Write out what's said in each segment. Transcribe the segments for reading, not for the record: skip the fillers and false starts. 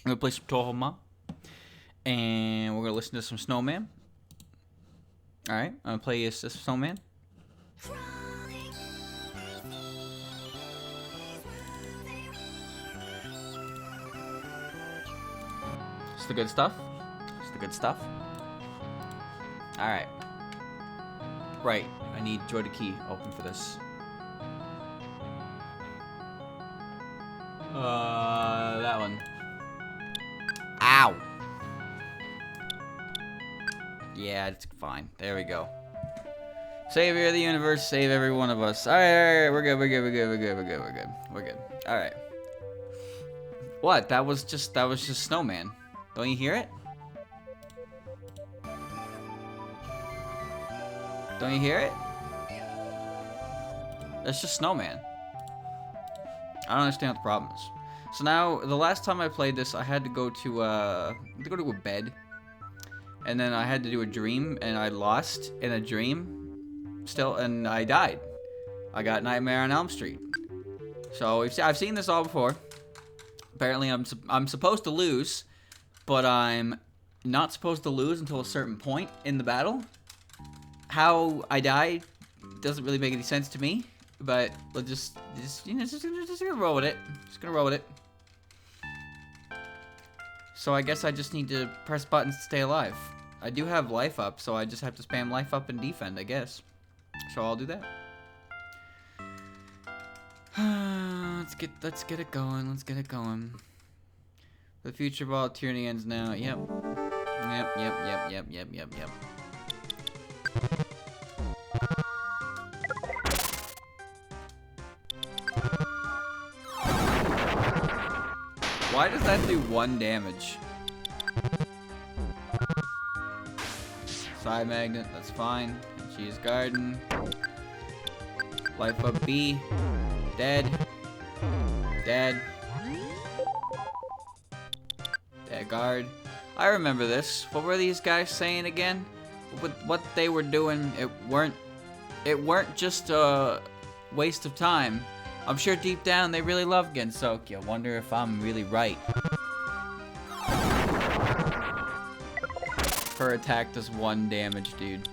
We're gonna play some Touhou, and we're gonna listen to some Snowman. All right, I'm gonna play this Snowman. It's the good stuff. It's the good stuff. All right. Right. I need Joy the Key open for this. That one. Ow. Yeah, it's fine. There we go. Savior of the universe, save every one of us. All right, we're good. We're good. We're good. We're good. We're good. We're good. We're good. All right. What? That was just Snowman. Don't you hear it? Don't you hear it? That's just Snowman. I don't understand what the problem is. So now, the last time I played this, I had to go to a bed, and then I had to do a dream, and I lost in a dream, and I died. I got Nightmare on Elm Street. So I've seen this all before. Apparently, I'm supposed to lose, but I'm not supposed to lose until a certain point in the battle. How I die doesn't really make any sense to me. But we'll just gonna roll with it. Just gonna roll with it. So I guess I just need to press buttons to stay alive. I do have life up, so I just have to spam life up and defend, I guess. So I'll do that. Let's get it going. Let's get it going. The future of all tyranny ends now. Yep. Yep. Why does that do 1 damage? Side magnet, that's fine. Cheese garden. Life up B. Dead. Dead. Dead guard. I remember this. What were these guys saying again? What they were doing, it weren't just a waste of time. I'm sure deep down they really love Gensoki. I wonder if I'm really right. Her attack does 1 damage, dude.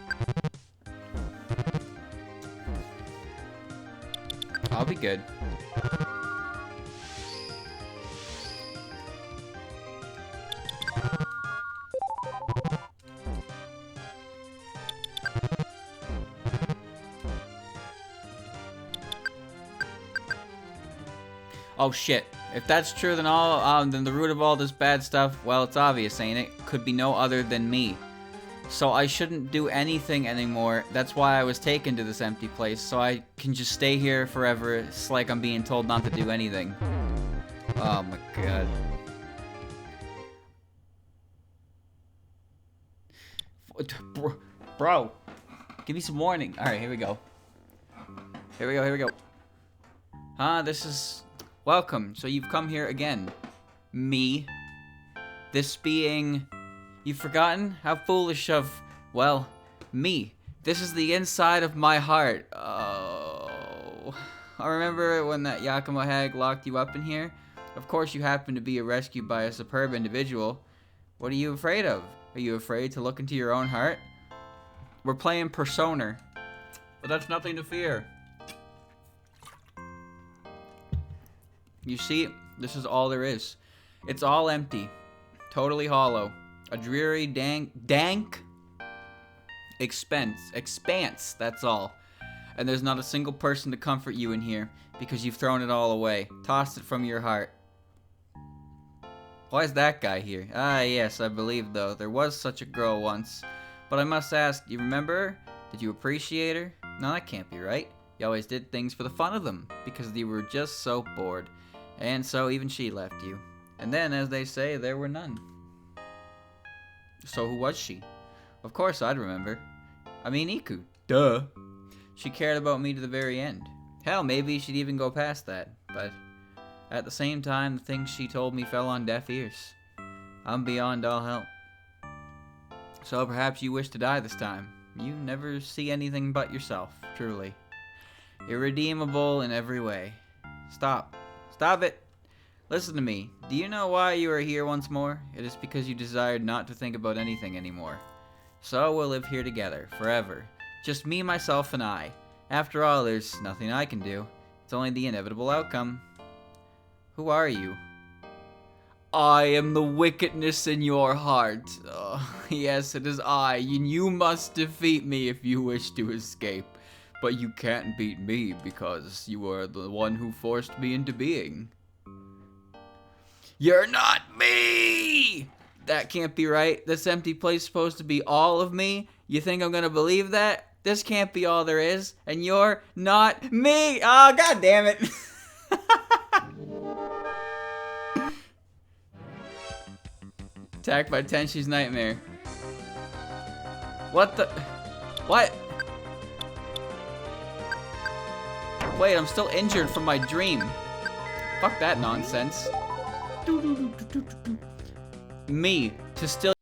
I'll be good. Oh shit. If that's true, then then the root of all this bad stuff, well, it's obvious, ain't it? Could be no other than me. So I shouldn't do anything anymore. That's why I was taken to this empty place, so I can just stay here forever. It's like I'm being told not to do anything. Oh my god. Bro, give me some warning. Alright, here we go. Here we go. This is... Welcome. So you've come here again. Me. This being... You've forgotten? How foolish of... Well, me. This is the inside of my heart. Oh... I remember when that Yakima hag locked you up in here. Of course you happen to be rescued by a superb individual. What are you afraid of? Are you afraid to look into your own heart? We're playing Persona. But that's nothing to fear. You see, this is all there is. It's all empty. Totally hollow. A dreary, dank expanse, that's all. And there's not a single person to comfort you in here, because you've thrown it all away. Tossed it from your heart. Why is that guy here? Ah, yes, I believe, though. There was such a girl once. But I must ask, do you remember her? Did you appreciate her? No, that can't be right. You always did things for the fun of them, because you were just so bored. And so even she left you. And then, as they say, there were none. So who was she? Of course I'd remember. I mean Iku. Duh. She cared about me to the very end. Hell, maybe she'd even go past that. But at the same time, the things she told me fell on deaf ears. I'm beyond all help. So perhaps you wish to die this time. You never see anything but yourself, truly. Irredeemable in every way. Stop. Stop it! Listen to me. Do you know why you are here once more? It is because you desired not to think about anything anymore. So we'll live here together, forever. Just me, myself, and I. After all, there's nothing I can do. It's only the inevitable outcome. Who are you? I am the wickedness in your heart. Oh, yes, it is I, and you must defeat me if you wish to escape. But you can't beat me because you are the one who forced me into being. You're not me! That can't be right. This empty place is supposed to be all of me. You think I'm gonna believe that? This can't be all there is, and you're not me! Oh, god damn it! Attacked by Tenshi's nightmare. What the? What? Wait, I'm still injured from my dream. Fuck that nonsense. Me, to still...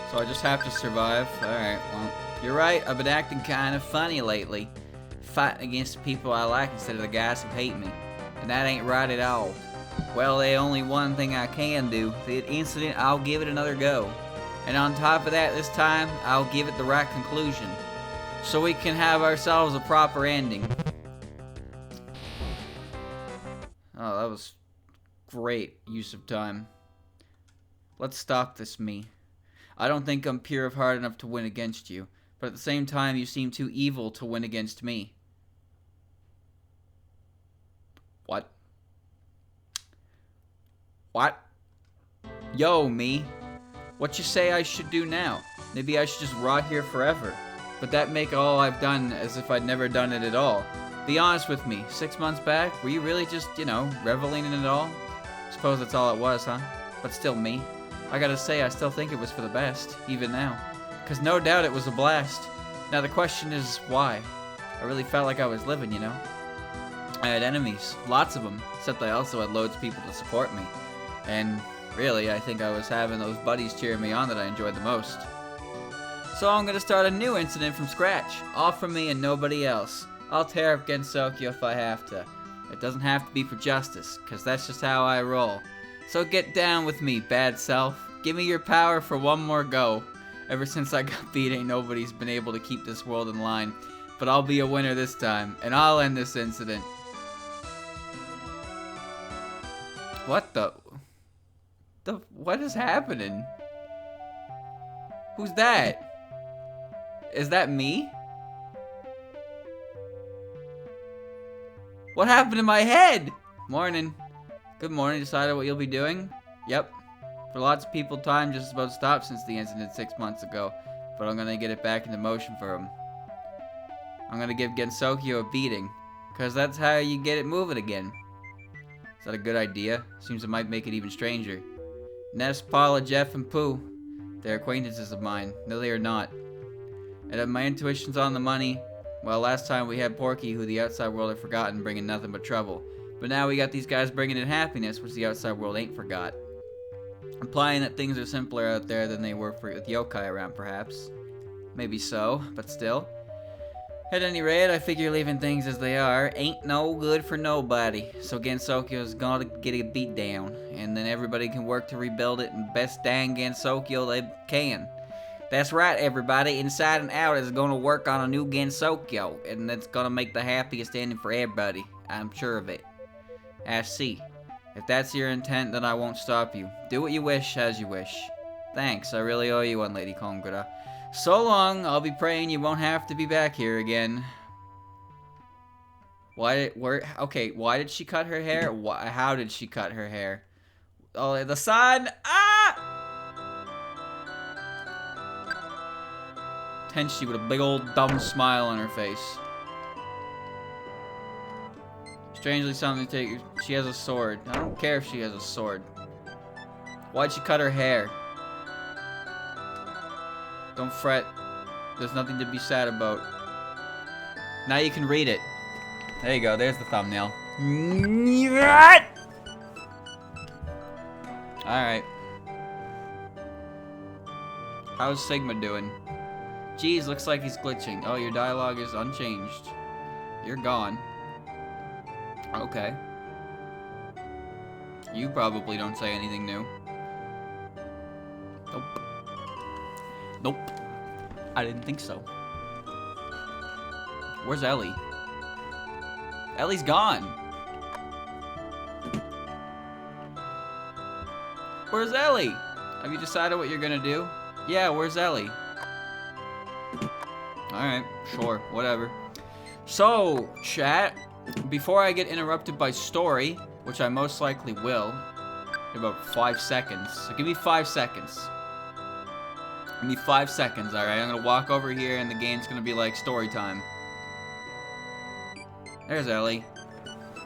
So I just have to survive? Alright, well, you're right, I've been acting kind of funny lately. Fighting against the people I like instead of the guys who hate me. And that ain't right at all. Well, there's only one thing I can do. The incident, I'll give it another go. And on top of that, this time, I'll give it the right conclusion. So we can have ourselves a proper ending. Oh, that was great use of time. Let's stop this, me. I don't think I'm pure of heart enough to win against you, but at the same time, you seem too evil to win against me. What? What? Yo, me. What you say I should do now? Maybe I should just rot here forever. But that make all I've done as if I'd never done it at all. Be honest with me, 6 months back, were you really just, you know, reveling in it all? Suppose that's all it was, huh? But still me. I gotta say, I still think it was for the best, even now. 'Cause no doubt it was a blast. Now the question is, why? I really felt like I was living, you know? I had enemies, lots of them, except I also had loads of people to support me. And really, I think I was having those buddies cheering me on that I enjoyed the most. So I'm gonna start a new incident from scratch, all from me and nobody else. I'll tear up Gensokyo if I have to. It doesn't have to be for justice, 'cause that's just how I roll. So get down with me, bad self. Give me your power for one more go. Ever since I got beat, ain't nobody's been able to keep this world in line. But I'll be a winner this time, and I'll end this incident. What the what is happening? Who's that? Is that me? What happened to my head? Morning. Good morning. Decided what you'll be doing? Yep. For lots of people, time just about stopped since the incident 6 months ago. but I'm gonna get it back into motion for him. I'm gonna give Gensokyo a beating, cause that's how you get it moving again. Is that a good idea? Seems it might make it even stranger. Ness, Paula, Jeff, and Pooh. They're acquaintances of mine. No, they are not. And if my intuition's on the money, well, last time we had Porky, who the outside world had forgotten, bringing nothing but trouble. But now we got these guys bringing in happiness, which the outside world ain't forgot. Implying that things are simpler out there than they were with yokai around, perhaps. Maybe so, but still. At any rate, I figure leaving things as they are ain't no good for nobody. So Gensokyo's gonna get a beat down, and then everybody can work to rebuild it in best dang Gensokyo they can. That's right, everybody. Inside and Out is gonna work on a new Gensokyo, and that's gonna make the happiest ending for everybody. I'm sure of it. See. If that's your intent, then I won't stop you. Do what you wish, as you wish. Thanks, I really owe you one, Lady Kongura. So long, I'll be praying you won't have to be back here again. Why did she cut her hair? How did she cut her hair? Oh, the sun! Ah! Tenchi with a big old dumb smile on her face. Strangely something to take. She has a sword. I don't care if she has a sword. Why'd she cut her hair? Don't fret. There's nothing to be sad about. Now you can read it. There you go. There's the thumbnail. Alright. How's Sigma doing? Geez, looks like he's glitching. Oh, your dialogue is unchanged. You're gone. Okay. You probably don't say anything new. Nope. Nope. I didn't think so. Where's Ellie? Ellie's gone. Where's Ellie? Have you decided what you're gonna do? Yeah, where's Ellie? Alright, sure, whatever. So, chat, before I get interrupted by story, which I most likely will, in about 5 seconds. So give me 5 seconds. Give me 5 seconds, alright? I'm gonna walk over here and the game's gonna be like story time. There's Ellie.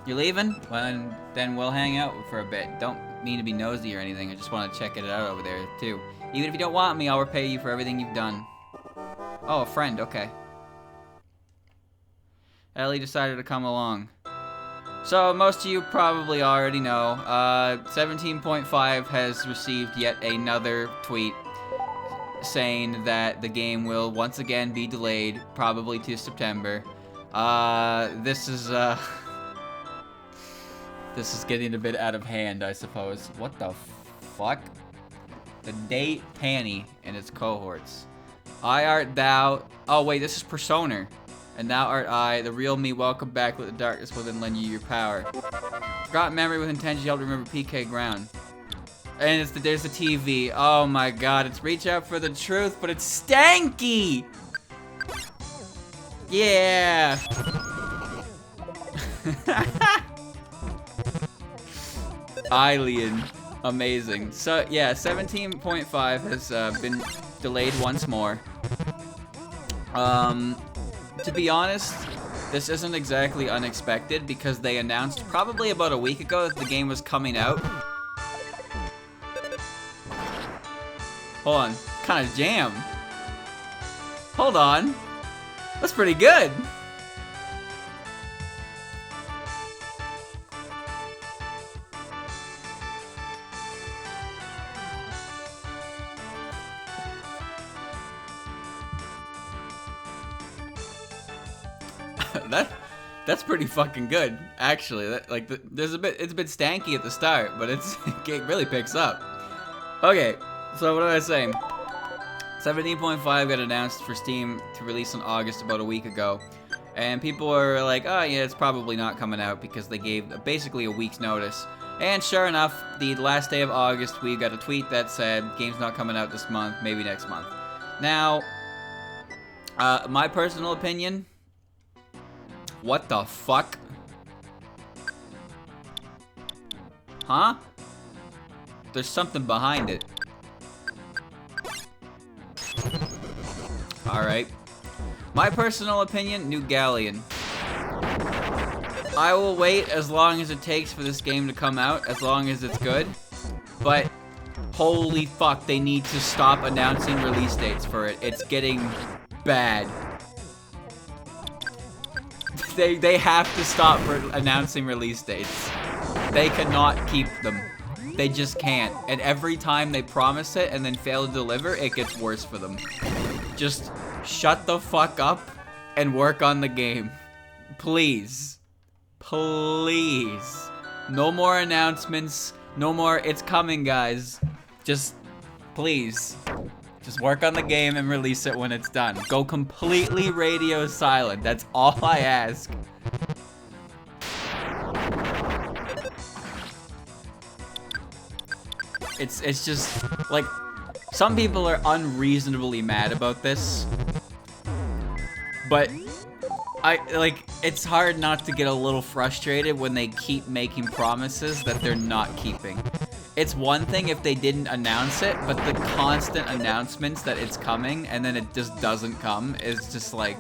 You leaving? Well, then we'll hang out for a bit. Don't mean to be nosy or anything. I just want to check it out over there, too. Even if you don't want me, I'll repay you for everything you've done. Oh, a friend. Okay. Ellie decided to come along. So, most of you probably already know, 17.5 has received yet another tweet saying that the game will once again be delayed, probably to September. This is getting a bit out of hand, I suppose. What the fuck? The date Tanny and its cohorts. I art thou. Oh wait, this is Persona. And thou art I, the real me. Welcome back. Let the darkness within lend you your power. Forgot memory with intention. Help remember PK ground. And there's the TV. Oh my god, it's reach out for the truth, but it's stanky. Yeah. Alien. Amazing. So, yeah, 17.5 has been delayed once more. To be honest, this isn't exactly unexpected because they announced probably about a week ago that the game was coming out. Hold on. Kind of jam. Hold on. That's pretty good. That's pretty fucking good, actually. It's a bit stanky at the start, but it really picks up. Okay, so what was I saying? 17.5 got announced for Steam to release in August about a week ago, and people were like, "Oh yeah, it's probably not coming out," because they gave basically a week's notice. And sure enough, the last day of August, we got a tweet that said, "Game's not coming out this month, maybe next month." Now, my personal opinion. What the fuck? Huh? There's something behind it. Alright. My personal opinion, New Galleon. I will wait as long as it takes for this game to come out, as long as it's good. But, holy fuck, they need to stop announcing release dates for it. It's getting bad. They have to stop announcing release dates. They cannot keep them. They just can't. And every time they promise it and then fail to deliver, it gets worse for them. Just shut the fuck up and work on the game. Please. Please. No more announcements. No more, it's coming, guys. Just, please. Just work on the game and release it when it's done. Go completely radio silent. That's all I ask. It's just, like, some people are unreasonably mad about this. But, it's hard not to get a little frustrated when they keep making promises that they're not keeping. It's one thing if they didn't announce it, but the constant announcements that it's coming and then it just doesn't come is just like,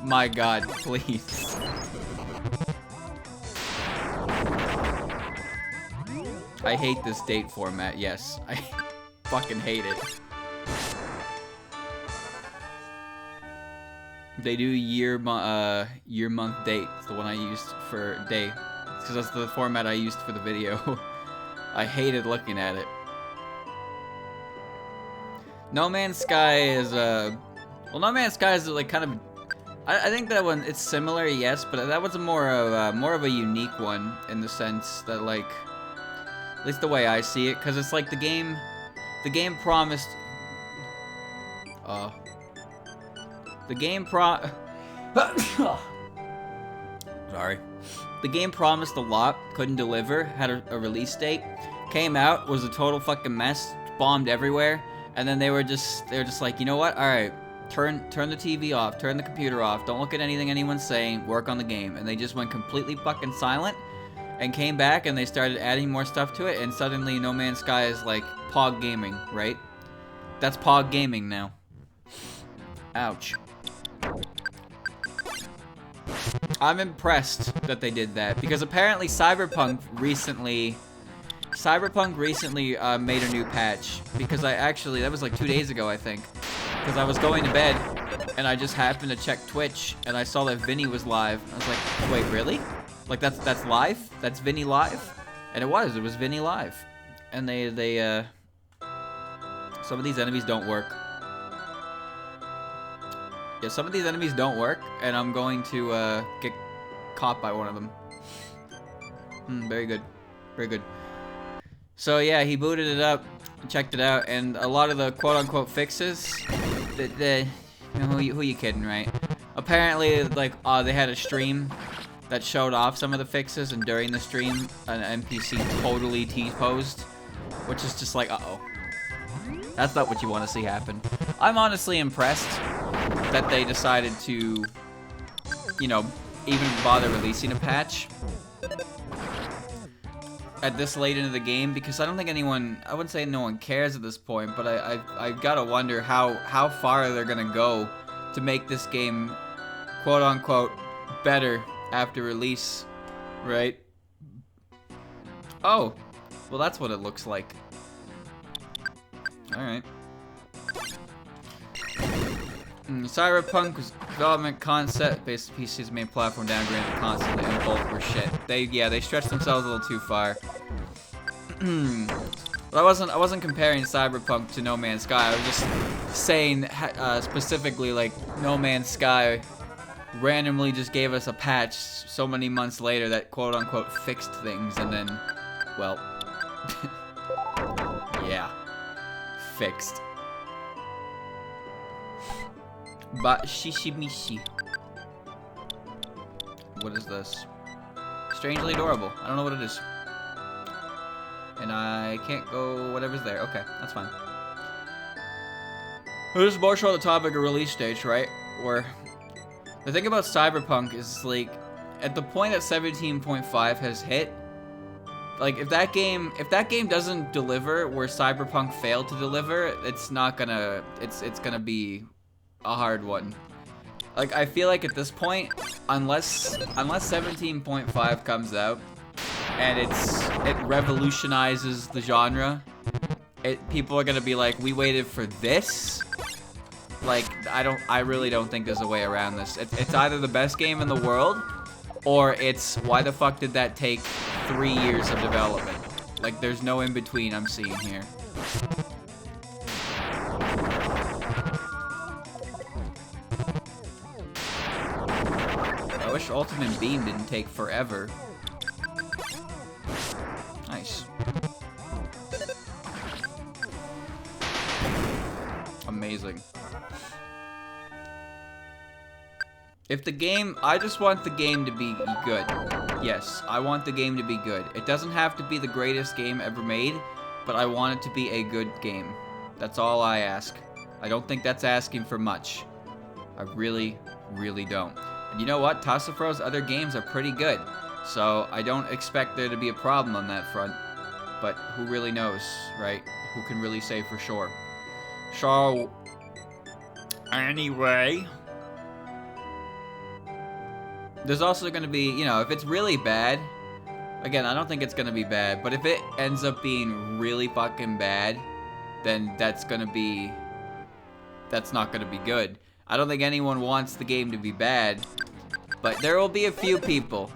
my god, please. I hate this date format, yes. I fucking hate it. They do year, month, date. It's the one I used for day. Because that's the format I used for the video. I hated looking at it. No Man's Sky is, well, No Man's Sky is, like, kind of... I think that one, it's similar, yes, but that was more of a unique one in the sense that, like... At least the way I see it, because it's like the game promised... The game Sorry. The game promised a lot, couldn't deliver, had a release date, came out, was a total fucking mess, bombed everywhere, and then they were just like, you know what? All right, turn the TV off, turn the computer off, don't look at anything anyone's saying, work on the game, and they just went completely fucking silent, and came back and they started adding more stuff to it, and suddenly No Man's Sky is like Pog Gaming, right? That's Pog Gaming now. Ouch. I'm impressed that they did that, because apparently Cyberpunk recently made a new patch, because that was like 2 days ago, I think, because I was going to bed, and I just happened to check Twitch, and I saw that Vinny was live. I was like, wait, really? Like, that's live? That's Vinny live? And it was Vinny live. And some of these enemies don't work. Yeah, some of these enemies don't work, and I'm going to get caught by one of them. Very good. Very good. So yeah, he booted it up, checked it out, and a lot of the quote-unquote fixes, who you kidding, right? Apparently, like, they had a stream that showed off some of the fixes, and during the stream, an NPC totally T-posed, which is just like, uh-oh. That's not what you want to see happen. I'm honestly impressed that they decided to, you know, even bother releasing a patch at this late into the game, because I don't think anyone, I wouldn't say no one cares at this point, but I gotta wonder how far they're gonna go to make this game, quote unquote, better after release, right? Oh, well that's what it looks like. Alright. Cyberpunk's development concept based on PC's main platform downgraded constantly and both were shit. They stretched themselves a little too far. But I wasn't comparing Cyberpunk to No Man's Sky. I was just saying specifically, like, No Man's Sky randomly just gave us a patch so many months later that quote unquote fixed things, and then, well, yeah, fixed. But shishimishi. What is this? Strangely adorable. I don't know what it is. And I can't go whatever's there. Okay, that's fine. This is more so on the topic of release dates, right? Where the thing about Cyberpunk is, like, at the point that 17.5 has hit, like, if that game doesn't deliver where Cyberpunk failed to deliver, it's not gonna, it's gonna be a hard one. Like, I feel like at this point, unless 17.5 comes out and it revolutionizes the genre, people are gonna be like, we waited for this? Like, I really don't think there's a way around this. It's either the best game in the world, or it's, why the fuck did that take 3 years of development? Like, there's no in between I'm seeing here. I wish Ultimate Beam didn't take forever. Nice. Amazing. If the game, I just want the game to be good. Yes, I want the game to be good. It doesn't have to be the greatest game ever made, but I want it to be a good game. That's all I ask. I don't think that's asking for much. I really, really don't. And you know what? Tassifro's other games are pretty good. So I don't expect there to be a problem on that front. But who really knows, right? Who can really say for sure? So, anyway, there's also going to be, you know, if it's really bad, again, I don't think it's going to be bad, but if it ends up being really fucking bad, then that's not going to be good. I don't think anyone wants the game to be bad, but there will be a few people.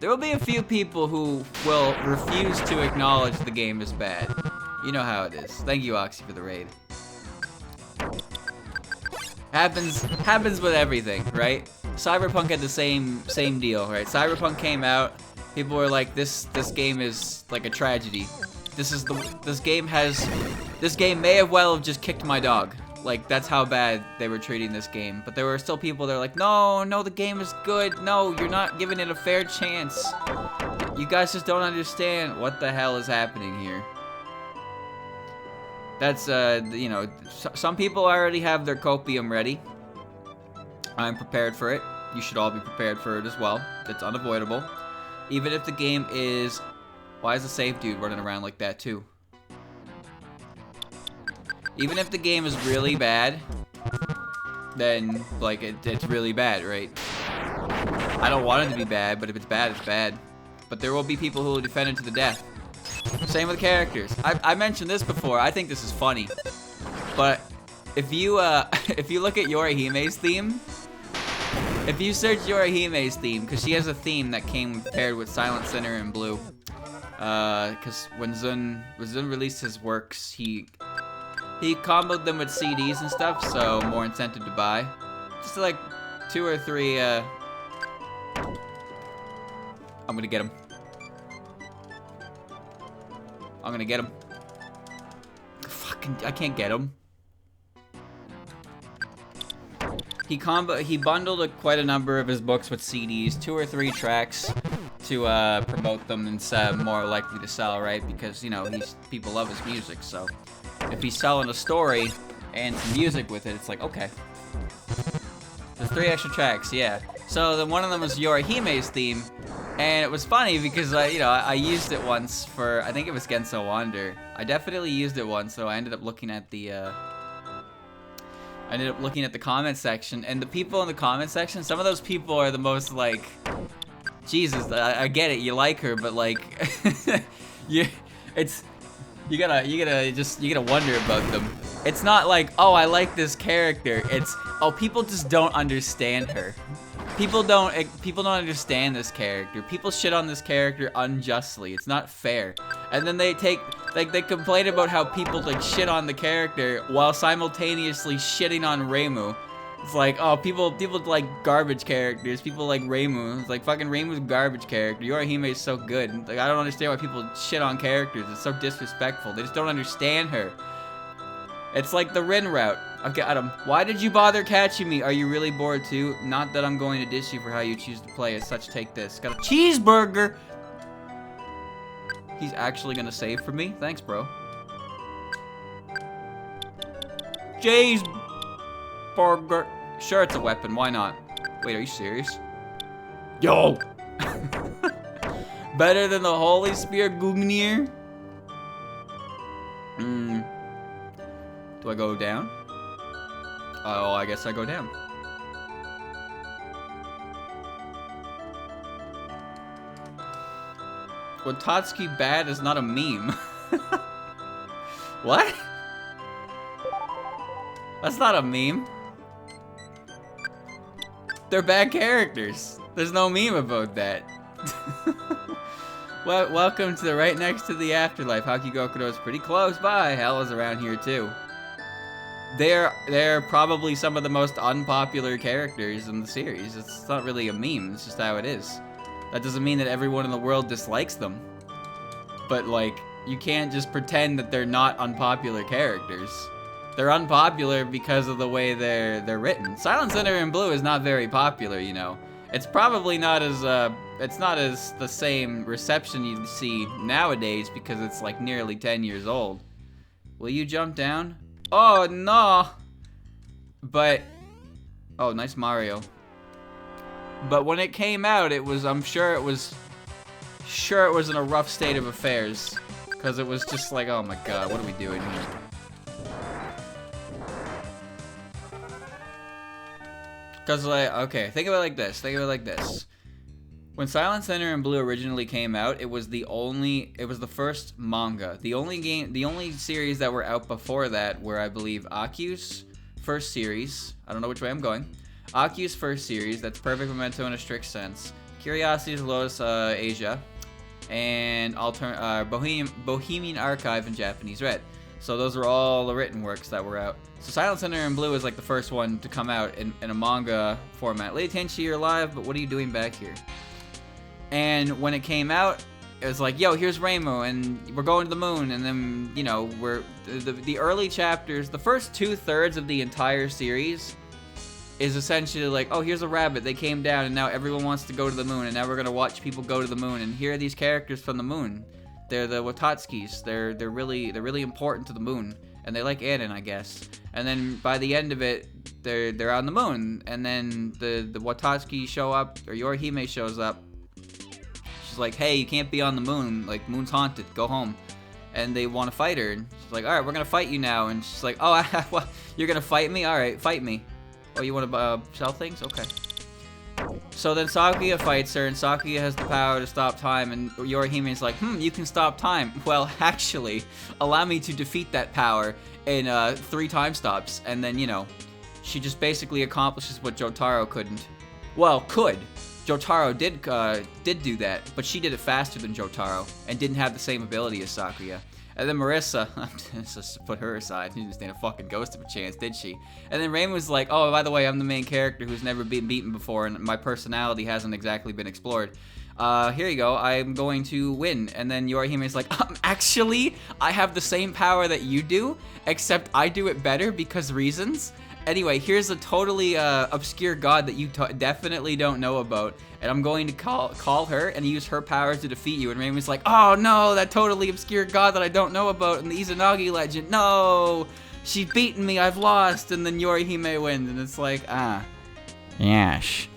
There will be a few people who will refuse to acknowledge the game is bad. You know how it is. Thank you, Oxy, for the raid. Happens with everything, right? Cyberpunk had the same deal, right? Cyberpunk came out, people were like, this game is like a tragedy. This game may have well have just kicked my dog. Like, that's how bad they were treating this game. But there were still people that were like, no, the game is good. No, you're not giving it a fair chance. You guys just don't understand what the hell is happening here. That's, you know, some people already have their copium ready. I'm prepared for it. You should all be prepared for it as well. It's unavoidable. Even if the game is... Why is the save dude running around like that too? Even if the game is really bad, then, like, it's really bad, right? I don't want it to be bad, but if it's bad, it's bad. But there will be people who will defend it to the death. Same with characters. I mentioned this before. I think this is funny. But if you look at Yorihime's theme, if you search Yorihime's theme, because she has a theme that came paired with Silent Sinner and Blue. Because when Zun released his works, he comboed them with CDs and stuff, so more incentive to buy. Just like 2 or 3, I'm gonna get him. I'm gonna get him. Fucking, I can't get him. He bundled quite a number of his books with CDs, 2 or 3 tracks to promote them and more likely to sell, right? Because, you know, people love his music, so if he's selling a story and some music with it, it's like, okay. There's 3 extra tracks, yeah. So then one of them was Yorihime's theme, and it was funny because I used it once for, I think it was Genso Wander. I definitely used it once, so I ended up looking at the comment section, and the people in the comment section, some of those people are the most like, Jesus, I get it, you like her, but like, you gotta wonder about them. It's not like, oh, I like this character. It's, oh, people just don't understand her. People don't understand this character. People shit on this character unjustly. It's not fair. And then they complain about how people like shit on the character while simultaneously shitting on Reimu. It's like, oh, people like garbage characters. People like Reimu. It's like, fucking Reimu's a garbage character. Yorihime is so good. Like, I don't understand why people shit on characters. It's so disrespectful. They just don't understand her. It's like the Rin route. Okay, Adam, why did you bother catching me? Are you really bored too? Not that I'm going to dish you for how you choose to play. As such, take this. Got a cheeseburger. He's actually gonna save for me. Thanks, bro. Cheeseburger. Sure, it's a weapon. Why not? Wait, are you serious? Yo. Better than the Holy Spear Gungnir? Do I go down? Oh, I guess I go down. Wototsuki bad is not a meme. What? That's not a meme. They're bad characters. There's no meme about that. Well, welcome to the right next to the afterlife. Hakugokudo is pretty close by. Hell is around here too. They're probably some of the most unpopular characters in the series. It's not really a meme. It's just how it is. That doesn't mean that everyone in the world dislikes them. But like, you can't just pretend that they're not unpopular characters. They're unpopular because of the way they're written. Silent Center and Blue is not very popular, you know. It's probably not as it's not as the same reception you see nowadays because it's like nearly 10 years old. Will you jump down? Oh no! But oh, nice Mario. But when it came out, it was I'm sure it was in a rough state of affairs because it was just like, oh my god, what are we doing here? Because, like, okay, think of it like this. When Silent Center and Blue originally came out, it was the first manga. The only series that were out before that were, I believe, Akiu's first series. I don't know which way I'm going. Akiu's first series, that's Perfect Memento in a strict sense. Curiosities of Lotus Asia. And Bohemian Archive in Japanese Red. So those are all the written works that were out. So Silent Center and Blue is like the first one to come out in a manga format. Lady Tenchi, you're live, but what are you doing back here? And when it came out, it was like, yo, here's Reimu, and we're going to the moon, and then, you know, the early chapters, the first 2/3 of the entire series is essentially like, oh, here's a rabbit, they came down, and now everyone wants to go to the moon, and now we're gonna watch people go to the moon, and here are these characters from the moon. They're the Watotskis. They're really important to the moon, and they like Aiden, I guess. And then by the end of it, they're on the moon, and then the Watotski show up, or Yorihime shows up. She's like, hey, you can't be on the moon. Like, moon's haunted. Go home. And they want to fight her. And she's like, all right, we're gonna fight you now. And she's like, oh, well, you're gonna fight me? All right, fight me. Oh, you want to sell things? Okay. So then Sakuya fights her, and Sakuya has the power to stop time, and Yorihime is like, you can stop time. Well, actually, allow me to defeat that power in 3 time stops, and then, you know, she just basically accomplishes what Jotaro couldn't. Well, could. Jotaro did do that, but she did it faster than Jotaro, and didn't have the same ability as Sakuya. And then Marissa, just put her aside. She didn't stand a fucking ghost of a chance, did she? And then Rain was like, oh, by the way, I'm the main character who's never been beaten before, and my personality hasn't exactly been explored. Here you go, I'm going to win. And then Yorihime's like, actually, I have the same power that you do, except I do it better because reasons. Anyway, here's a totally obscure god that you definitely don't know about, and I'm going to call her and use her powers to defeat you. And Raymond's like, oh no, that totally obscure god that I don't know about in the Izanagi legend. No, she's beaten me, I've lost. And then Yorihime wins, and it's like, Yash.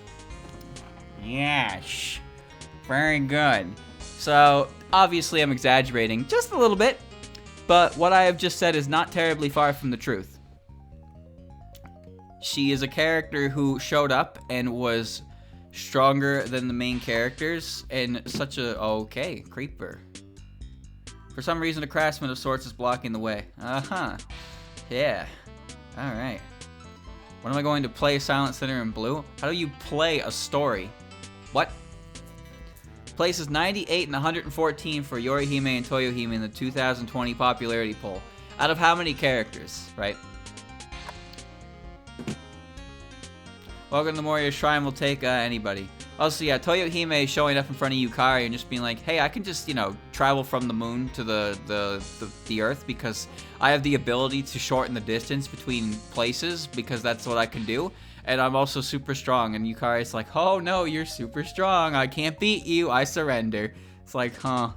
Very good. So, obviously I'm exaggerating just a little bit, but what I have just said is not terribly far from the truth. She is a character who showed up and was stronger than the main characters in such a... Okay, creeper. For some reason, a craftsman of sorts is blocking the way. Yeah. Alright. When am I going to play Silent Center in Blue? How do you play a story? What? Places 98 and 114 for Yorihime and Toyohime in the 2020 popularity poll. Out of how many characters, right? Welcome to Moria Shrine, will take anybody. Also, yeah, Toyohime showing up in front of Yukari and just being like, hey, I can just, you know, travel from the moon to the Earth because I have the ability to shorten the distance between places because that's what I can do. And I'm also super strong. And Yukari's like, oh no, you're super strong. I can't beat you. I surrender. It's like, huh.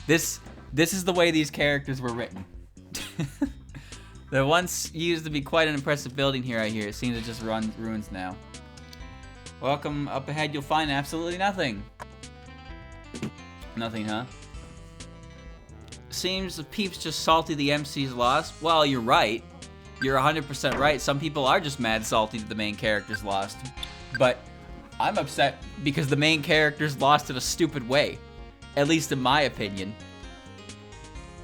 This is the way these characters were written. There once used to be quite an impressive building here, I hear. It seems to just ruins now. Welcome. Up ahead, you'll find absolutely nothing. Nothing, huh? Seems the peeps just salty the MC's loss. Well, you're right. you're 100% right. Some people are just mad salty that the main character's lost. But I'm upset because the main character's lost in a stupid way. At least in my opinion.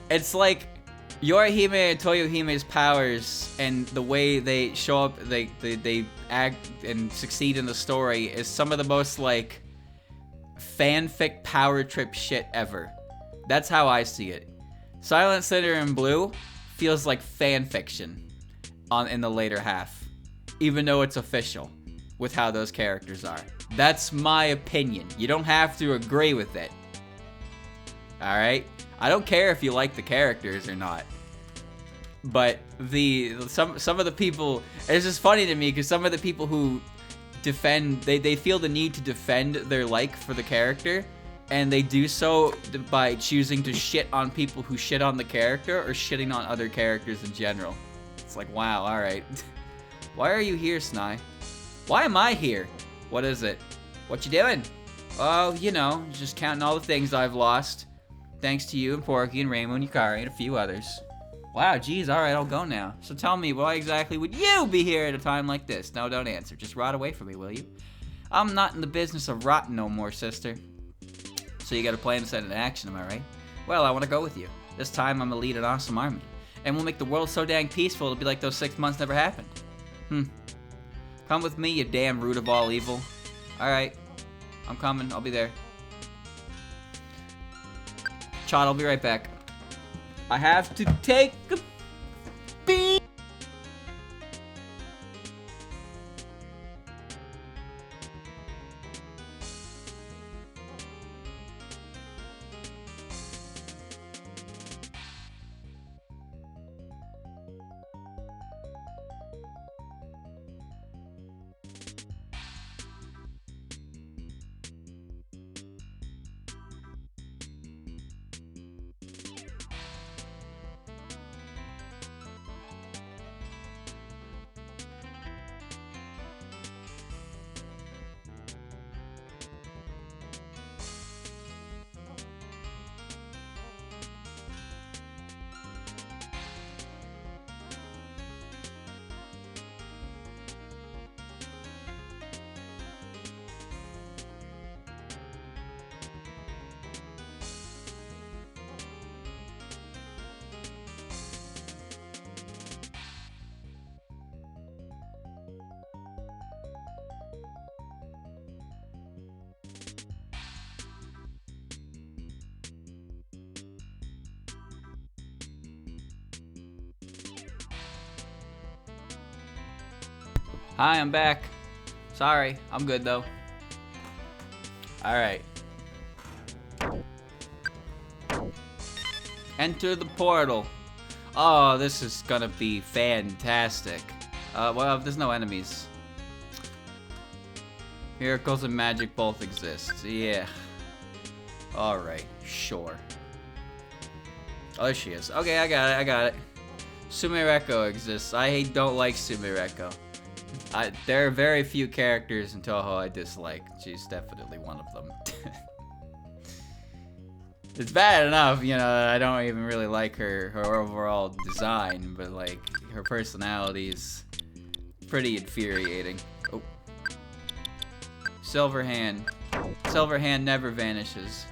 It's like Yorihime and Toyohime's powers and the way they show up, they act and succeed in the story is some of the most, like, fanfic power trip shit ever. That's how I see it. Silent Sinner in Blue feels like fan fiction in the later half, even though it's official with how those characters are. That's my opinion. You don't have to agree with it. Alright? I don't care if you like the characters or not. But some of the people, it's just funny to me because some of the people who defend, they feel the need to defend their like for the character, and they do so by choosing to shit on people who shit on the character or shitting on other characters in general. It's like, wow, alright. Why are you here, Snai? Why am I here? What is it? What you doing? Oh, you know, just counting all the things I've lost. Thanks to you and Porky and Rainbow and Yukari and a few others. Wow, geez, alright, I'll go now. So tell me, why exactly would you be here at a time like this? No, don't answer. Just rot away from me, will you? I'm not in the business of rotting no more, sister. So you got a plan to set into action, am I right? Well, I want to go with you. This time I'm gonna lead an awesome army. And we'll make the world so dang peaceful it'll be like those 6 months never happened. Come with me, you damn root of all evil. Alright. I'm coming. I'll be there. Chad, I'll be right back. I have to take a beat. Hi, I'm back. Sorry, I'm good though. Alright. Enter the portal. Oh, this is gonna be fantastic. Well, there's no enemies. Miracles and magic both exist. Yeah. Alright, sure. Oh, there she is. Okay, I got it. Sumereko exists. I don't like Sumereko. There are very few characters in Touhou I dislike. She's definitely one of them. It's bad enough, you know, I don't even really like her overall design, but like, her personality is pretty infuriating. Oh. Silver Hand. Silver Hand never vanishes.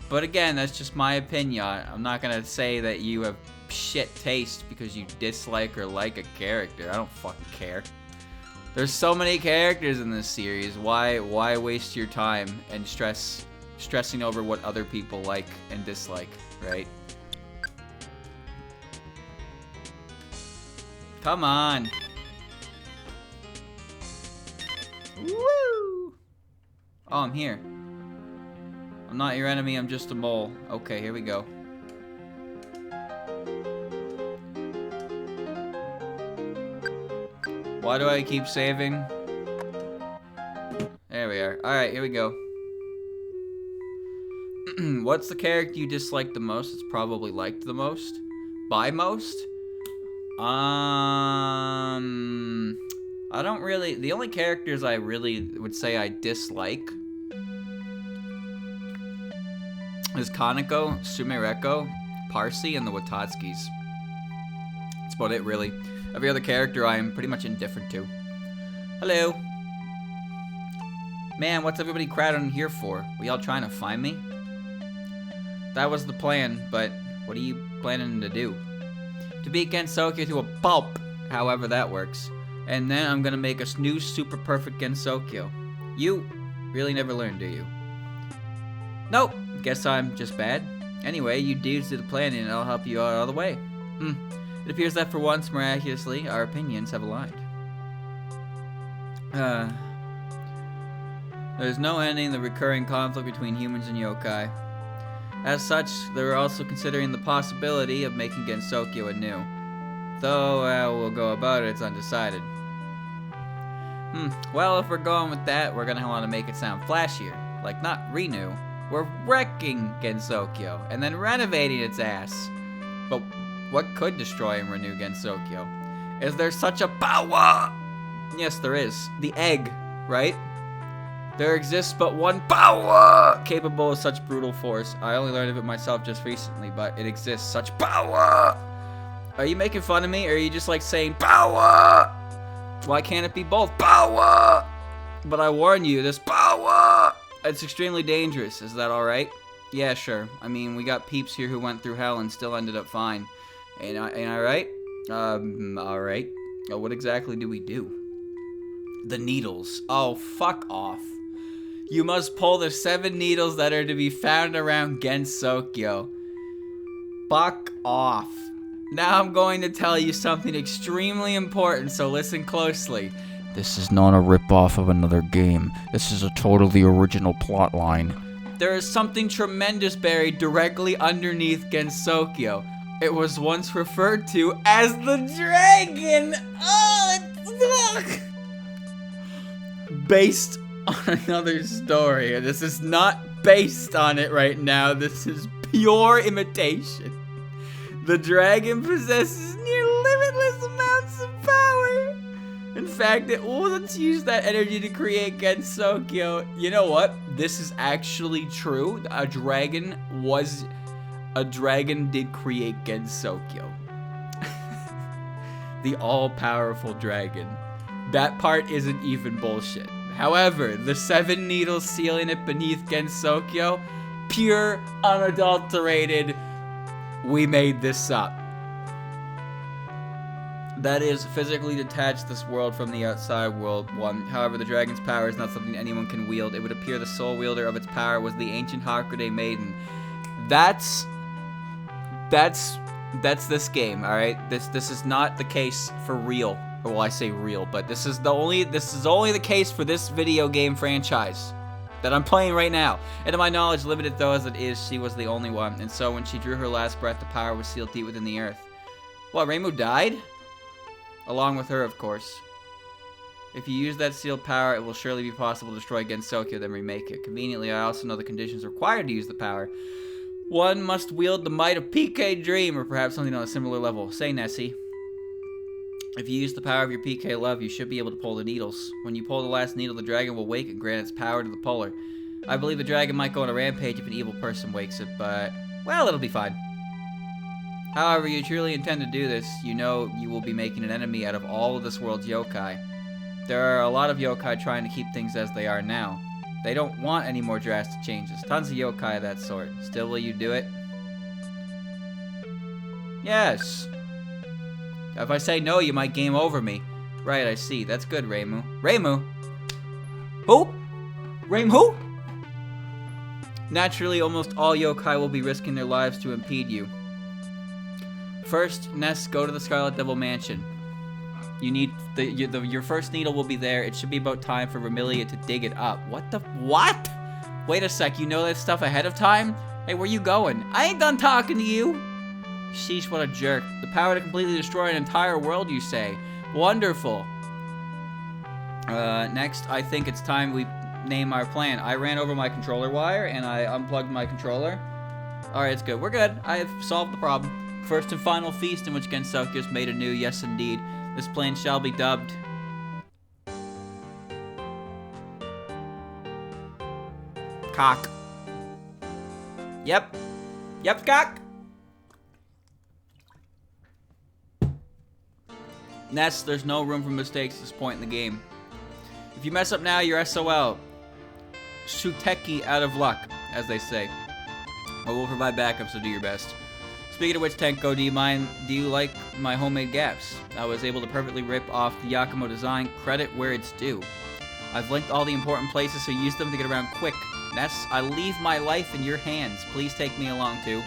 But again, that's just my opinion. I'm not gonna say that you have shit taste because you dislike or like a character. I don't fucking care. There's so many characters in this series. Why waste your time and stressing over what other people like and dislike, right? Come on. Woo! Oh, I'm here. I'm not your enemy, I'm just a mole. Okay, here we go. Why do I keep saving? There we are. Alright, here we go. What's the character you dislike the most? It's probably liked the most. By most? I don't really... The only characters I really would say I dislike is Kaneko, Sumereko, Parsi, and the Watatskis. That's about it, really. Every other character I am pretty much indifferent to. Hello. Man, what's everybody crowding in here for? Were y'all trying to find me? That was the plan, but what are you planning to do? To beat Gensokyo to a pulp, however that works. And then I'm gonna make a new super perfect Gensokyo. You really never learn, do you? Nope, guess I'm just bad. Anyway, you dudes do the planning and I'll help you out all the way. It appears that for once, miraculously, our opinions have aligned. There's no ending the recurring conflict between humans and yokai. As such, they were also considering the possibility of making Gensokyo anew. Though how we'll go about it, it's undecided. Well, if we're going with that, we're gonna want to make it sound flashier. Like, not renew. We're wrecking Gensokyo, and then renovating its ass. But what could destroy and renew Gensokyo? Is there such a power? Yes, there is. The egg, right? There exists but one power capable of such brutal force. I only learned of it myself just recently, but it exists. Such power! Are you making fun of me, or are you just like saying power? Why can't it be both? Power! But I warn you, this power! It's extremely dangerous. Is that alright? Yeah, sure. I mean, we got peeps here who went through hell and still ended up fine. Ain't I right? Alright. Oh, what exactly do we do? The needles. Oh, fuck off. You must pull the 7 needles that are to be found around Gensokyo. Fuck off. Now I'm going to tell you something extremely important, so listen closely. This is not a rip-off of another game. This is a totally original plotline. There is something tremendous buried directly underneath Gensokyo. It was once referred to as the dragon! Oh, based on another story. This is not based on it right now. This is pure imitation. The dragon possesses near limitless amounts of power. In fact, it won't use that energy to create Gensokyo. You know what? This is actually true. A dragon did create Gensokyo. The all-powerful dragon. That part isn't even bullshit. However, the 7 needles sealing it beneath Gensokyo, pure, unadulterated, we made this up. That is, physically detach this world from the outside world. 1. However, the dragon's power is not something anyone can wield. It would appear the sole wielder of its power was the ancient Hakude maiden. That's this game, alright? This is not the case for real. Well, I say real, but this is only the case for this video game franchise that I'm playing right now. And to my knowledge, limited though as it is, she was the only one. And so when she drew her last breath, the power was sealed deep within the earth. What, Reimu died? Along with her, of course. If you use that sealed power, it will surely be possible to destroy Gensokyo, then remake it. Conveniently, I also know the conditions required to use the power. 1 must wield the might of PK Dream, or perhaps something on a similar level. Say, Nessie. If you use the power of your PK Love, you should be able to pull the needles. When you pull the last needle, the dragon will wake and grant its power to the puller. I believe the dragon might go on a rampage if an evil person wakes it, but, well, it'll be fine. However, you truly intend to do this, you know you will be making an enemy out of all of this world's yokai. There are a lot of yokai trying to keep things as they are now. They don't want any more drastic changes. Tons of yokai of that sort. Still, will you do it? Yes. If I say no, you might game over me. Right, I see. That's good, Reimu. Reimu? Who? Reimu who? Naturally, almost all yokai will be risking their lives to impede you. First, Ness, go to the Scarlet Devil Mansion. You need your first needle will be there. It should be about time for Vermilia to dig it up. What? Wait a sec, you know that stuff ahead of time? Hey, where you going? I ain't done talking to you. Sheesh, what a jerk. The power to completely destroy an entire world, you say? Wonderful. Next, I think it's time we name our plan. I ran over my controller wire, and I unplugged my controller. Alright, it's good. We're good. I have solved the problem. First and final feast in which Gensokyo is made anew, yes indeed. This plan shall be dubbed... Cock. Yep. Yep, cock. Ness, there's no room for mistakes at this point in the game. If you mess up now, you're SOL. Shuteki out of luck, as they say. But we'll provide backup, so do your best. Speaking of which, Tenko, do you like my homemade gaps? I was able to perfectly rip off the Yakumo design, credit where it's due. I've linked all the important places, so use them to get around quick. Ness, I leave my life in your hands. Please take me along, too.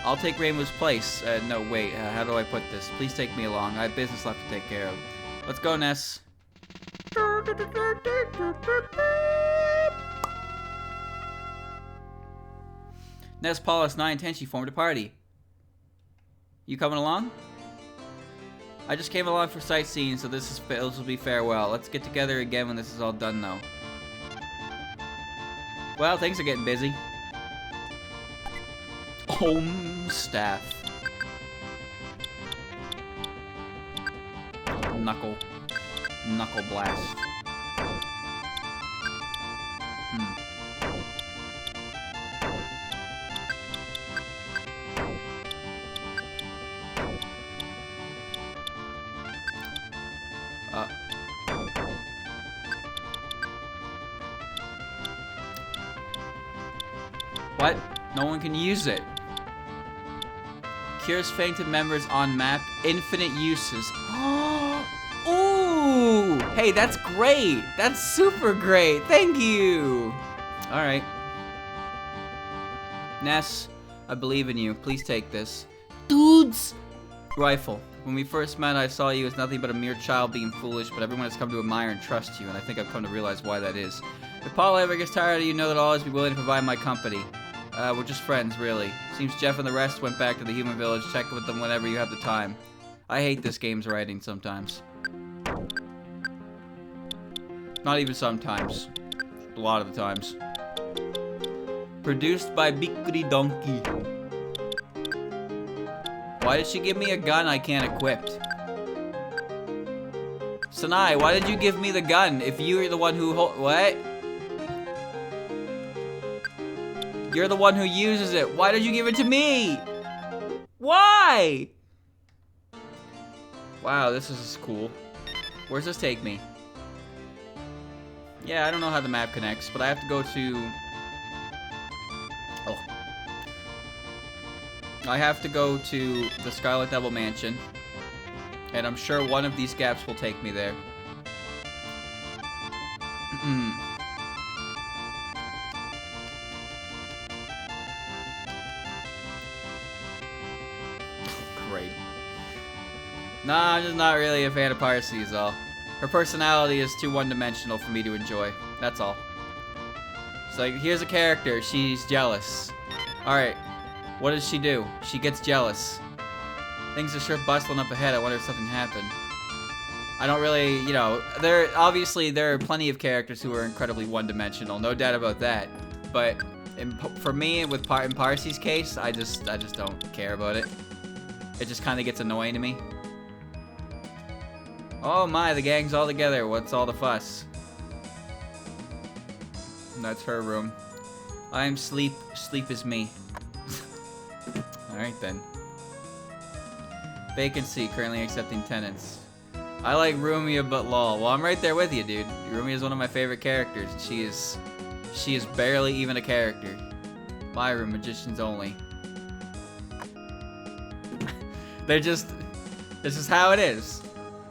I'll take Rainbow's place. No, wait, how do I put this? Please take me along. I have business left to take care of. Let's go, Ness. Ness, Paulus, 9, and Tenchi formed a party. You coming along? I just came along for sightseeing, so this will be farewell. Let's get together again when this is all done, though. Well, things are getting busy. Staff. Knuckle blast. What? No one can use it. Cures fainted members on map. Infinite uses. Ooh! Hey, that's great! That's super great! Thank you! Alright. Ness, I believe in you. Please take this. Dudes! Rifle. When we first met, I saw you as nothing but a mere child being foolish, but everyone has come to admire and trust you, and I think I've come to realize why that is. If Paul ever gets tired of you, know that I'll always be willing to provide my company. We're just friends, really. Seems Jeff and the rest went back to the human village. Check with them whenever you have the time. I hate this game's writing sometimes. Not even sometimes. A lot of the times. Produced by Bikuri Donkey. Why did she give me a gun I can't equip? Sanai, why did you give me the gun if you were the one who what? You're the one who uses it. Why did you give it to me? Why? Wow, this is cool. Where's this take me? Yeah, I don't know how the map connects, but I have to go to... Oh. I have to go to the Scarlet Devil Mansion. And I'm sure one of these gaps will take me there. Great. Nah, I'm just not really a fan of Parsi is all. Her personality is too one-dimensional for me to enjoy. That's all. It's like, here's a character. She's jealous. Alright. What does she do? She gets jealous. Things are sure bustling up ahead. I wonder if something happened. I don't really, you know, obviously there are plenty of characters who are incredibly one-dimensional. No doubt about that. But for me, in Parsi's case, I just don't care about it. It just kind of gets annoying to me. Oh my, the gang's all together. What's all the fuss? And that's her room. I am sleep. Sleep is me. Alright then. Vacancy, currently accepting tenants. I like Rumia, but lol. Well, I'm right there with you, dude. Rumia is one of my favorite characters. She is barely even a character. My room, magicians only. This is how it is.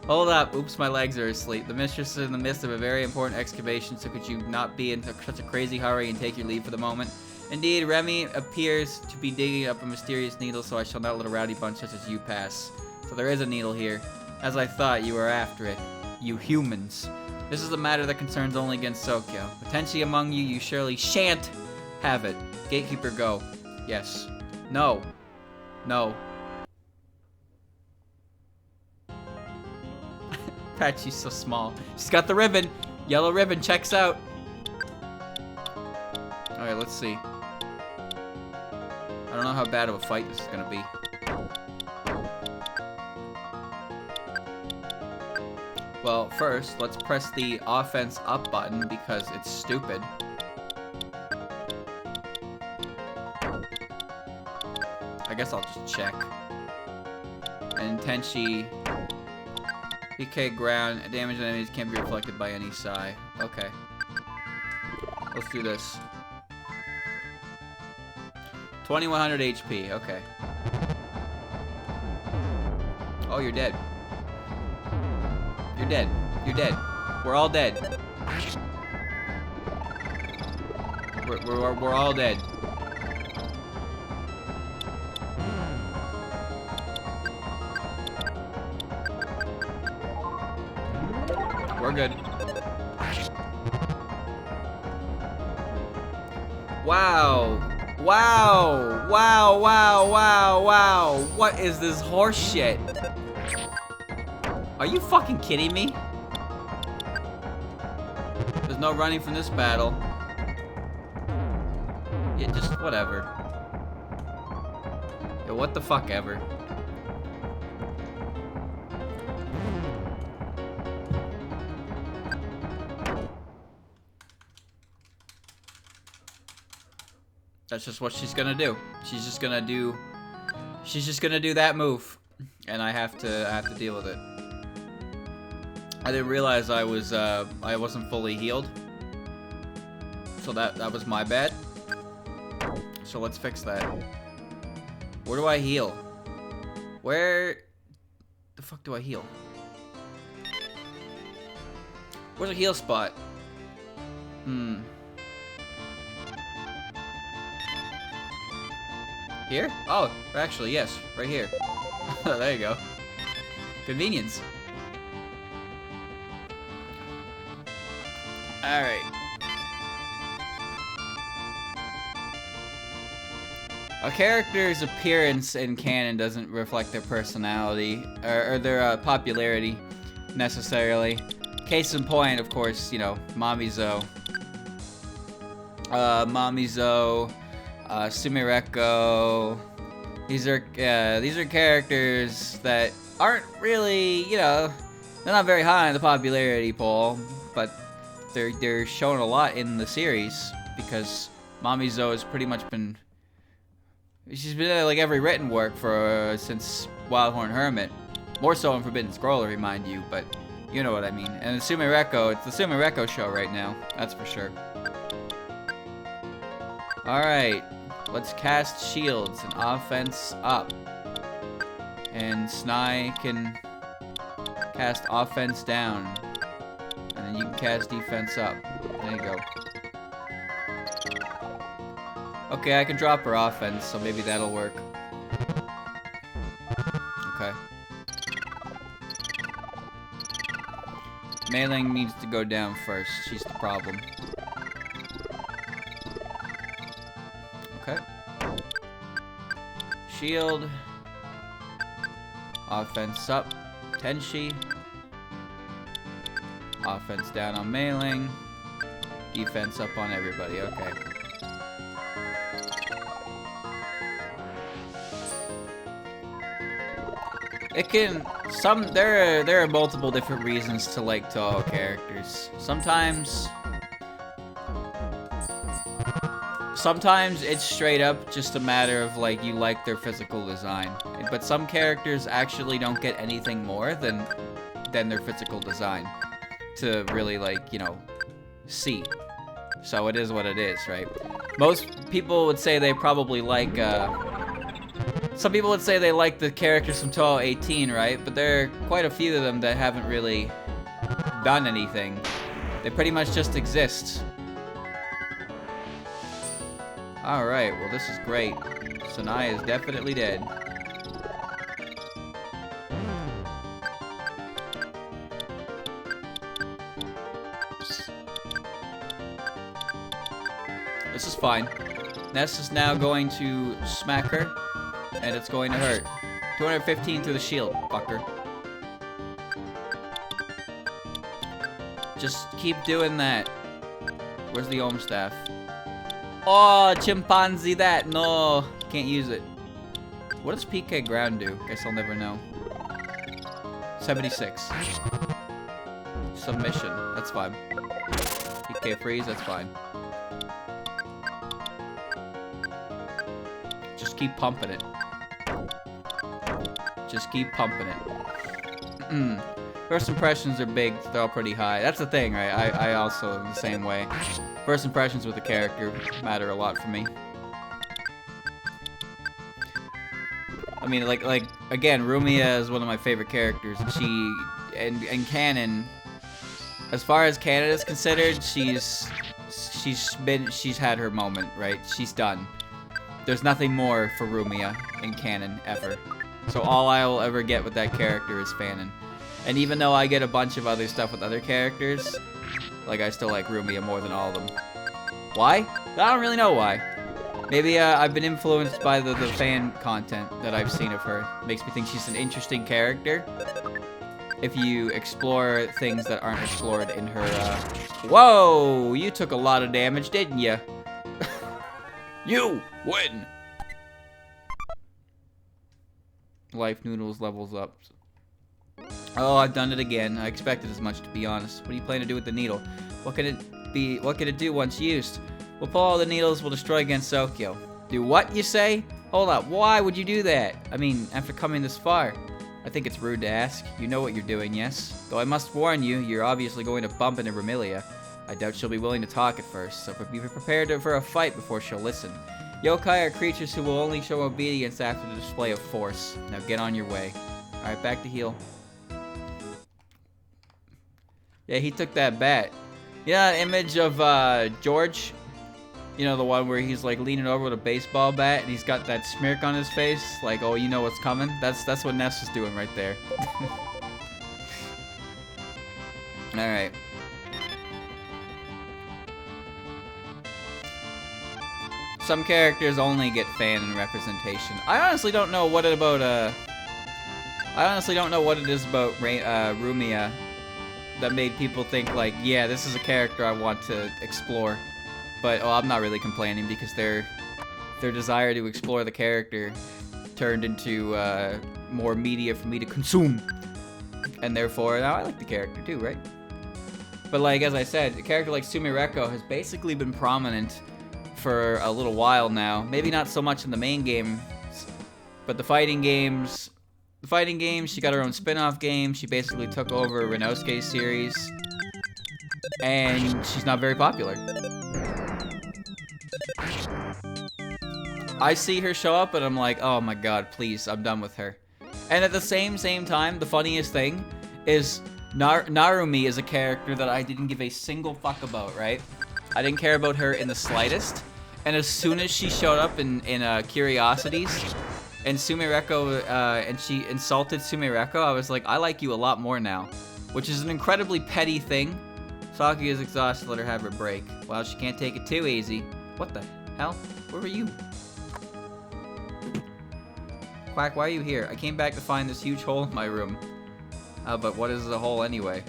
Hold up. Oops, my legs are asleep. The mistress is in the midst of a very important excavation, so could you not be in such a crazy hurry and take your leave for the moment? Indeed, Remy appears to be digging up a mysterious needle, so I shall not let a rowdy bunch such as you pass. So there is a needle here. As I thought, you were after it. You humans. This is a matter that concerns only Gensokyo. Potentially among you, you surely shan't have it. Gatekeeper, go. Yes. No. No. Patchy's so small. She's got the ribbon. Yellow ribbon checks out. Alright, let's see. I don't know how bad of a fight this is gonna be. Well, first, let's press the offense up button because it's stupid. I guess I'll just check. And Tenchi... PK ground. Damage on enemies can't be reflected by any psi. Okay. Let's do this. 2100 HP. Okay. Oh, you're dead. You're dead. You're dead. We're all dead. We're all dead. We're good. Wow. Wow. Wow, wow, wow, wow. What is this horse shit? Are you fucking kidding me? There's no running from this battle. Yeah, just whatever. Yeah, what the fuck ever. That's just what she's gonna do. She's just gonna do that move. And I have to deal with it. I didn't realize I wasn't fully healed. So that was my bad. So let's fix that. Where do I heal? Where the fuck do I heal? Where's a heal spot? Here? Oh, actually, yes. Right here. There you go. Convenience. Alright. A character's appearance in canon doesn't reflect their personality, or their popularity, necessarily. Case in point, of course, you know, Mamizo. Mamizo, Sumireko. These are characters that aren't really, you know, they're not very high in the popularity poll, but they're shown a lot in the series because Mamizo has pretty much been, she's been in like every written work for since Wildhorn Hermit, more so in Forbidden Scroll, remind you, but you know what I mean. And Sumireko, it's the Sumireko show right now, that's for sure. All right. Let's cast shields and offense up. And Snai can cast offense down. And then you can cast defense up. There you go. Okay, I can drop her offense, so maybe that'll work. Okay. Mailing needs to go down first. She's the problem. Okay. Shield. Offense up. Tenshi. Offense down on Mailing. Defense up on everybody. Okay. It can there are multiple different reasons to like Touhou characters. Sometimes it's straight up just a matter of like you like their physical design. But some characters actually don't get anything more than their physical design to really like, you know, see. So it is what it is, right? Most people would say they probably like some people would say they like the characters from Touhou 18, right? But there are quite a few of them that haven't really done anything. They pretty much just exist. Alright, well this is great. Sanai is definitely dead. This is fine. Ness is now going to smack her. And it's going to hurt. 215 through the shield, fucker. Just keep doing that. Where's the Ohm Staff? Oh, chimpanzee that. No, can't use it. What does PK ground do? Guess I'll never know. 76. Submission. That's fine. PK freeze, that's fine. Just keep pumping it. Just keep pumping it. First impressions are big, they're all pretty high. That's the thing, right? I also am the same way. First impressions with a character matter a lot for me. I mean, like again, Rumia is one of my favorite characters, and and canon, as far as canon is considered, she's had her moment, right? She's done. There's nothing more for Rumia in canon ever. So all I will ever get with that character is fanon. And even though I get a bunch of other stuff with other characters, like I still like Rumia more than all of them. Why? I don't really know why. Maybe I've been influenced by the fan content that I've seen of her. Makes me think she's an interesting character. If you explore things that aren't explored in her, Whoa! You took a lot of damage, didn't you? You win! Life Noodles levels up. Oh, I've done it again. I expected as much, to be honest. What do you plan to do with the needle? What can it do once used? We'll pull all the needles, we'll destroy Gensokyo. Do what, you say? Hold up, why would you do that? I mean, after coming this far. I think it's rude to ask. You know what you're doing, yes? Though I must warn you, you're obviously going to bump into Remilia. I doubt she'll be willing to talk at first, so be prepared for a fight before she'll listen. Yokai are creatures who will only show obedience after the display of force. Now get on your way. Alright, back to heal. Yeah, he took that bat. Yeah, image of George. You know, the one where he's like leaning over with a baseball bat and he's got that smirk on his face, like, oh, you know what's coming? That's what Ness is doing right there. Alright. Some characters only get fan representation. I honestly don't know what it about is about Rumia that made people think like, yeah, this is a character I want to explore. But I'm not really complaining because their desire to explore the character turned into more media for me to consume, and therefore now I like the character too, right? But like as I said, a character like Sumireko has basically been prominent for a little while now. Maybe not so much in the main game, but the fighting games. She got her own spin-off game. She basically took over Renosuke's series, and she's not very popular. I see her show up and I'm like, oh my god, please, I'm done with her. And at the same time, the funniest thing is Narumi is a character that I didn't give a single fuck about, right? I didn't care about her in the slightest. And as soon as she showed up in Curiosities, and Sumireko, and she insulted Sumireko, I was like, I like you a lot more now. Which is an incredibly petty thing. Saki is exhausted, let her have her break. Well, she can't take it too easy. What the hell? Where were you? Quack, why are you here? I came back to find this huge hole in my room. But what is the hole anyway?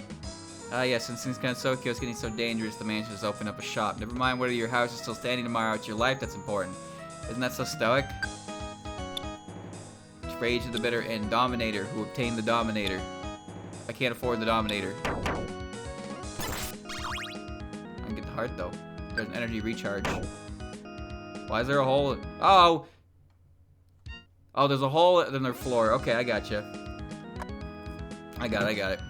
Yes, and since Gensokyo is getting so dangerous, the man should just open up a shop. Never mind whether your house is still standing tomorrow, it's your life that's important. Isn't that so stoic? Rage of the bitter end. Dominator, who obtained the Dominator. I can't afford the Dominator. I can get the heart though. There's an energy recharge. Why is there a hole? Oh! Oh, there's a hole in their floor. Okay, I gotcha. I got it.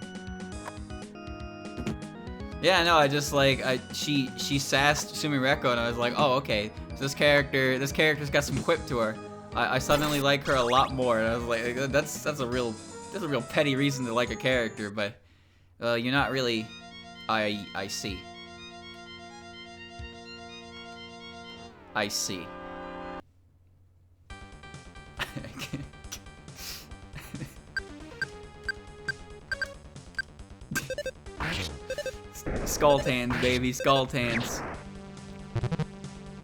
Yeah, no, I just like she sassed Sumireko and I was like, oh, okay. So this character's got some quip to her. I suddenly like her a lot more, and I was like, that's a real petty reason to like a character, but you're not really. I see. I see. Skulltans, baby, Skulltans.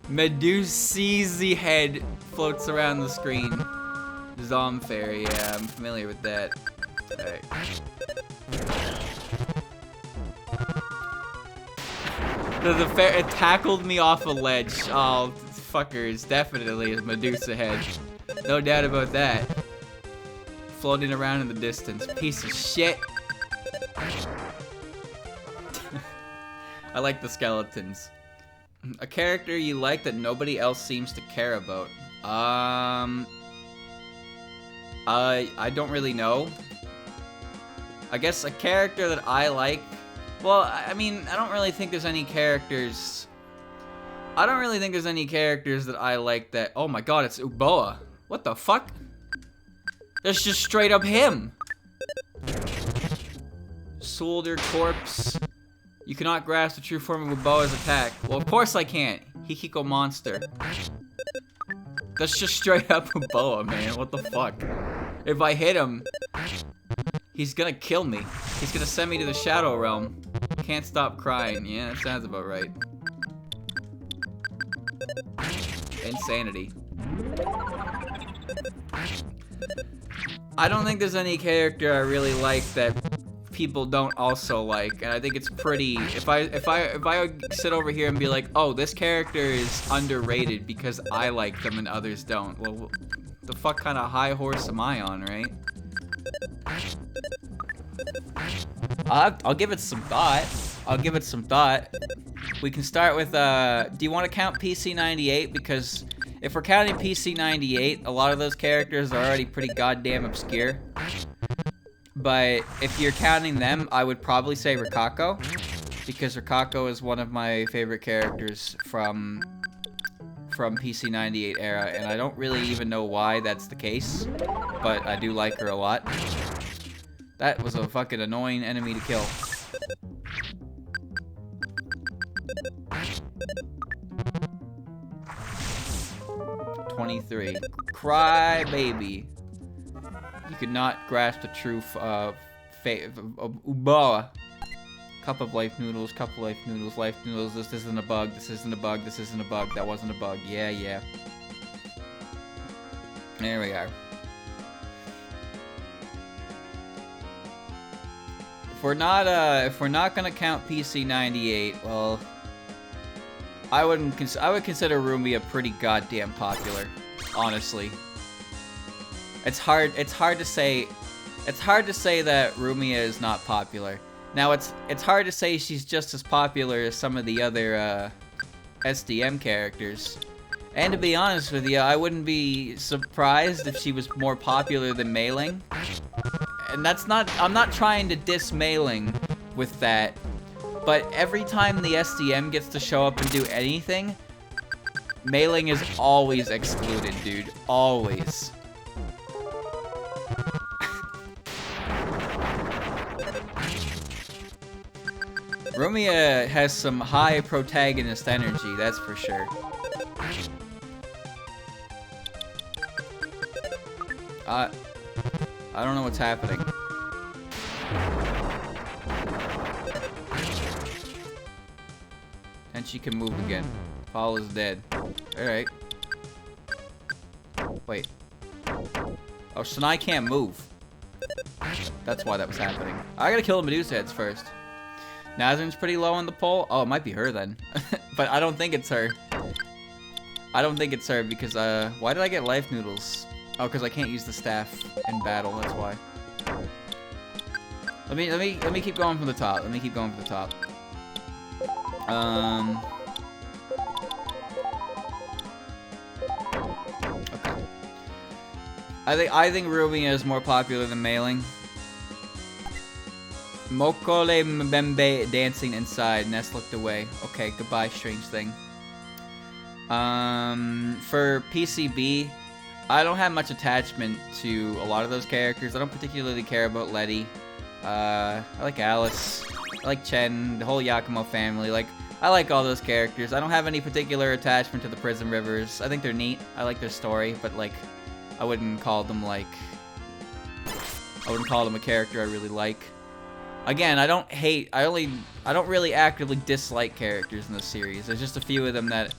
Medusa's head floats around the screen. Zomfair, yeah, I'm familiar with that. Alright. It tackled me off a ledge. Oh, fuckers, definitely is Medusa head. No doubt about that. Floating around in the distance. Piece of shit. I like the skeletons. A character you like that nobody else seems to care about. I don't really know. I guess a character that I like... Well, I mean, I don't really think there's any characters... I don't really think there's any characters that I like that... Oh my god, it's Uboa. What the fuck? That's just straight up him. Soldier Corpse. You cannot grasp the true form of Uboa's attack. Well, of course I can't. Hikiko Monster. That's just straight up Uboa, man. What the fuck? If I hit him, he's gonna kill me. He's gonna send me to the Shadow Realm. Can't stop crying. Yeah, that sounds about right. Insanity. I don't think there's any character I really like that people don't also like, and I think it's pretty. If I sit over here and be like, oh, this character is underrated because I like them and others don't. Well, the fuck kind of high horse am I on, right? I'll give it some thought. I'll give it some thought. We can start with, do you want to count PC98? Because if we're counting PC98, a lot of those characters are already pretty goddamn obscure. But if you're counting them, I would probably say Rikako. Because Rikako is one of my favorite characters from PC98 era. And I don't really even know why that's the case. But I do like her a lot. That was a fucking annoying enemy to kill. $23. Cry baby. You could not grasp the true fate of Uboa. Cup of life noodles, cup of life noodles, life noodles. This isn't a bug. This isn't a bug. This isn't a bug. That wasn't a bug. Yeah, yeah. There we are. If we're not gonna count PC98, well, I would consider Rumia pretty goddamn popular, honestly. It's hard to say that Rumia is not popular. Now it's hard to say she's just as popular as some of the other SDM characters. And to be honest with you, I wouldn't be surprised if she was more popular than Mei Ling. And I'm not trying to diss Mei Ling with that, but every time the SDM gets to show up and do anything, Mei Ling is always excluded, dude. Always. Rumia has some high protagonist energy, that's for sure. I don't know what's happening. And she can move again. Paul is dead. Alright. Wait. Oh, Sanai can't move. That's why that was happening. I gotta kill the Medusa heads first. Nazrin's pretty low on the pole. Oh, it might be her then. But I don't think it's her. I don't think it's her because, why did I get life noodles? Oh, because I can't use the staff in battle, that's why. Let me keep going from the top. Let me keep going from the top. Okay. I think Rumia is more popular than Mei Ling. Mokole Mbembe dancing inside. Ness looked away. Okay, goodbye, strange thing. For PCB, I don't have much attachment to a lot of those characters. I don't particularly care about Letty. I like Alice. I like Chen, the whole Yakumo family. Like, I like all those characters. I don't have any particular attachment to the Prison Rivers. I think they're neat. I like their story, but like, I wouldn't call them like... I wouldn't call them a character I really like. Again, I don't really actively dislike characters in this series. There's just a few of them that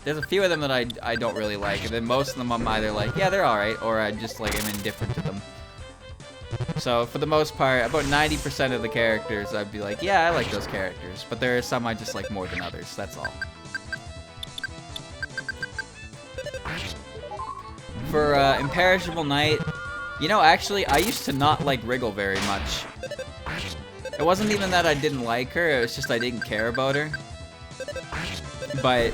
I don't really like, and then most of them I'm either like, yeah, they're alright, or I just like am indifferent to them. So for the most part, about 90% of the characters I'd be like, yeah, I like those characters, but there are some I just like more than others, that's all. For Imperishable Knight, you know, actually, I used to not like Wriggle very much. It wasn't even that I didn't like her, it was just I didn't care about her. But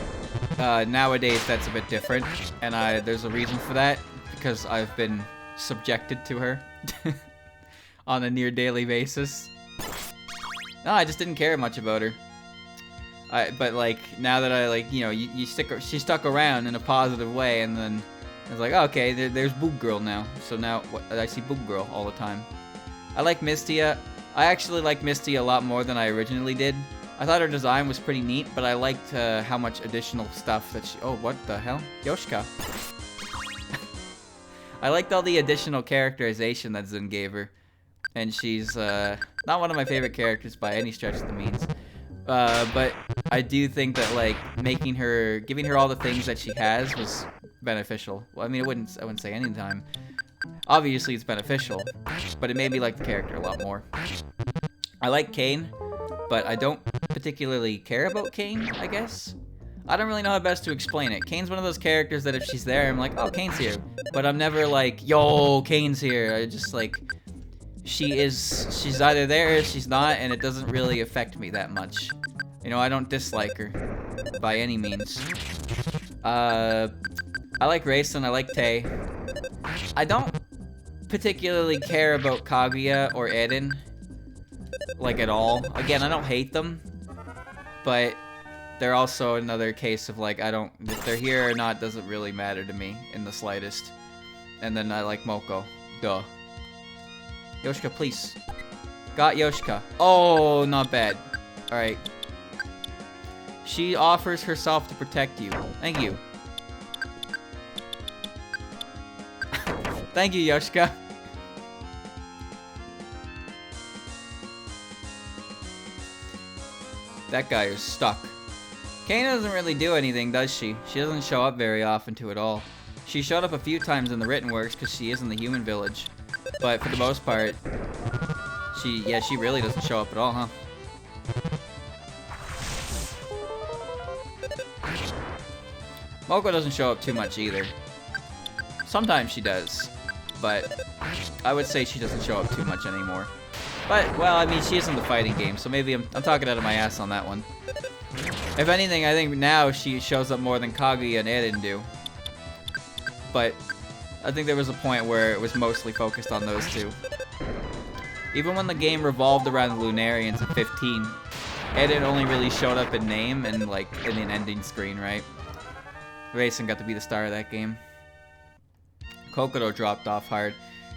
nowadays that's a bit different, and there's a reason for that, because I've been subjected to her on a near daily basis. No, I just didn't care much about her. But like now that I like, you know, she stuck around in a positive way, and then I was like, oh, okay, there's Boob Girl now. So now I see Boob Girl all the time. I like Mistia. I actually like Misty a lot more than I originally did. I thought her design was pretty neat, but I liked how much additional stuff that she... Oh, what the hell? Yoshika. I liked all the additional characterization that Zun gave her. And she's not one of my favorite characters by any stretch of the means. But I do think that like giving her all the things that she has was beneficial. Well, I mean, I wouldn't say any time. Obviously, it's beneficial, but it made me like the character a lot more. I like Kane, but I don't particularly care about Kane, I guess. I don't really know how best to explain it. Kane's one of those characters that if she's there, I'm like, oh, Kane's here. But I'm never like, yo, Kane's here. I just like, she's either there or she's not, and it doesn't really affect me that much. You know, I don't dislike her by any means. I like Raisin, I like Tay. I don't particularly care about Kaguya or Eden, like at all. Again, I don't hate them, but they're also another case of like, if they're here or not doesn't really matter to me in the slightest. And then I like Moko. Duh. Yoshika, please. Got Yoshika. Oh, not bad. Alright. She offers herself to protect you. Thank you. Thank you, Yoshika. That guy is stuck. Kane doesn't really do anything, does she? She doesn't show up very often to it all. She showed up a few times in the written works because she is in the human village. But for the most part, she really doesn't show up at all, huh? Moko doesn't show up too much either. Sometimes she does, but I would say she doesn't show up too much anymore. But, well, I mean, she is in the fighting game, so maybe I'm talking out of my ass on that one. If anything, I think now she shows up more than Kaguya and Eren do. But I think there was a point where it was mostly focused on those two. Even when the game revolved around the Lunarians in 15, Eren only really showed up in name and, like, in an ending screen, right? Raisin got to be the star of that game. Kokodo dropped off hard.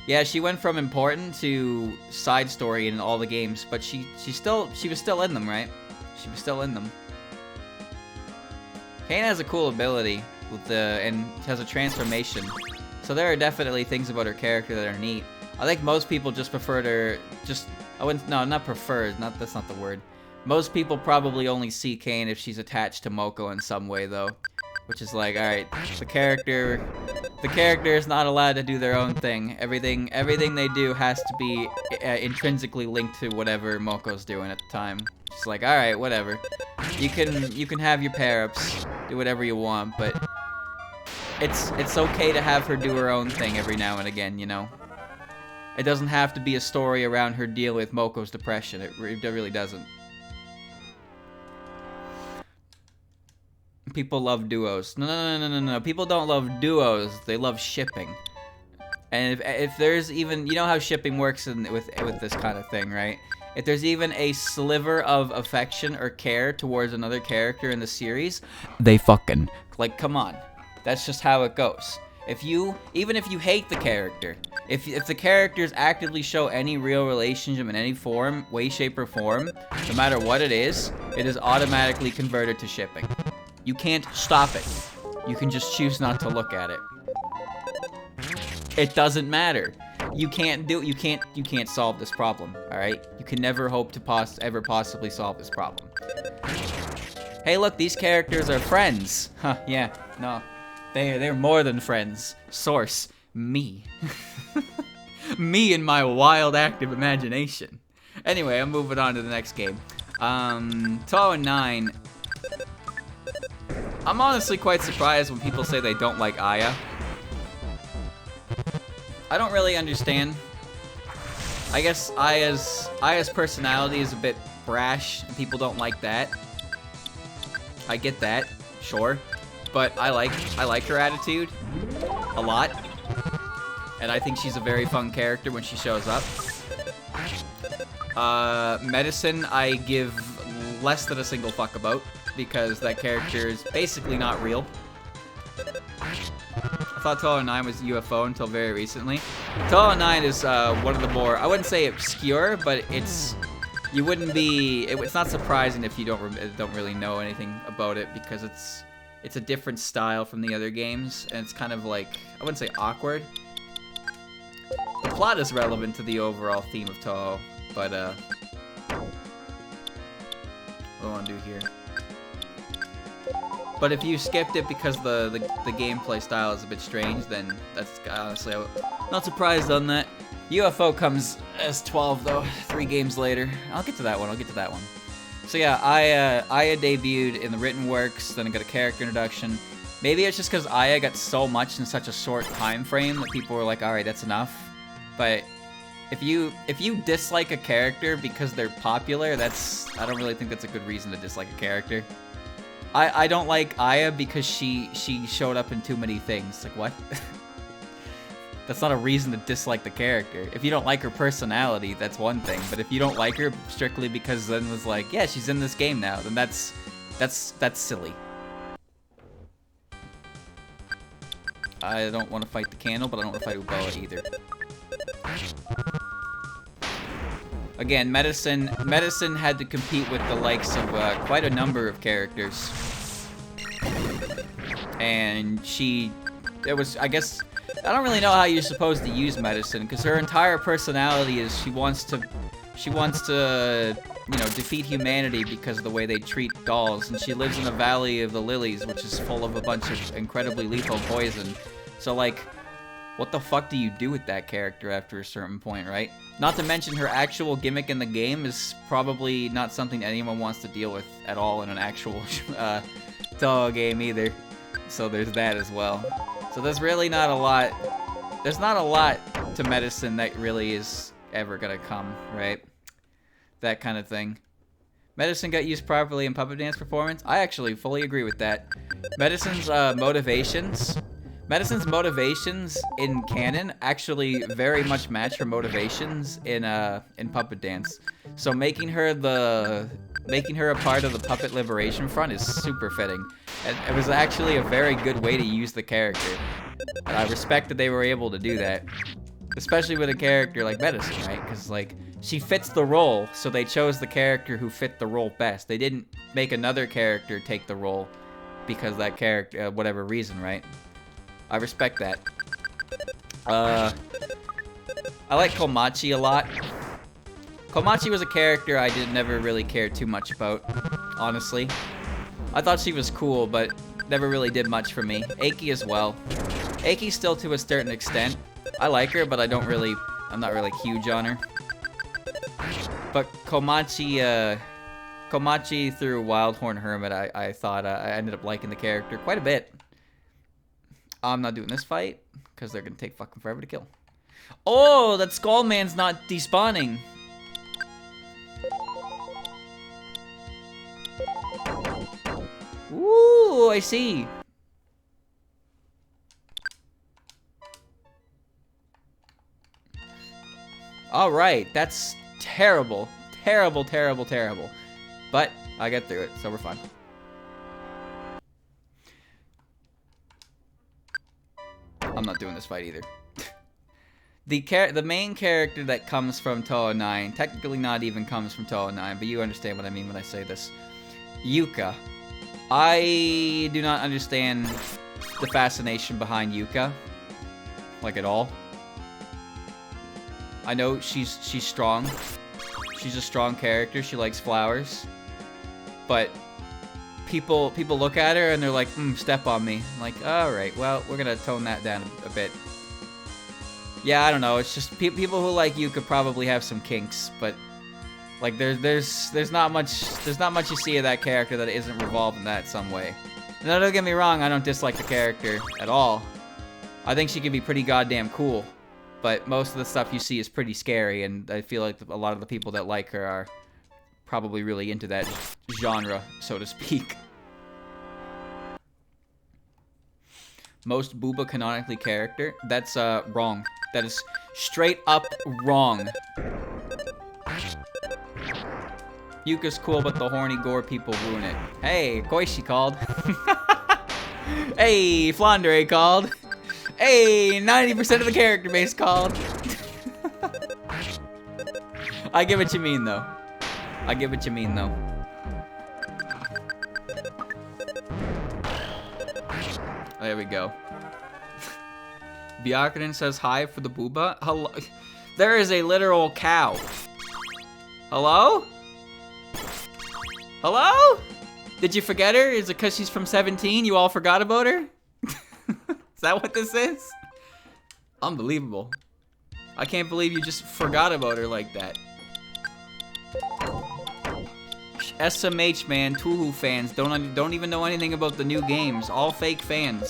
Yeah, she went from important to side story in all the games, but she was still in them, right? She was still in them. Kane has a cool ability and has a transformation. So there are definitely things about her character that are neat. I think most people just prefer to not prefer, that's not the word. Most people probably only see Kane if she's attached to Moko in some way though. Which is like, alright, the character is not allowed to do their own thing. Everything they do has to be intrinsically linked to whatever Moko's doing at the time. Just like, alright, whatever. You can have your pair-ups, do whatever you want, but it's okay to have her do her own thing every now and again, you know? It doesn't have to be a story around her dealing with Moko's depression. It really doesn't. People love duos. No. People don't love duos. They love shipping. And if there's even... You know how shipping works with this kind of thing, right? If there's even a sliver of affection or care towards another character in the series, they fucking... Like, come on. That's just how it goes. Even if you hate the character, if the characters actively show any real relationship in any form, way, shape, or form, no matter what it is automatically converted to shipping. You can't stop it. You can just choose not to look at it. It doesn't matter. You can't solve this problem, alright? You can never hope to ever possibly solve this problem. Hey, look, these characters are friends. Huh, yeah, no. They're more than friends. Source, me. Me and my wild, active imagination. Anyway, I'm moving on to the next game. Touhou 9. I'm honestly quite surprised when people say they don't like Aya. I don't really understand. I guess Aya's personality is a bit brash, and people don't like that. I get that, sure. But I like her attitude a lot. And I think she's a very fun character when she shows up. Medicine, I give less than a single fuck about, because that character is basically not real. I thought Touhou 9 was UFO until very recently. Touhou 9 is one of the more, I wouldn't say obscure, but it's, you wouldn't be, it's not surprising if you don't really know anything about it, because it's a different style from the other games, and it's kind of like, I wouldn't say awkward. The plot is relevant to the overall theme of Touhou, but what do I want to do here? But if you skipped it because the gameplay style is a bit strange, then that's honestly, I'm not surprised on that. UFO comes as 12 though, 3 games later. I'll get to that one. So yeah, Aya debuted in the written works, then I got a character introduction. Maybe it's just because Aya got so much in such a short time frame that people were like, alright, that's enough. But if you dislike a character because they're popular, I don't really think that's a good reason to dislike a character. I don't like Aya because she showed up in too many things. Like, what? That's not a reason to dislike the character. If you don't like her personality, that's one thing. But if you don't like her strictly because Zen was like, yeah, she's in this game now, then that's silly. I don't want to fight the candle, but I don't want to fight Uboa either. Again, Medicine had to compete with the likes of quite a number of characters. And I guess, I don't really know how you're supposed to use Medicine, because her entire personality is she wants to, you know, defeat humanity because of the way they treat dolls, and she lives in the Valley of the Lilies, which is full of a bunch of incredibly lethal poison. So, like, what the fuck do you do with that character after a certain point, right? Not to mention her actual gimmick in the game is probably not something anyone wants to deal with at all in an actual Touhou game either. So there's that as well. So there's really not a lot. There's not a lot to Medicine that really is ever gonna come, right? That kind of thing. Medicine got used properly in Puppet Dance performance. I actually fully agree with that. Medicine's motivations in canon actually very much match her motivations in Puppet Dance. So making her a part of the Puppet Liberation Front is super fitting. And it was actually a very good way to use the character. And I respect that they were able to do that. Especially with a character like Medicine, right? Because, like, she fits the role, so they chose the character who fit the role best. They didn't make another character take the role because that character, whatever reason, right? I respect that. I like Komachi a lot. Komachi was a character I never really cared too much about, honestly. I thought she was cool, but never really did much for me. Eiki as well. Eiki still to a certain extent. I like her, but I'm not really huge on her. But Komachi through Wildhorn Hermit, I thought I ended up liking the character quite a bit. I'm not doing this fight, because they're gonna take fucking forever to kill. Oh, that Skullman's not despawning. Ooh, I see. Alright, that's terrible. Terrible, terrible, terrible. But I get through it, so we're fine. I'm not doing this fight either. The main character that comes from Touhou 9, technically not even comes from Touhou 9, but you understand what I mean when I say this. Yuka. I do not understand the fascination behind Yuka. Like, at all. I know she's strong. She's a strong character. She likes flowers. But people look at her and they're like, step on me. I'm like, alright, well, we're gonna tone that down a bit. Yeah, I don't know. It's just people who like Yuka probably have some kinks, but like there's not much you see of that character that isn't revolved in that some way. Now, don't get me wrong, I don't dislike the character at all. I think she can be pretty goddamn cool, but most of the stuff you see is pretty scary, and I feel like a lot of the people that like her are probably really into that genre, so to speak. Most Booba canonically character? That's wrong. That is straight up wrong. Yuka's cool, but the horny gore people ruin it. Hey, Koishi called. Hey, Flandre called. Hey, 90% of the character base called. I get what you mean, though. I get what you mean, though. There we go. Byakunin says hi for the booba. Hello. There is a literal cow. Hello? Hello? Did you forget her? Is it because she's from 17? You all forgot about her? Is that what this is? Unbelievable. I can't believe you just forgot about her like that. SMH, man. Touhou fans don't even know anything about the new games. All fake fans.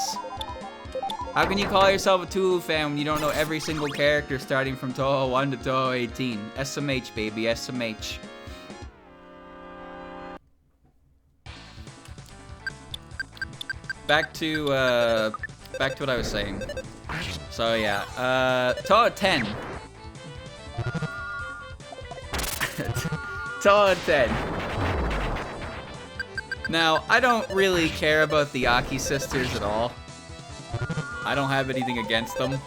How can you call yourself a Touhou fan when you don't know every single character starting from Touhou 1 to Touhou 18? SMH, baby. SMH. Back to what I was saying. So yeah, Touhou 10. Touhou 10. Now, I don't really care about the Aki sisters at all. I don't have anything against them.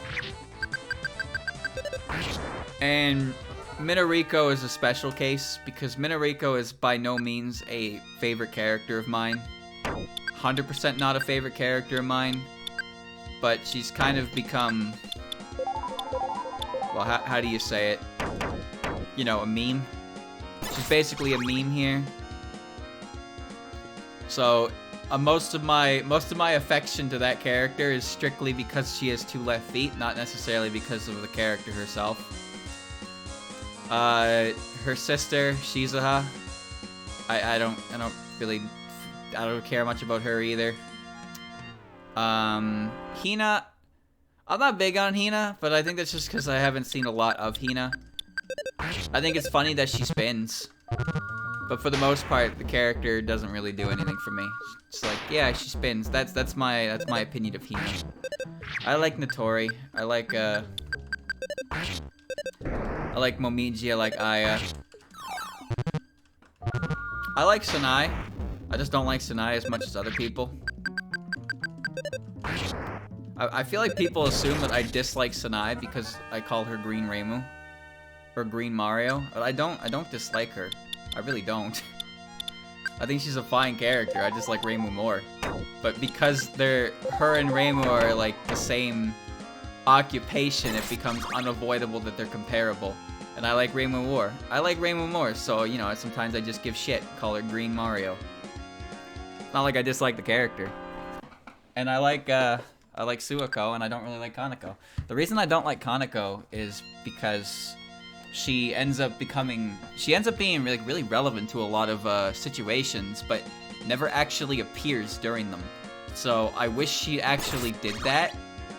And Minariko is a special case because Minariko is by no means a favorite character of mine. 100% not a favorite character of mine. But she's kind of become... Well, how do you say it? You know, a meme. She's basically a meme here. So... most of my affection to that character is strictly because she has 2 left feet, not necessarily because of the character herself. Her sister Shizuha, I don't care much about her either. Hina, I'm not big on Hina, but I think that's just because I haven't seen a lot of Hina. I think it's funny that she spins. But for the most part, the character doesn't really do anything for me. It's like, yeah, she spins. That's my opinion of Hina. I like Notori. I like Momiji. I like Aya. I like Sanai. I just don't like Sanai as much as other people. I feel like people assume that I dislike Sanai because I call her Green Reimu or Green Mario. But I don't dislike her. I really don't. I think she's a fine character. I just like Reimu more. But because her and Reimu are like the same occupation, it becomes unavoidable that they're comparable. And I like Reimu more. I like Reimu more, so you know, sometimes I just give shit. Call her Green Mario. Not like I dislike the character. And I like Suako, and I don't really like Kaneko. The reason I don't like Kaneko is because she ends up being really relevant to a lot of situations, but never actually appears during them. So I wish she actually did that.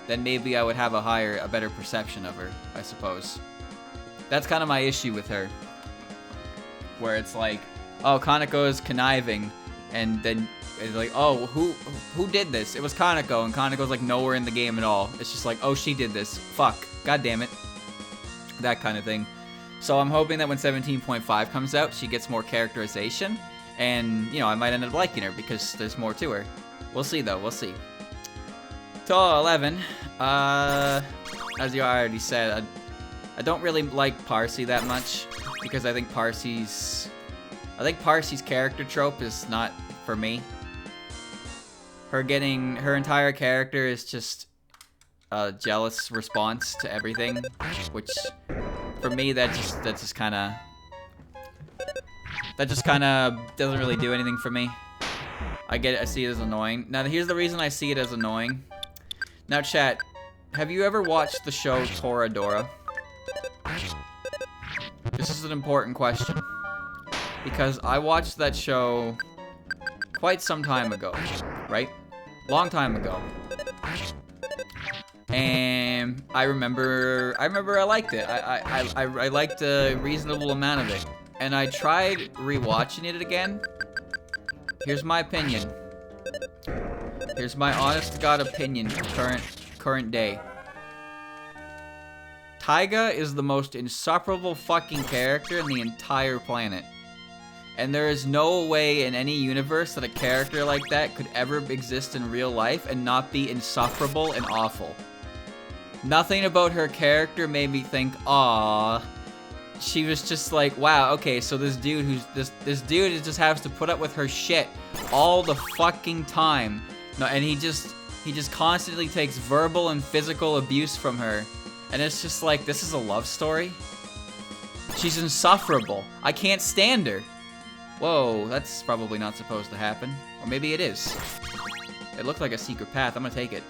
Then maybe I would have a better perception of her, I suppose. That's kind of my issue with her. Where it's like, oh, Kaneko is conniving, and then it's like, oh, who did this? It was Kaneko, and Kaneko's like nowhere in the game at all. It's just like, oh, she did this. Fuck. God damn it. That kind of thing. So I'm hoping that when 17.5 comes out, she gets more characterization, and, you know, I might end up liking her because there's more to her. We'll see, though. We'll see. Touhou 11. As you already said, I don't really like Parsi that much because I think Parsi's character trope is not for me. Her entire character is just a jealous response to everything, which for me that just kind of doesn't really do anything for me. I see it as annoying. Now here's the reason I see it as annoying. Now chat, have you ever watched the show Toradora? This is an important question because I watched that show quite some time ago, right? Long time ago. And I remember I liked it. I liked a reasonable amount of it. And I tried rewatching it again. Here's my opinion. Here's my honest to God opinion current day. Taiga is the most insufferable fucking character in the entire planet. And there is no way in any universe that a character like that could ever exist in real life and not be insufferable and awful. Nothing about her character made me think, "Aw." She was just like, wow, okay, so this dude this dude just has to put up with her shit all the fucking time. No, and he just constantly takes verbal and physical abuse from her. And it's just like, this is a love story? She's insufferable. I can't stand her. Whoa, that's probably not supposed to happen. Or maybe it is. It looked like a secret path. I'm gonna take it.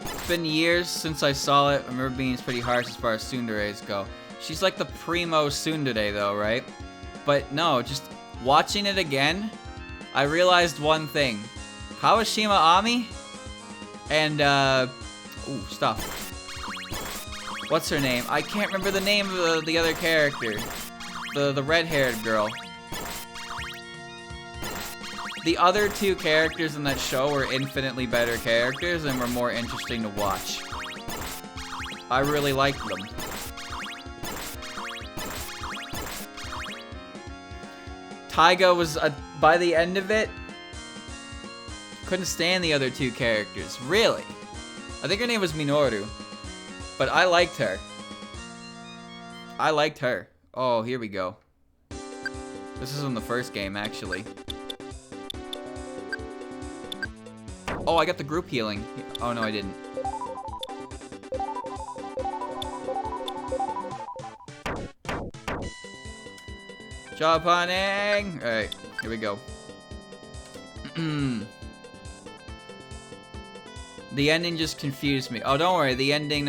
It's been years since I saw it. I remember being pretty harsh as far as tsunderes go. She's like the primo tsundere though, right? But no, just watching it again, I realized one thing. Kawashima Ami and, ooh, stop. What's her name? I can't remember the name of the other character. The red-haired girl. The other two characters in that show were infinitely better characters and were more interesting to watch. I really liked them. Taiga was, by the end of it, couldn't stand the other two characters. Really. I think her name was Minoru. But I liked her. I liked her. Oh, here we go. This is in the first game, actually. Oh, I got the group healing. Oh, no, I didn't. Job hunting! Alright, here we go. The ending just confused me. Oh, don't worry, the ending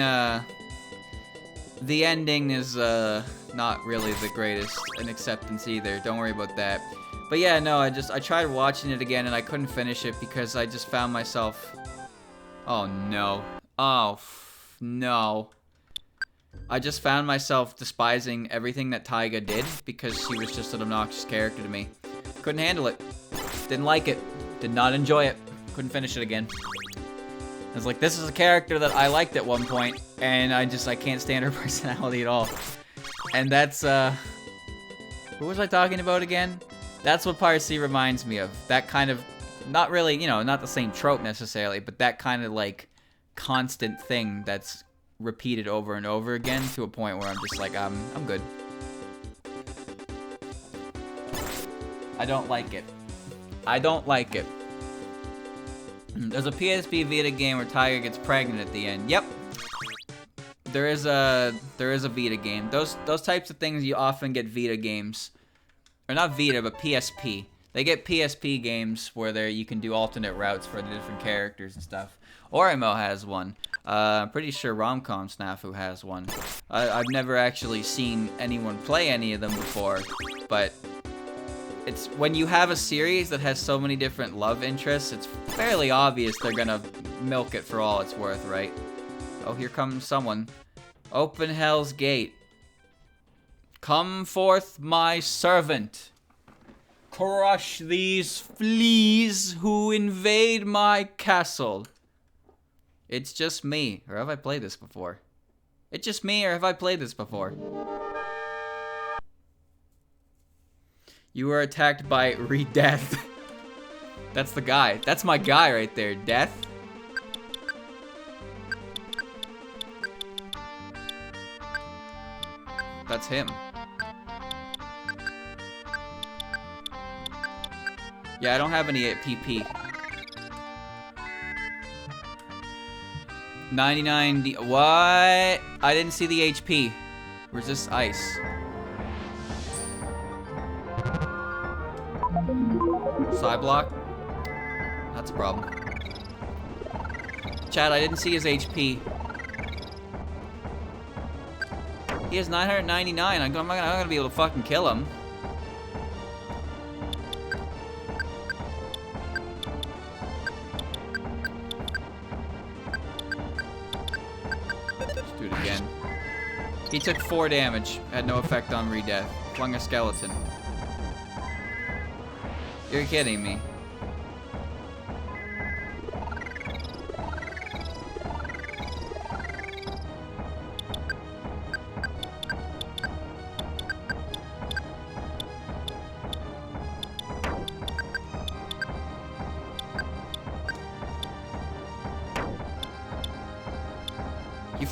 is, not really the greatest in acceptance either. Don't worry about that. But yeah, no, I tried watching it again and I couldn't finish it because I just found myself... Oh, no. Oh, no. I just found myself despising everything that Taiga did because she was just an obnoxious character to me. Couldn't handle it. Didn't like it. Did not enjoy it. Couldn't finish it again. I was like, this is a character that I liked at one point, and I can't stand her personality at all. And that's, who was I talking about again? That's what Part C reminds me of. That kind of, not really, you know, not the same trope necessarily, but that kind of, like, constant thing that's repeated over and over again to a point where I'm just like, I'm good. I don't like it. I don't like it. There's a PSP Vita game where Taiga gets pregnant at the end. Yep. There is a Vita game. Those types of things you often get Vita games. Or not Vita, but PSP. They get PSP games where you can do alternate routes for the different characters and stuff. Orimo has one. I'm pretty sure Romcom Snafu has one. I've never actually seen anyone play any of them before, but it's when you have a series that has so many different love interests, it's fairly obvious they're gonna milk it for all it's worth, right? Oh, here comes someone. Open Hell's Gate. Come forth, my servant. Crush these fleas who invade my castle. It's just me. Or have I played this before? It's just me, or have I played this before? You were attacked by Re-Death. That's the guy. That's my guy right there. Death. That's him. Yeah, I don't have any PP. 99 what? I didn't see the HP. Resist ice. Side block? That's a problem. Chad, I didn't see his HP. He has 999. I'm not gonna be able to fucking kill him. Let's do it again. He took 4 damage. Had no effect on Re-Death. Flung a skeleton. You're kidding me.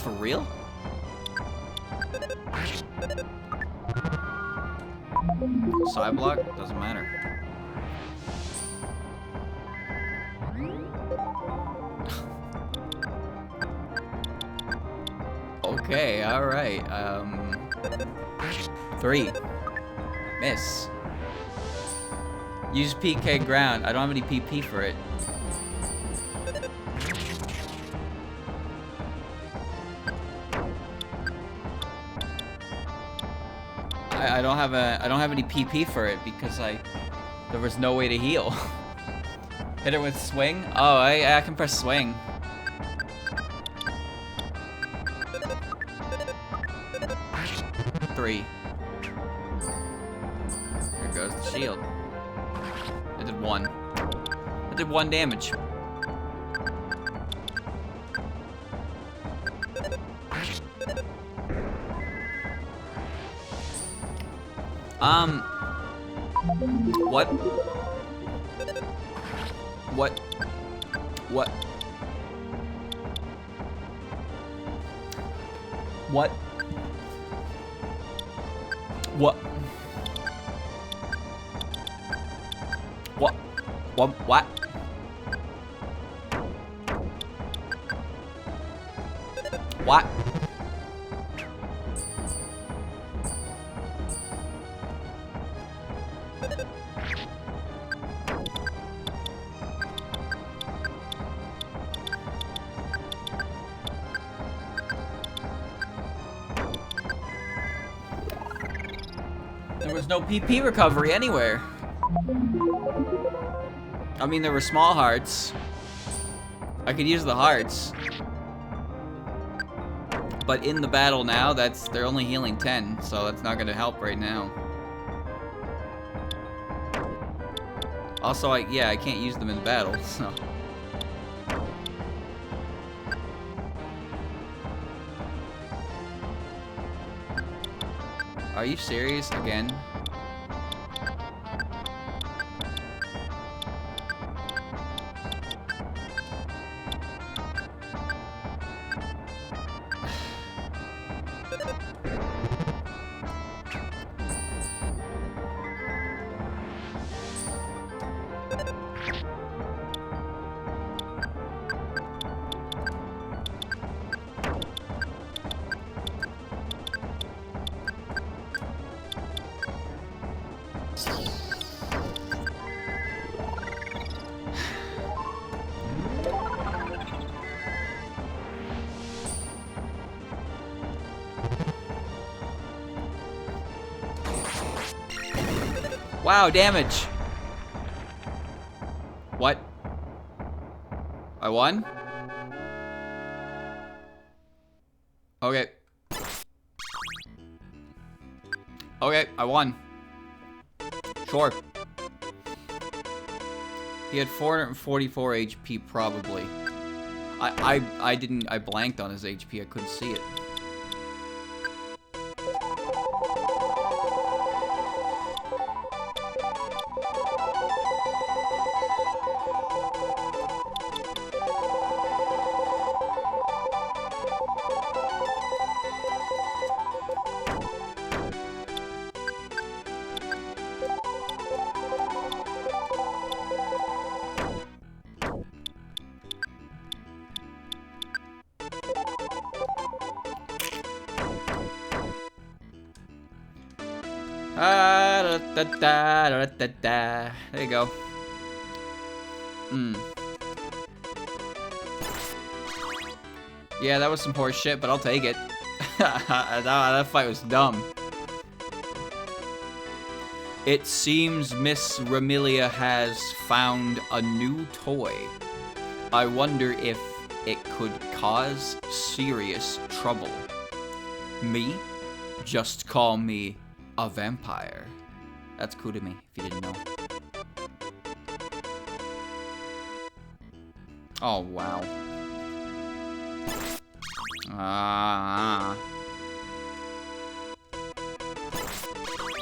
For real? Side block? Doesn't matter. Okay, alright. 3. Miss. Use PK ground. I don't have any PP for it. I don't have any PP for it because there was no way to heal. Hit it with swing? Oh, I can press swing. Three. Here goes the shield. It did 1. It did 1 damage. What? What? What? What? What? What? What? What? There was no PP recovery anywhere. I mean, there were small hearts. I could use the hearts. But in the battle now, they're only healing 10, so that's not gonna help right now. Also, I can't use them in battle, so. Are you serious again? Wow, damage. What? I won? Okay. Okay, I won. Sure. He had 444 HP probably. I blanked on his HP, I couldn't see it. There you go. Yeah, that was some horse shit, but I'll take it. that fight was dumb. It seems Miss Ramilia has found a new toy. I wonder if it could cause serious trouble. Me? Just call me a vampire. That's cool to me, if you didn't know. Oh, wow.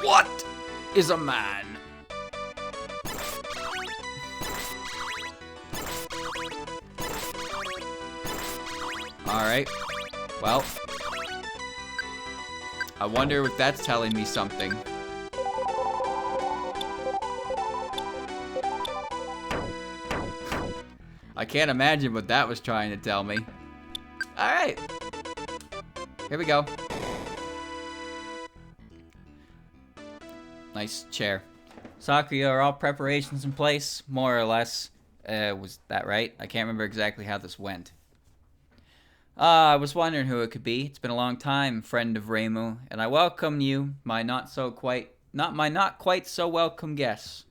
What is a man? Alright. Well, I wonder if that's telling me something. I can't imagine what that was trying to tell me. Alright. Here we go. Nice chair. Sakuya, are all preparations in place? More or less. Was that right? I can't remember exactly how this went. I was wondering who it could be. It's been a long time, friend of Reimu, and I welcome you, my not quite so welcome guest.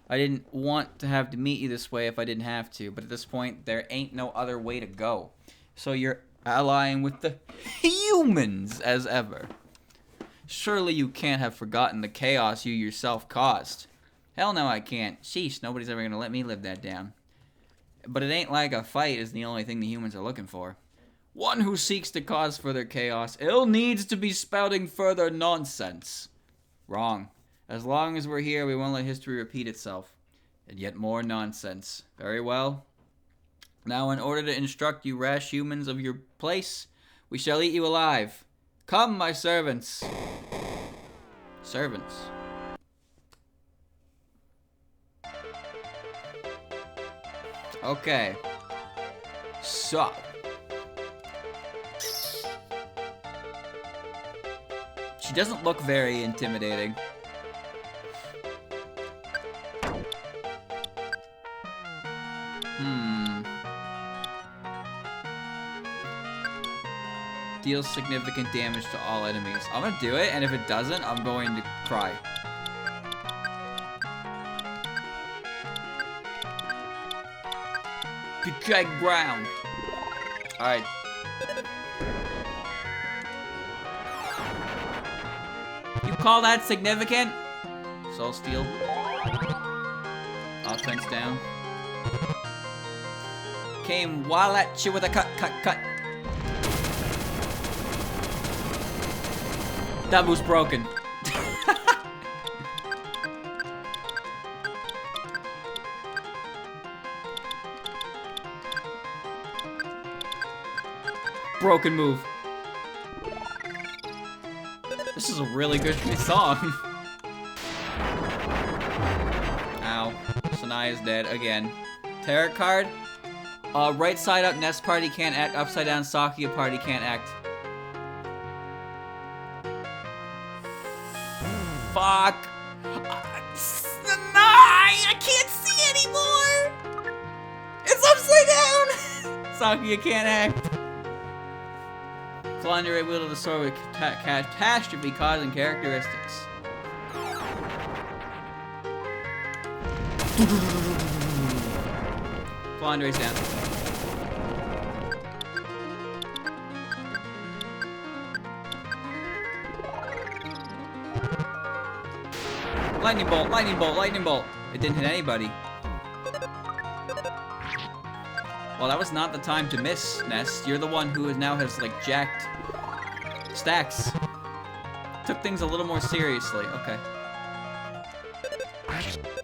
I didn't want to have to meet you this way if I didn't have to, but at this point, there ain't no other way to go. So you're allying with the humans as ever. Surely you can't have forgotten the chaos you yourself caused. Hell no, I can't. Sheesh, nobody's ever gonna let me live that down. But it ain't like a fight is the only thing the humans are looking for. One who seeks to cause further chaos ill needs to be spouting further nonsense. Wrong. As long as we're here, we won't let history repeat itself. And yet more nonsense. Very well. Now, in order to instruct you rash humans of your place, we shall eat you alive. Come, my servants. Servants. Okay. So. She doesn't look very intimidating. Deals significant damage to all enemies. I'm gonna do it, and if it doesn't, I'm going to cry. Check ground. Alright. You call that significant? Soul Steel. Offense down. Came while at you with a cut. That was broken. Broken move. This is a really good song. Ow. Sanaya's dead again. Tarot card. Right side up, Nest party can't act. Upside down, Sakuya party can't act. Fuck. I can't see anymore. It's upside down. Sakuya can't act. Flounder wheel of the sword with catastrophe causing characteristics. Flounder down. Lightning bolt, lightning bolt, lightning bolt. It didn't hit anybody. Well, that was not the time to miss, Ness. You're the one who now has, like, jacked stacks. Took things a little more seriously. Okay.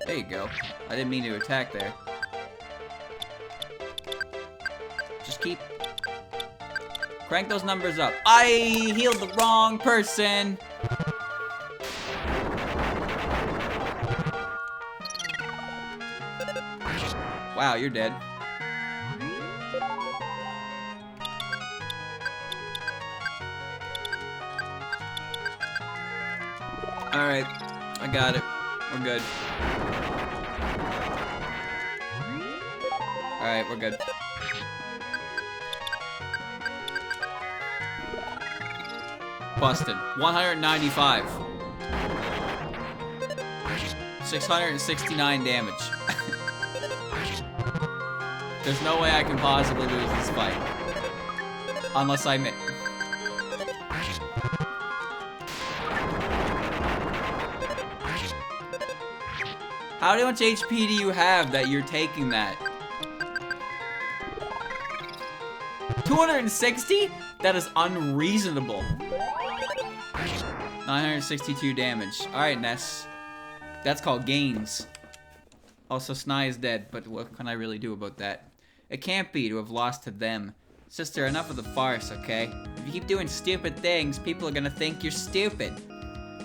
There you go. I didn't mean to attack there. Just keep... Crank those numbers up. I healed the wrong person! Wow, you're dead. Alright, I got it. We're good. Alright, we're good. Busted. 195. 669 damage. There's no way I can possibly lose this fight. Unless I miss. How much HP do you have that you're taking that? 260? That is unreasonable. 962 damage. Alright, Ness. That's called gains. Also, Snai is dead, but what can I really do about that? It can't be to have lost to them. Sister, enough of the farce, okay? If you keep doing stupid things, people are gonna think you're stupid.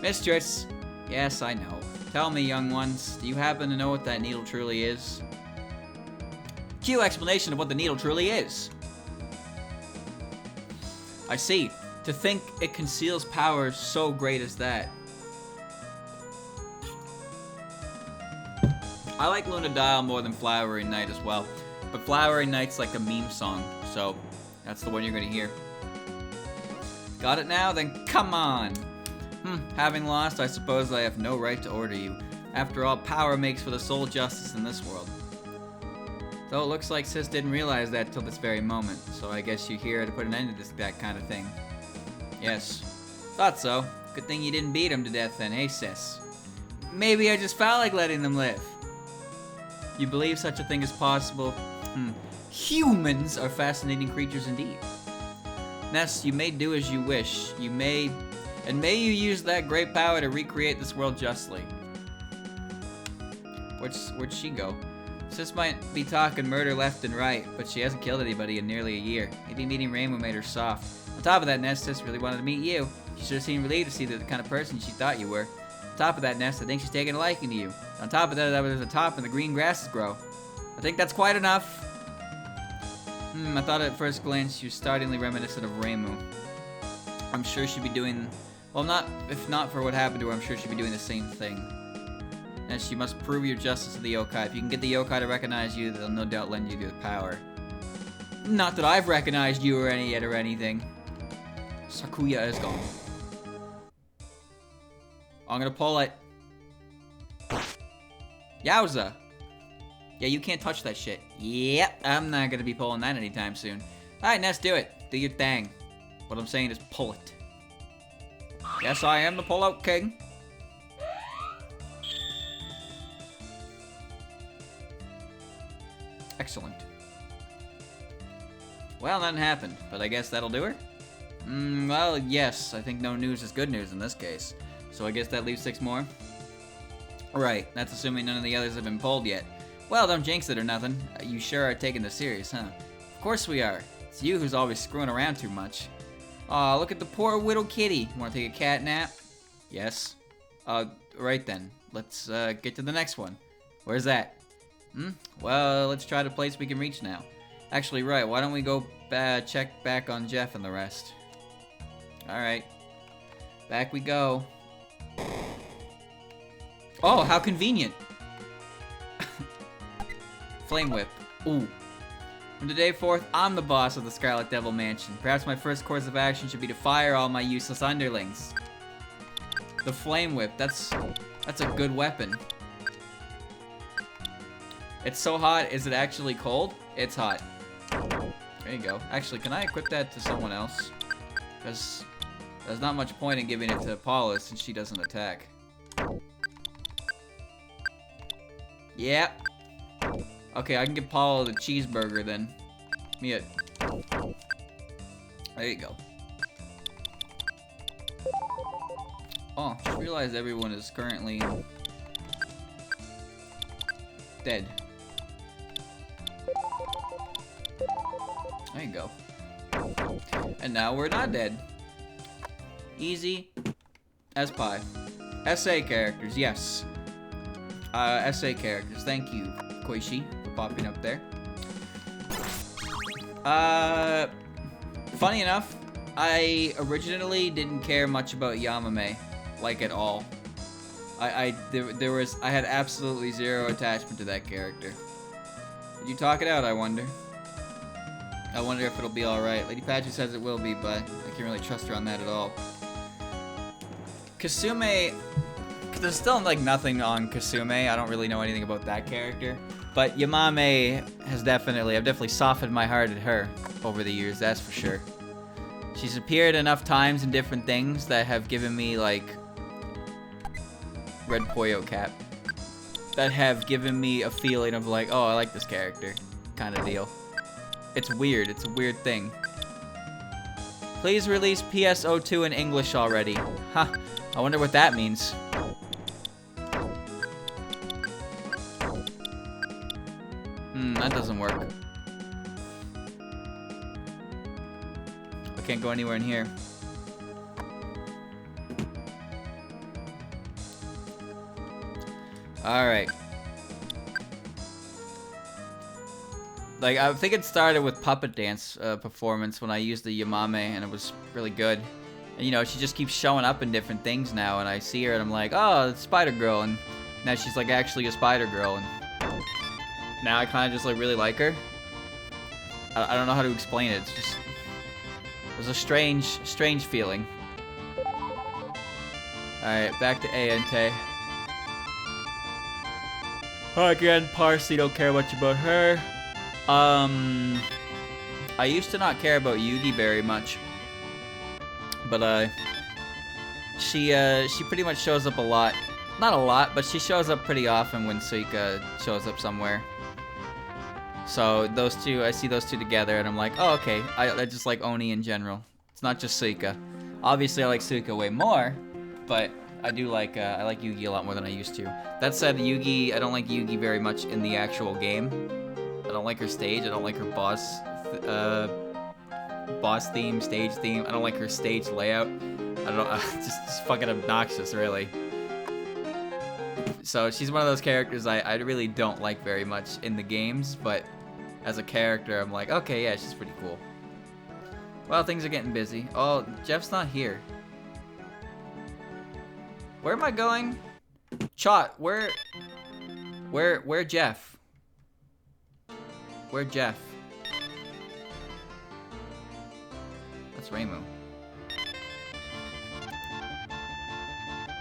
Mistress. Yes, I know. Tell me, young ones, do you happen to know what that needle truly is? Cue explanation of what the needle truly is. I see. To think it conceals power so great as that. I like Luna Dial more than Flowery Night as well. But Flowery Night's like a meme song, so that's the one you're gonna hear. Got it now? Then come on! Having lost, I suppose I have no right to order you. After all, power makes for the sole justice in this world. Though it looks like Sis didn't realize that till this very moment, so I guess you're here to put an end to that kind of thing. Yes. Thought so. Good thing you didn't beat him to death then, hey Sis? Maybe I just felt like letting them live. You believe such a thing is possible? Humans are fascinating creatures indeed. Ness, you may do as you wish. May you use that great power to recreate this world justly. Where'd she go? Sis might be talking murder left and right, but she hasn't killed anybody in nearly a year. Maybe meeting Rainbow made her soft. On top of that, Ness, Sis really wanted to meet you. She should have seemed relieved to see the kind of person she thought you were. On top of that, Ness, I think she's taking a liking to you. On top of that, there's a top and the green grasses grow. I think that's quite enough. I thought at first glance she was startlingly reminiscent of Reimu. I'm sure she'd be doing... Well, if not for what happened to her, I'm sure she'd be doing the same thing. And she must prove your justice to the yokai. If you can get the yokai to recognize you, they'll no doubt lend you the power. Not that I've recognized you or anything. Sakuya is gone. I'm gonna pull it. Yowza! Yeah, you can't touch that shit. Yep, I'm not gonna be pulling that anytime soon. Alright, Ness, do it. Do your thing. What I'm saying is pull it. Yes, I am the pull-out king. Excellent. Well, nothing happened, but I guess that'll do her? Well, yes. I think no news is good news in this case. So I guess that leaves 6 more. Right, that's assuming none of the others have been pulled yet. Well, don't jinx it or nothing. You sure are taking this serious, huh? Of course we are. It's you who's always screwing around too much. Aw, look at the poor little kitty. Wanna take a cat nap? Yes. Right then. Let's, get to the next one. Where's that? Well, let's try the place we can reach now. Actually, right, why don't we go check back on Jeff and the rest? Alright. Back we go. Oh, how convenient! Flame Whip. Ooh. From today forth, I'm the boss of the Scarlet Devil Mansion. Perhaps my first course of action should be to fire all my useless underlings. The Flame Whip, that's a good weapon. It's so hot, is it actually cold? It's hot. There you go. Actually, can I equip that to someone else? Because there's not much point in giving it to Paula since she doesn't attack. Yep. Okay, I can give Paula the cheeseburger then. Me it. There you go. Oh, just realized everyone is currently dead. There you go. And now we're not dead. Easy as pie. SA characters, yes. SA characters, thank you, Koishi, for popping up there. Funny enough, I originally didn't care much about Yamame, like at all. I had absolutely zero attachment to that character. Did you talk it out, I wonder? I wonder if it'll be alright. Lady Patchy says it will be, but I can't really trust her on that at all. Kasume... There's still, like, nothing on Kasume. I don't really know anything about that character. But Yamame has definitely... I've definitely softened my heart at her over the years, that's for sure. She's appeared enough times in different things that have given me, like... Red Poyo Cap. That have given me a feeling of, like, oh, I like this character. Kind of deal. It's weird. It's a weird thing. Please release PSO2 in English already. Huh. I wonder what that means. That doesn't work. can't go anywhere in here. Alright. Like, I think it started with puppet dance performance when I used the Yamame, and it was really good. And, you know, she just keeps showing up in different things now, and I see her, and I'm like, oh, it's Spider-Girl, and now she's, like, actually a Spider-Girl, and now I kind of just, like, really like her. I don't know how to explain it. It's just... It was a strange feeling. Alright, back to Aente. Again, Parsley, don't care much about her. I used to not care about Yugi very much. But, she pretty much shows up a lot. Not a lot, but she shows up pretty often when Suika shows up somewhere. So, those two, I see those two together, and I'm like, oh, okay. I just like Oni in general. It's not just Suika. Obviously, I like Suika way more, but I do like, I like Yugi a lot more than I used to. That said, Yugi, I don't like Yugi very much in the actual game. I don't like her stage. I don't like her boss theme, stage theme. I don't like her stage layout. I don't know, just fucking obnoxious, really. So she's one of those characters I really don't like very much in the games, but as a character, I'm like, okay, yeah, she's pretty cool. Well, things are getting busy. Oh, Jeff's not here. Where am I going? Chot, where Jeff? Where Jeff? That's Reimu.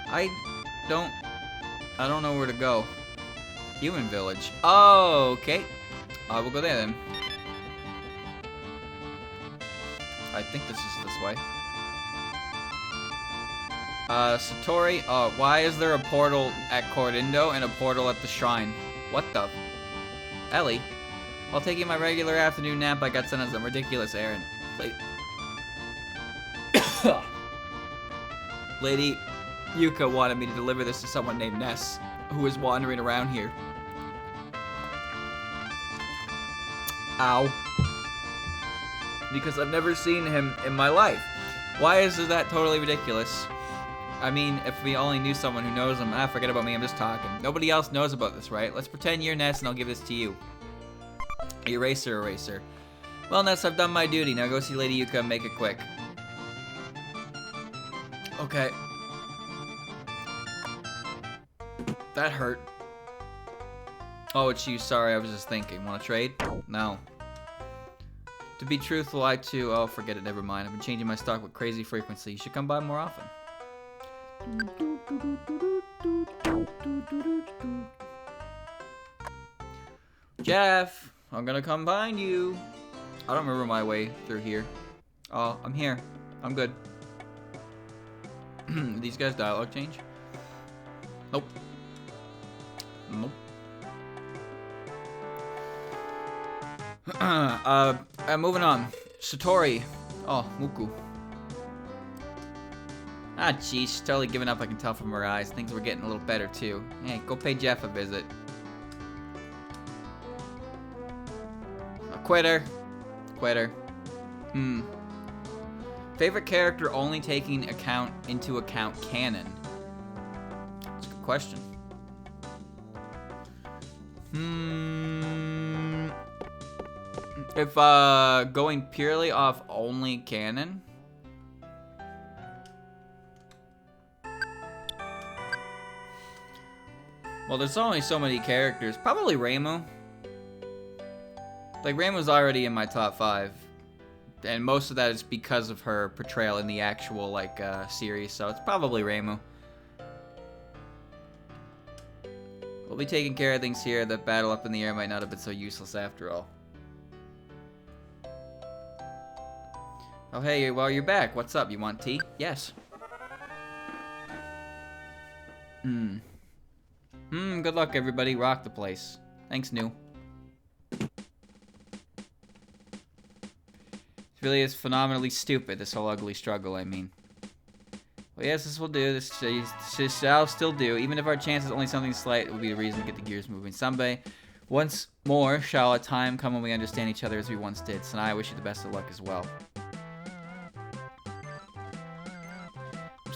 I don't know where to go. Human Village. Oh, okay. I will go there then. I think this is this way. Satori. Oh, why is there a portal at Cordindo and a portal at the shrine? What the? Ellie? While taking my regular afternoon nap, I got sent on some ridiculous errand. Lady Yuka wanted me to deliver this to someone named Ness, who is wandering around here. Ow. Because I've never seen him in my life. Why is that totally ridiculous? I mean, if we only knew someone who knows him, forget about me, I'm just talking. Nobody else knows about this, right? Let's pretend you're Ness and I'll give this to you. Eraser. Well, Ness, I've done my duty. Now go see Lady Yuka and make it quick. Okay. That hurt. Oh, it's you. Sorry, I was just thinking. Want to trade? No. To be truthful, I too... Oh, forget it. Never mind. I've been changing my stock with crazy frequency. You should come by more often. Jeff! I'm gonna come find you. I don't remember my way through here. Oh, I'm here. I'm good. These guys dialogue change? Nope. Nope. Moving on. Satori. Oh, Muku. Ah, jeez, she's totally giving up, I can tell from her eyes. Things were getting a little better, too. Hey, go pay Jeff a visit. A quitter. Favorite character only taking into account canon? That's a good question. If, going purely off only canon... Well, there's only so many characters. Probably Reimu. Like, Reimu's already in my top 5. And most of that is because of her portrayal in the actual, like, series. So it's probably Reimu. We'll be taking care of things here. The battle up in the air might not have been so useless after all. Oh, hey, well, you're back. What's up? You want tea? Yes. Good luck, everybody. Rock the place. Thanks, New. It really is phenomenally stupid, this whole ugly struggle, I mean. Well, yes, this will do. This shall still do. Even if our chance is only something slight, it will be a reason to get the gears moving. Someday, once more, shall a time come when we understand each other as we once did. So I wish you the best of luck as well.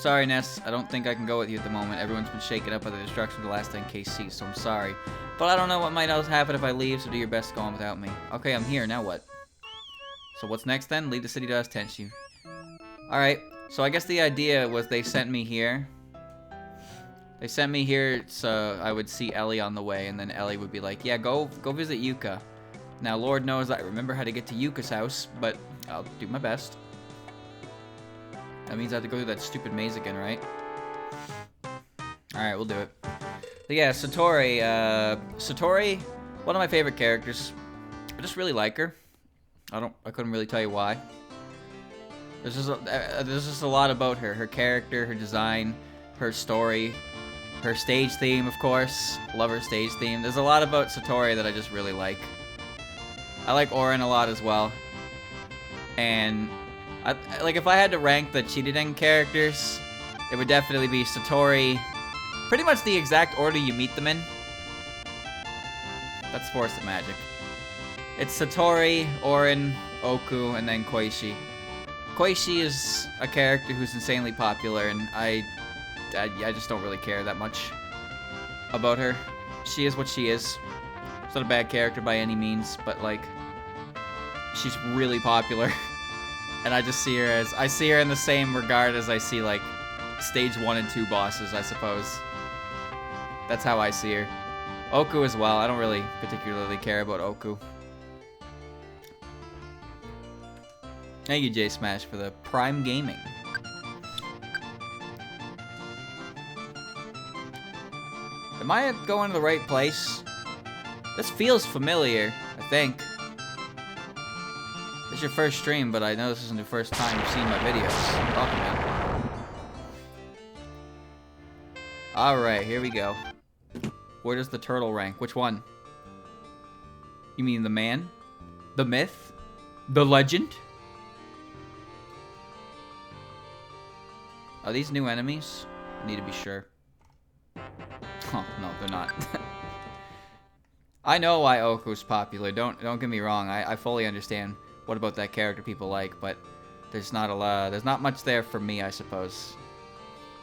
sorry, Ness. I don't think I can go with you at the moment. Everyone's been shaken up by the destruction of the last NKC, so I'm sorry. But I don't know what might else happen if I leave, so do your best to go on without me. Okay, I'm here. Now what? So what's next then? Leave the city to us, Tenchi. Alright, so I guess the idea was they sent me here. They sent me here so I would see Ellie on the way, and then Ellie would be like, yeah, go visit Yuka. Now, Lord knows I remember how to get to Yuka's house, but I'll do my best. That means I have to go through that stupid maze again, right? Alright, we'll do it. But yeah, Satori, Satori, one of my favorite characters. I just really like her. I couldn't really tell you why. There's just a lot about her. Her character, her design, her story, her stage theme, of course. Love her stage theme. There's a lot about Satori that I just really like. I like Orin a lot as well. And like if I had to rank the Chididen characters, it would definitely be Satori. Pretty much the exact order you meet them in. That's Force of Magic. It's Satori, Orin, Oku, and then Koishi. Koishi is a character who's insanely popular, and I just don't really care that much about her. She is what she is. She's not a bad character by any means, but like, she's really popular. And I just see her as, I see her in the same regard as I see like stage 1 and 2 bosses, I suppose. That's how I see her. Oku as well. I don't really particularly care about Oku. Thank you, J Smash, for the Prime Gaming. Am I going to the right place? This feels familiar, I think. This is your first stream, but I know this isn't the first time you've seen my videos. Welcome, man. Alright, here we go. Where does the turtle rank? Which one? You mean the man? The myth? The legend? Are these new enemies? I need to be sure. Oh, no, they're not. I know why Oku's popular. Don't get me wrong. I fully understand what about that character people like, but there's not a lot. There's not much there for me, I suppose.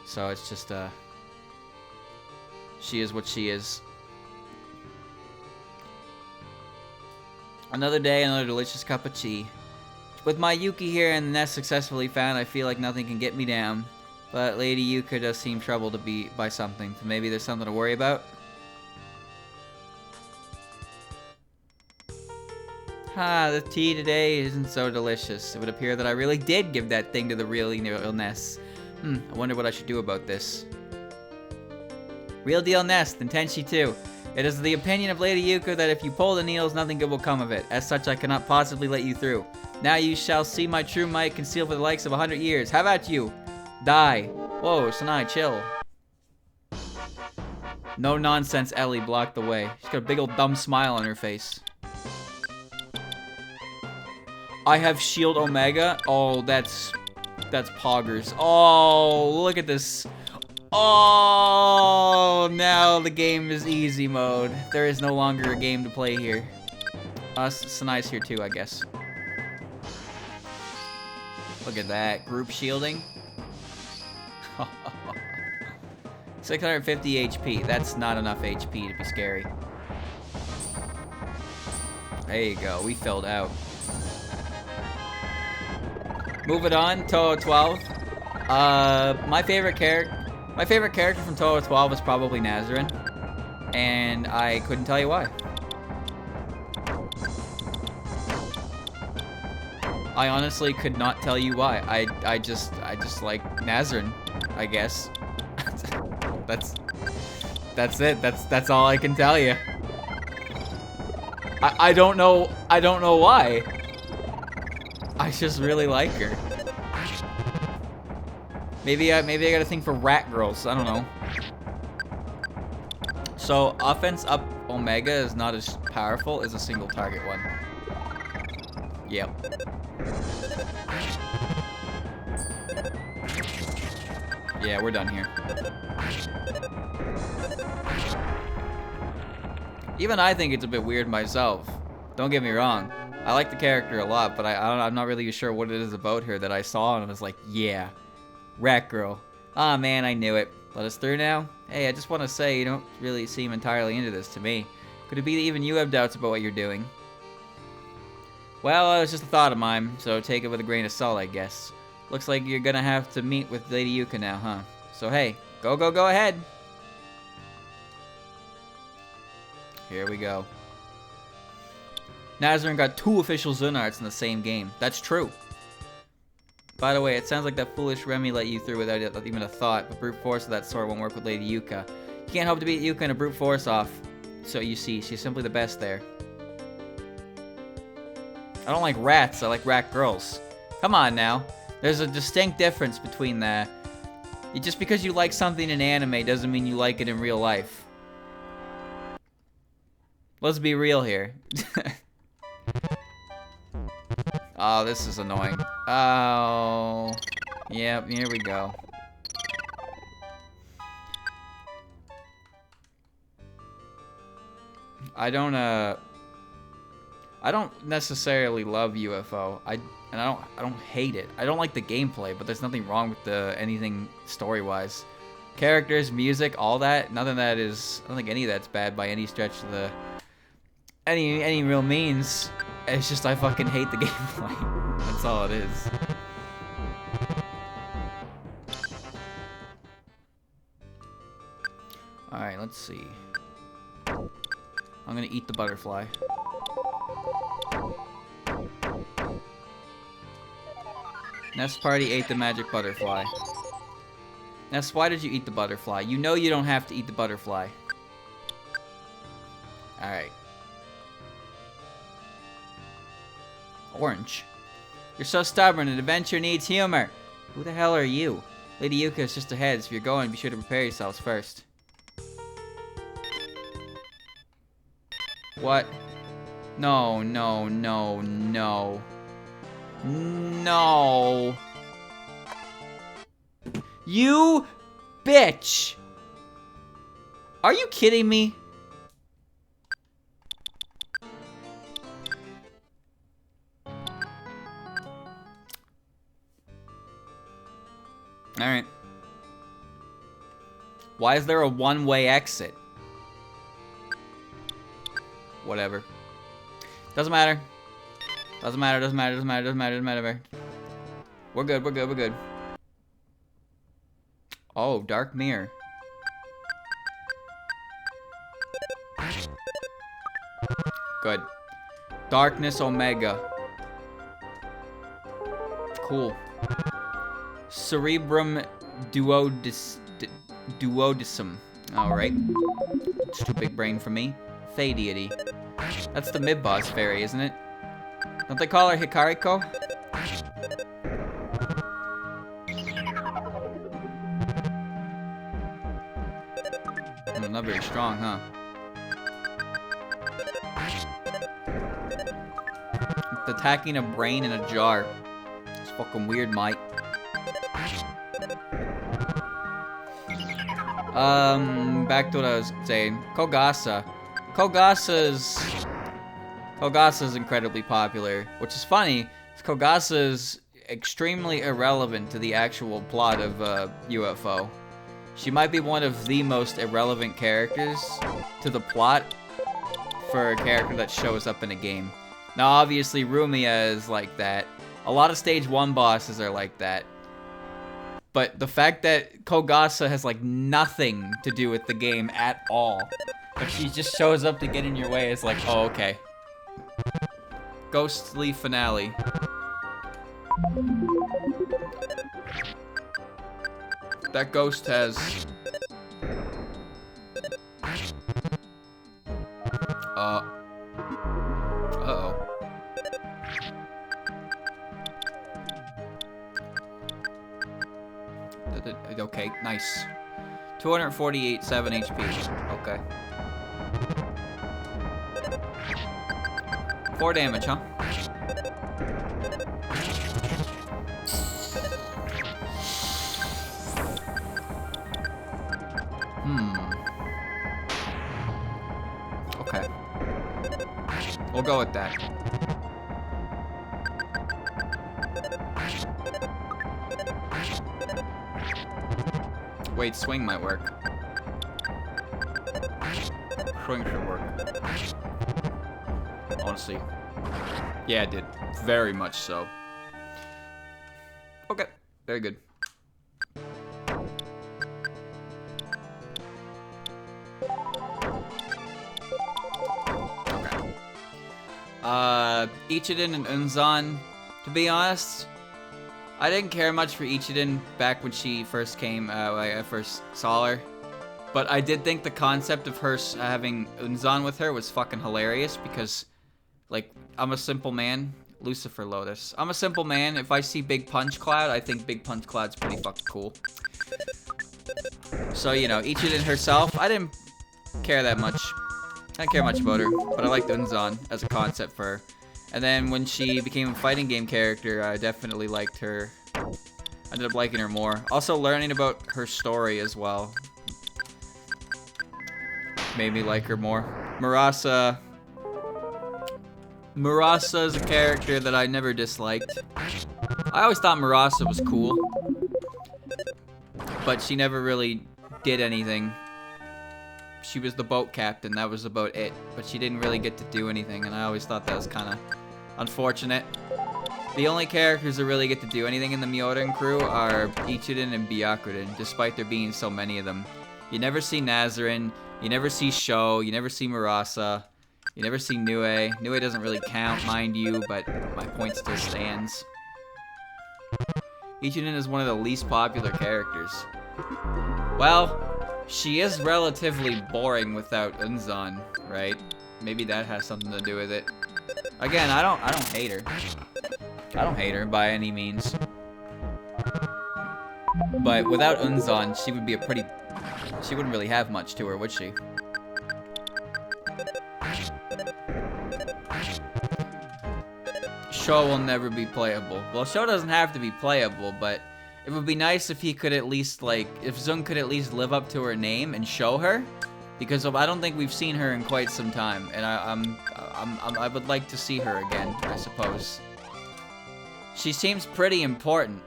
So it's just she is what she is. Another day, another delicious cup of tea. With my Yuki here and the nest successfully found, I feel like nothing can get me down. But Lady Yuka does seem troubled to be by something, so maybe there's something to worry about? The tea today isn't so delicious. It would appear that I really did give that thing to the real Ness. I wonder what I should do about this. Real deal Nest, and Tenchi too. It is the opinion of Lady Yuka that if you pull the needles, nothing good will come of it. As such, I cannot possibly let you through. Now you shall see my true might concealed for the likes of 100 years. How about you? Die. Whoa, Sanai, chill. No nonsense, Ellie blocked the way. She's got a big old dumb smile on her face. I have Shield Omega. Oh, that's poggers. Oh, look at this. Oh, now the game is easy mode. There is no longer a game to play here. Sanai's here too, I guess. Look at that. Group shielding. 650 HP. That's not enough HP to be scary. There you go. We filled out. Moving on. Touhou 12. My favorite character from Touhou 12 is probably Nazarin. And I couldn't tell you why. I honestly could not tell you why. I just like Nazarin, I guess. That's it. That's all I can tell you. I don't know why. I just really like her. Maybe I got a thing for rat girls. I don't know. So offense up Omega is not as powerful as a single target one. Yep. Yeah, we're done here. Even I think it's a bit weird myself. Don't get me wrong. I like the character a lot, but I'm not really sure what it is about her that I saw and I was like, yeah, rat girl. Aw, man, I knew it. Let us through now? Hey, I just want to say you don't really seem entirely into this to me. Could it be that even you have doubts about what you're doing? Well, it's just a thought of mine, so take it with a grain of salt, I guess. Looks like you're gonna have to meet with Lady Yuka now, huh? So hey, go ahead. Here we go. Nazarene got 2 official Zunarts in the same game. That's true. By the way, it sounds like that foolish Remy let you through without even a thought, but brute force of that sort won't work with Lady Yuka. You can't hope to beat Yuka in a brute force off. So you see, she's simply the best there. I don't like rats, I like rat girls. Come on now. There's a distinct difference between the... Just because you like something in anime doesn't mean you like it in real life. Let's be real here. Oh, this is annoying. Oh. Yep, here we go. I don't necessarily love UFO. I don't hate it. I don't like the gameplay, but there's nothing wrong with anything story-wise. Characters, music, all that, none of that is... I don't think any of that's bad by any stretch of the... Any real means. It's just I fucking hate the gameplay. That's all it is. Alright, let's see. I'm gonna eat the butterfly. Nest Party ate the magic butterfly. Nest, why did you eat the butterfly? You know you don't have to eat the butterfly. Alright. Orange. You're so stubborn, and adventure needs humor. Who the hell are you? Lady Yuka is just ahead, so if you're going, be sure to prepare yourselves first. What? No, no, no, no. No. You bitch. Are you kidding me? Alright. Why is there a one-way exit? Whatever. Doesn't matter. Doesn't matter, doesn't matter, doesn't matter, doesn't matter, doesn't matter. We're good, we're good, we're good. Oh, Dark Mirror. Good. Darkness Omega. Cool. Cerebrum duodecim. Alright. It's too big brain for me. Fey deity. That's the mid-boss fairy, isn't it? Don't they call her Hikariko? Not very strong, huh? It's attacking a brain in a jar. It's fucking weird, mate. Back to what I was saying. Kogasa. Kogasa's incredibly popular, which is funny. Kogasa's extremely irrelevant to the actual plot of UFO. She might be one of the most irrelevant characters to the plot for a character that shows up in a game. Now, obviously, Rumiya is like that. A lot of Stage 1 bosses are like that. But the fact that Kogasa has, like, nothing to do with the game at all. But she just shows up to get in your way, it's like, oh, okay. Ghostly Finale. That ghost has... Uh-oh. Okay, nice. 248, 7 HP. Okay. 4 damage, huh? Okay. We'll go with that. Wait, swing might work. Swing should work. Honestly. Yeah, it did. Very much so. Okay. Very good. Okay. Ichiden and Unzan, to be honest, I didn't care much for Ichiden back when she first came, when I first saw her. But I did think the concept of her having Unzan with her was fucking hilarious because, like, I'm a simple man. Lucifer Lotus. I'm a simple man. If I see Big Punch Cloud, I think Big Punch Cloud's pretty fucking cool. So, you know, Ichiden herself, I didn't care that much. I didn't care much about her, but I liked Unzan as a concept for her. And then when she became a fighting game character, I definitely liked her. I ended up liking her more. Also, learning about her story as well made me like her more. Murasa is a character that I never disliked. I always thought Murasa was cool, but she never really did anything. She was the boat captain, that was about it, but she didn't really get to do anything, and I always thought that was kind of unfortunate. The only characters that really get to do anything in the Myoden crew are Ichiden and Byakuten, despite there being so many of them. You never see Nazarin, you never see Sho, you never see Murasa. You never see Nue. Nue doesn't really count, mind you, but my point still stands. Ichiden is one of the least popular characters. Well, she is relatively boring without Unzan, right? Maybe that has something to do with it. Again, I don't hate her. I don't hate her by any means. But without Unzan, she would be she wouldn't really have much to her, would she? Sho will never be playable. Well, Sho doesn't have to be playable, but it would be nice if he could at least, like, if Zung could at least live up to her name and show her, because I don't think we've seen her in quite some time, and I would like to see her again, I suppose. She seems pretty important.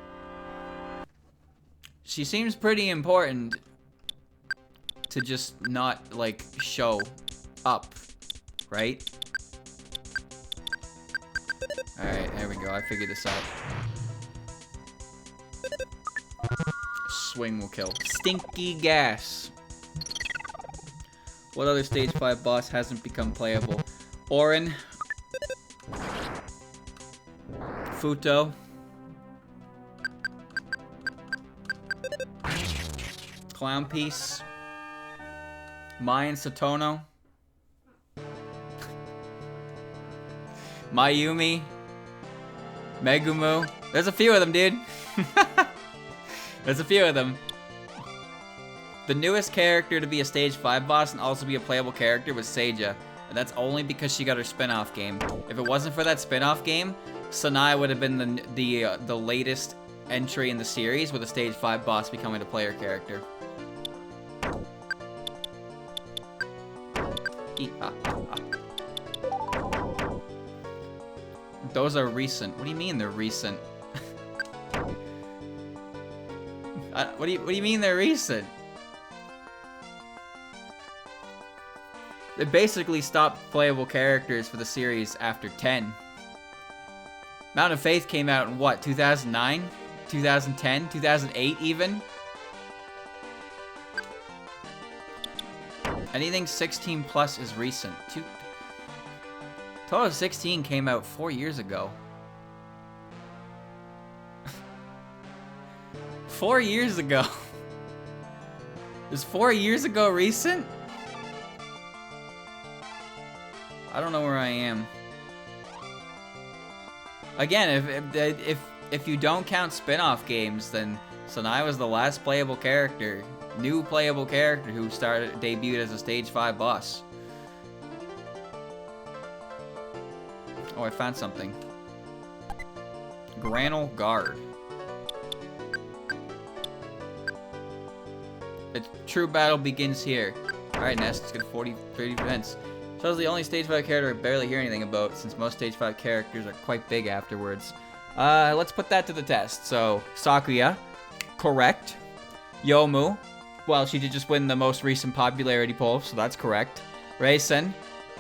She seems pretty important to just not, like, show up, right? Alright, there we go. I figured this out. Swing will kill. Stinky gas. What other stage 5 boss hasn't become playable? Orin. Futo. Clown Piece. Mai and Satono. Mayumi. Megumu. There's a few of them, dude. There's a few of them. The newest character to be a stage 5 boss and also be a playable character was Seiya. And that's only because she got her spin-off game. If it wasn't for that spin-off game, Sanai would have been the latest entry in the series with a stage 5 boss becoming a player character. Those are recent. What do you mean they're recent? What do you mean they're recent? They basically stopped playable characters for the series after 10. Mountain of Faith came out in what, 2009? 2010? 2008 even? Anything 16 plus is recent. Touhou 16 came out 4 years ago. 4 years ago. Is 4 years ago recent? I don't know where I am. Again, if you don't count spin-off games, then Sanai was the last playable character, new playable character who debuted as a stage 5 boss. Oh, I found something. Granal Guard. The true battle begins here. Alright, Nest, let's get 30 events. Shows the only stage 5 character I barely hear anything about, since most stage 5 characters are quite big afterwards. Let's put that to the test. So, Sakuya, correct. Yomu, well, she did just win the most recent popularity poll, so that's correct. Rei-sen,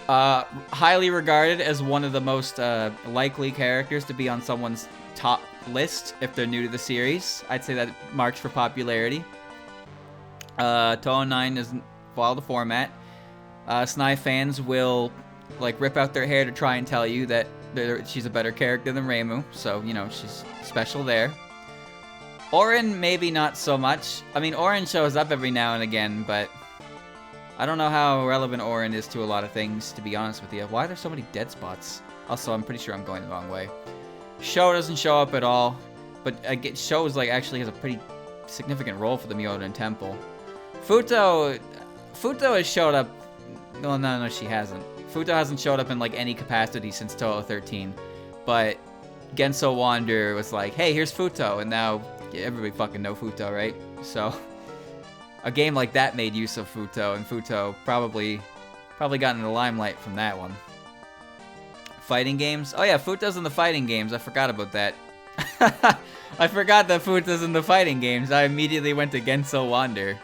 highly regarded as one of the most likely characters to be on someone's top list if they're new to the series. I'd say that marks for popularity. Touhou 9 doesn't follow the format. SNAI fans will like rip out their hair to try and tell you that she's a better character than Reimu, so you know she's special there. Orin, maybe not so much. I mean, Orin shows up every now and again, but I don't know how relevant Orin is to a lot of things, to be honest with you. Why are there so many dead spots? Also, I'm pretty sure I'm going the wrong way. Sho doesn't show up at all, but Sho's like actually has a pretty significant role for the Myoden Temple. Futo has showed up. Well, no, she hasn't. Futo hasn't showed up in like any capacity since Touhou 13, but Genso Wander was like, hey, here's Futo, and now everybody fucking know Futo, right? So a game like that made use of Futo, and Futo probably got in the limelight from that one. Fighting games? Oh yeah, Futo's in the fighting games. I forgot about that. I forgot that Futo's in the fighting games. I immediately went to Genso Wander.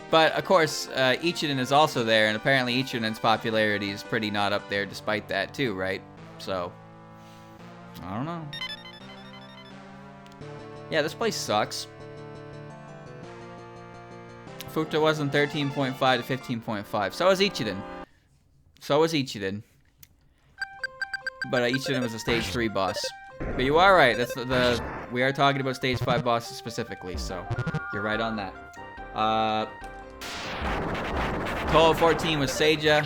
But, of course, Ichiden is also there, and apparently Ichiden's popularity is pretty not up there despite that, too, right? So, I don't know. Yeah, this place sucks. Futo was in 13.5 to 15.5. So was Ichiden. But Ichiden was a Stage 3 boss. But you are right. That's we are talking about Stage 5 bosses specifically, so you're right on that. Touhou 14 was Seija.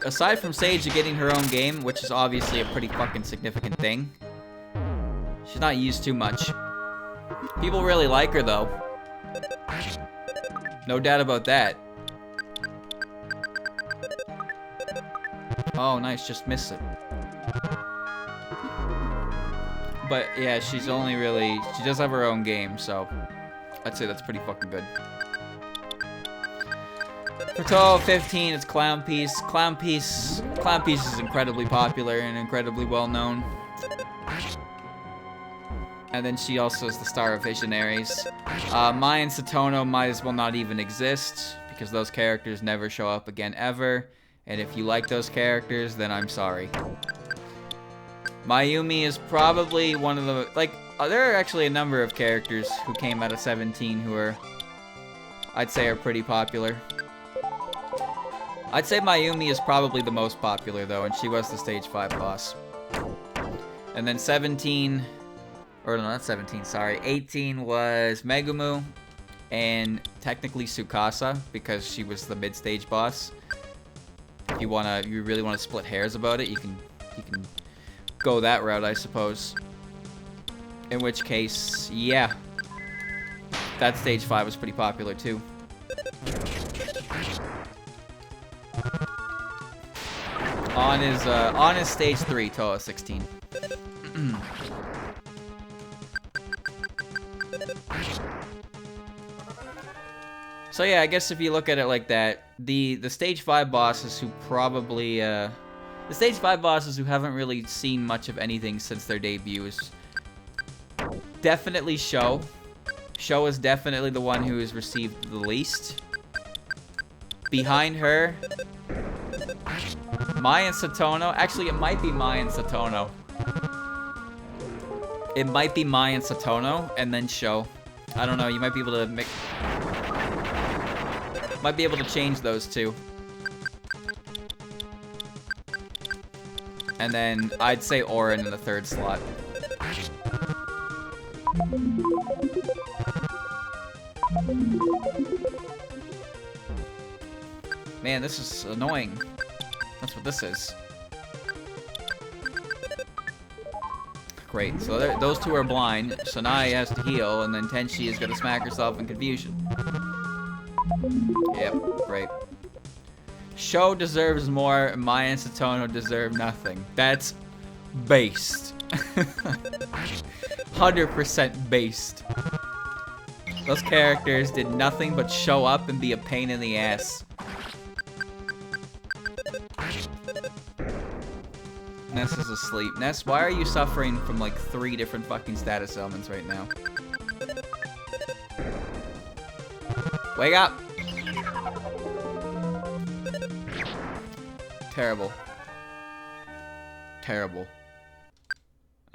Aside from Seija getting her own game, which is obviously a pretty fucking significant thing, she's not used too much. People really like her, though. No doubt about that. Oh, nice, just missed it. But, yeah, she's only really... She does have her own game, so... I'd say that's pretty fucking good. For Touhou 15, it's Clown Piece. Clown Piece is incredibly popular and incredibly well-known. And then she also is the star of Visionaries. Mai and Satono might as well not even exist, because those characters never show up again ever. And if you like those characters, then I'm sorry. Mayumi is probably one of the... Like, there are actually a number of characters who came out of 17 who are... I'd say are pretty popular. I'd say Mayumi is probably the most popular, though, and she was the Stage 5 boss. And then 17... Or no, not 17, sorry. 18 was Megumu, and technically Tsukasa, because she was the mid-stage boss. If you really wanna split hairs about it, you can go that route, I suppose. In which case, yeah. That Stage 5 was pretty popular, too. On his Stage 3, Touhou 16. So yeah, I guess if you look at it like that, the Stage 5 bosses who probably, the Stage 5 bosses who haven't really seen much of anything since their debuts, definitely Sho. Sho is definitely the one who has received the least. Behind her, Mai and Satono. Actually, it might be Mai and Satono. It might be Mai and Satono, and then Sho. I don't know, you might be able to mix... Might be able to change those two. And then I'd say Orin in the third slot. Man, this is annoying. That's what this is. Great, so those two are blind. Sanai has to heal, and then Tenchi is gonna smack herself in confusion. Yep, great. Sho deserves more, Mai and Satono deserve nothing. That's based. 100% based. Those characters did nothing but show up and be a pain in the ass. Ness is asleep. Ness, why are you suffering from like 3 different fucking status elements right now? Wake up! Terrible. Terrible.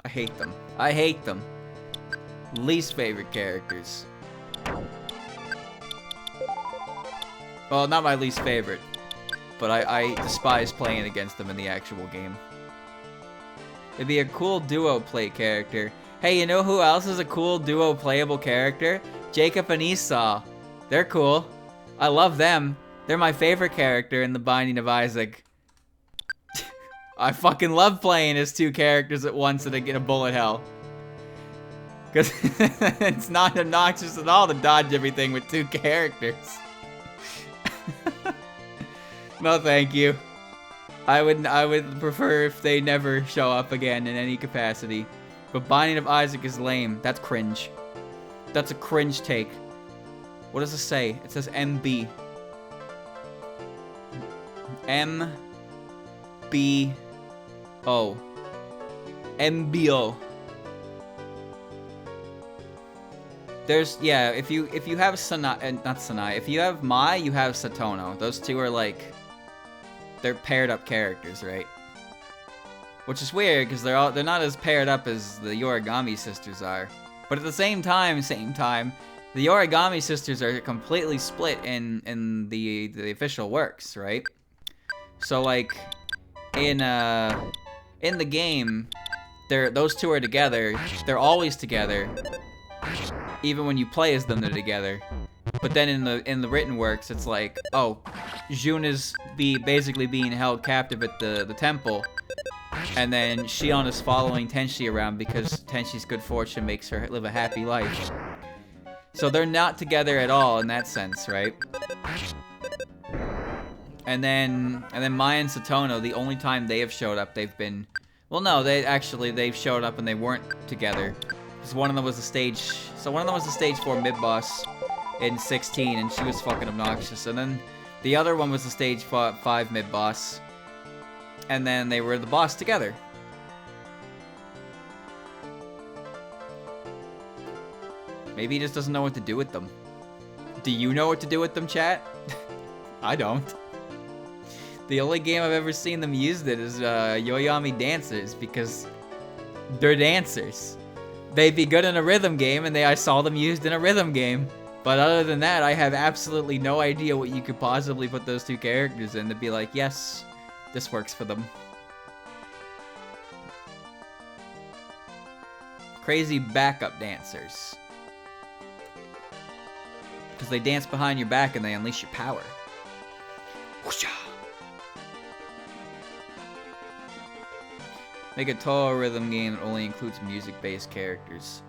I hate them. I hate them. Least favorite characters. Well, not my least favorite. But I despise playing against them in the actual game. It'd be a cool duo play character. Hey, you know who else is a cool duo playable character? Jacob and Esau. They're cool. I love them. They're my favorite character in The Binding of Isaac. I fucking love playing as two characters at once and I get a bullet hell. Because it's not obnoxious at all to dodge everything with two characters. No, thank you. I would prefer if they never show up again in any capacity. But Binding of Isaac is lame. That's cringe. That's a cringe take. What does it say? It says MB. M-B-O. MBO. There's, yeah, if you have Sanai, not Sanai, if you have Mai, you have Satono. Those two are like, they're paired up characters, right? Which is weird, because they're not as paired up as the Origami sisters are. But at the same time, the Origami sisters are completely split in the official works, right? So like, in the game, those two are together. They're always together. Even when you play as them, they're together. But then in the written works, it's like, oh, Jun is basically being held captive at the temple, and then Shion is following Tenshi around because Tenshi's good fortune makes her live a happy life. So they're not together at all in that sense, right? And then Mai and Satono, the only time they have showed up, they've been, well, no, they've showed up and they weren't together. Because one of them was a stage 4 mid-boss in 16, and she was fucking obnoxious. And then the other one was a stage 5 mid-boss, and then they were the boss together. Maybe he just doesn't know what to do with them. Do you know what to do with them, chat? I don't. The only game I've ever seen them used it is Yoyami Dancers, because they're dancers. They'd be good in a rhythm game, and I saw them used in a rhythm game. But other than that, I have absolutely no idea what you could possibly put those two characters in to be like, yes, this works for them. Crazy backup dancers. Because they dance behind your back and they unleash your power. Whoosha! Make a Touhou rhythm game that only includes music-based characters.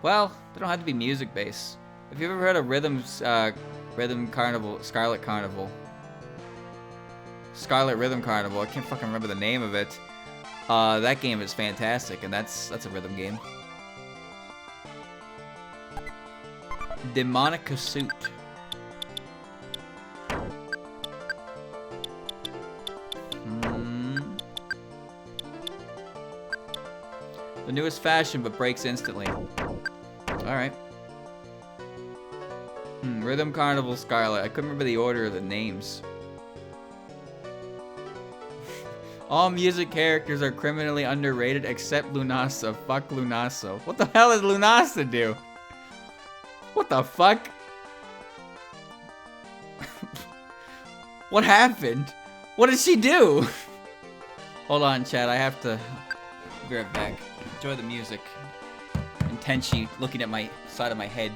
Well, they don't have to be music-based. Have you ever heard of Rhythm Carnival, Scarlet Carnival? Scarlet Rhythm Carnival, I can't fucking remember the name of it. That game is fantastic, and that's a rhythm game. Demonica Suit. The newest fashion, but breaks instantly. Alright. Rhythm Carnival Scarlet. I couldn't remember the order of the names. All music characters are criminally underrated except Lunasa. Fuck Lunasa. What the hell does Lunasa do? What the fuck? What happened? What did she do? Hold on, chat. I have to be right back. Enjoy the music. And Tenshi looking at my side of my head.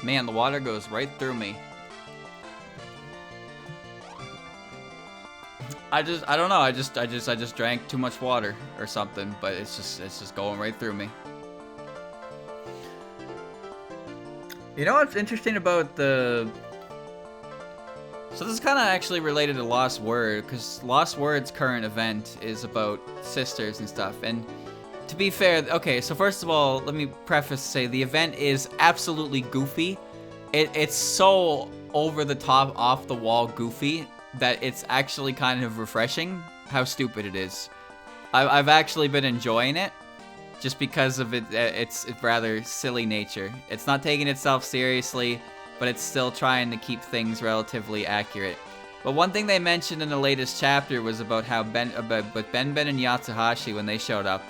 Man, the water goes right through me. I don't know. I just drank too much water or something, but it's just going right through me. You know what's interesting about the... So this is kind of actually related to Lost Word, because Lost Word's current event is about sisters and stuff. And to be fair, okay, so first of all, let me preface say the event is absolutely goofy. It's so over the top, off the wall goofy that it's actually kind of refreshing how stupid it is. I've actually been enjoying it just because of its rather silly nature. It's not taking itself seriously, but it's still trying to keep things relatively accurate. But one thing they mentioned in the latest chapter was about how Ben and Yatsuhashi when they showed up,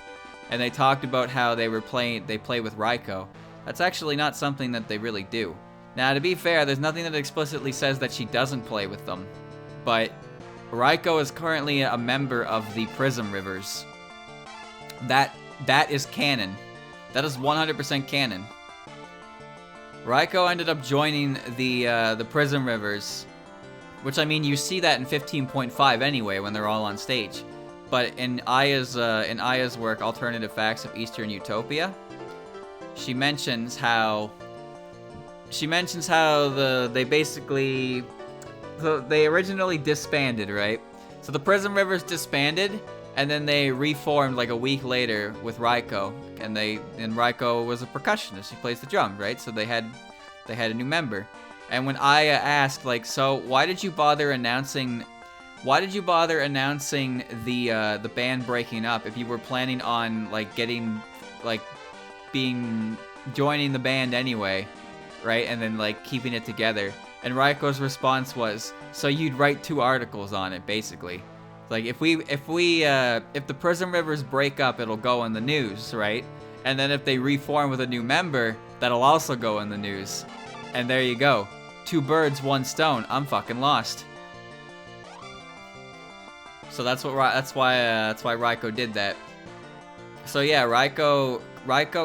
and they talked about how they play with Raiko. That's actually not something that they really do. Now, to be fair, there's nothing that explicitly says that she doesn't play with them, but Raiko is currently a member of the Prism Rivers. That is canon. That is 100% canon. Raiko ended up joining the Prism Rivers, which, I mean, you see that in 15.5 anyway when they're all on stage. But in Aya's work, Alternative Facts of Eastern Utopia, she mentions how they basically, so they originally disbanded, right? So the Prism Rivers disbanded, and then they reformed like a week later with Raiko, and Raiko was a percussionist. She plays the drum, right? So they had a new member. And when Aya asked, like, so why did you bother announcing the band breaking up if you were planning on joining the band anyway, right? And then like keeping it together. And Raiko's response was, so you'd write 2 articles on it, basically. Like, if the Prism Rivers break up, it'll go in the news, right? And then if they reform with a new member, that'll also go in the news. And there you go. 2 birds, 1 stone. I'm fucking lost. So that's why Raiko did that. So yeah, Raiko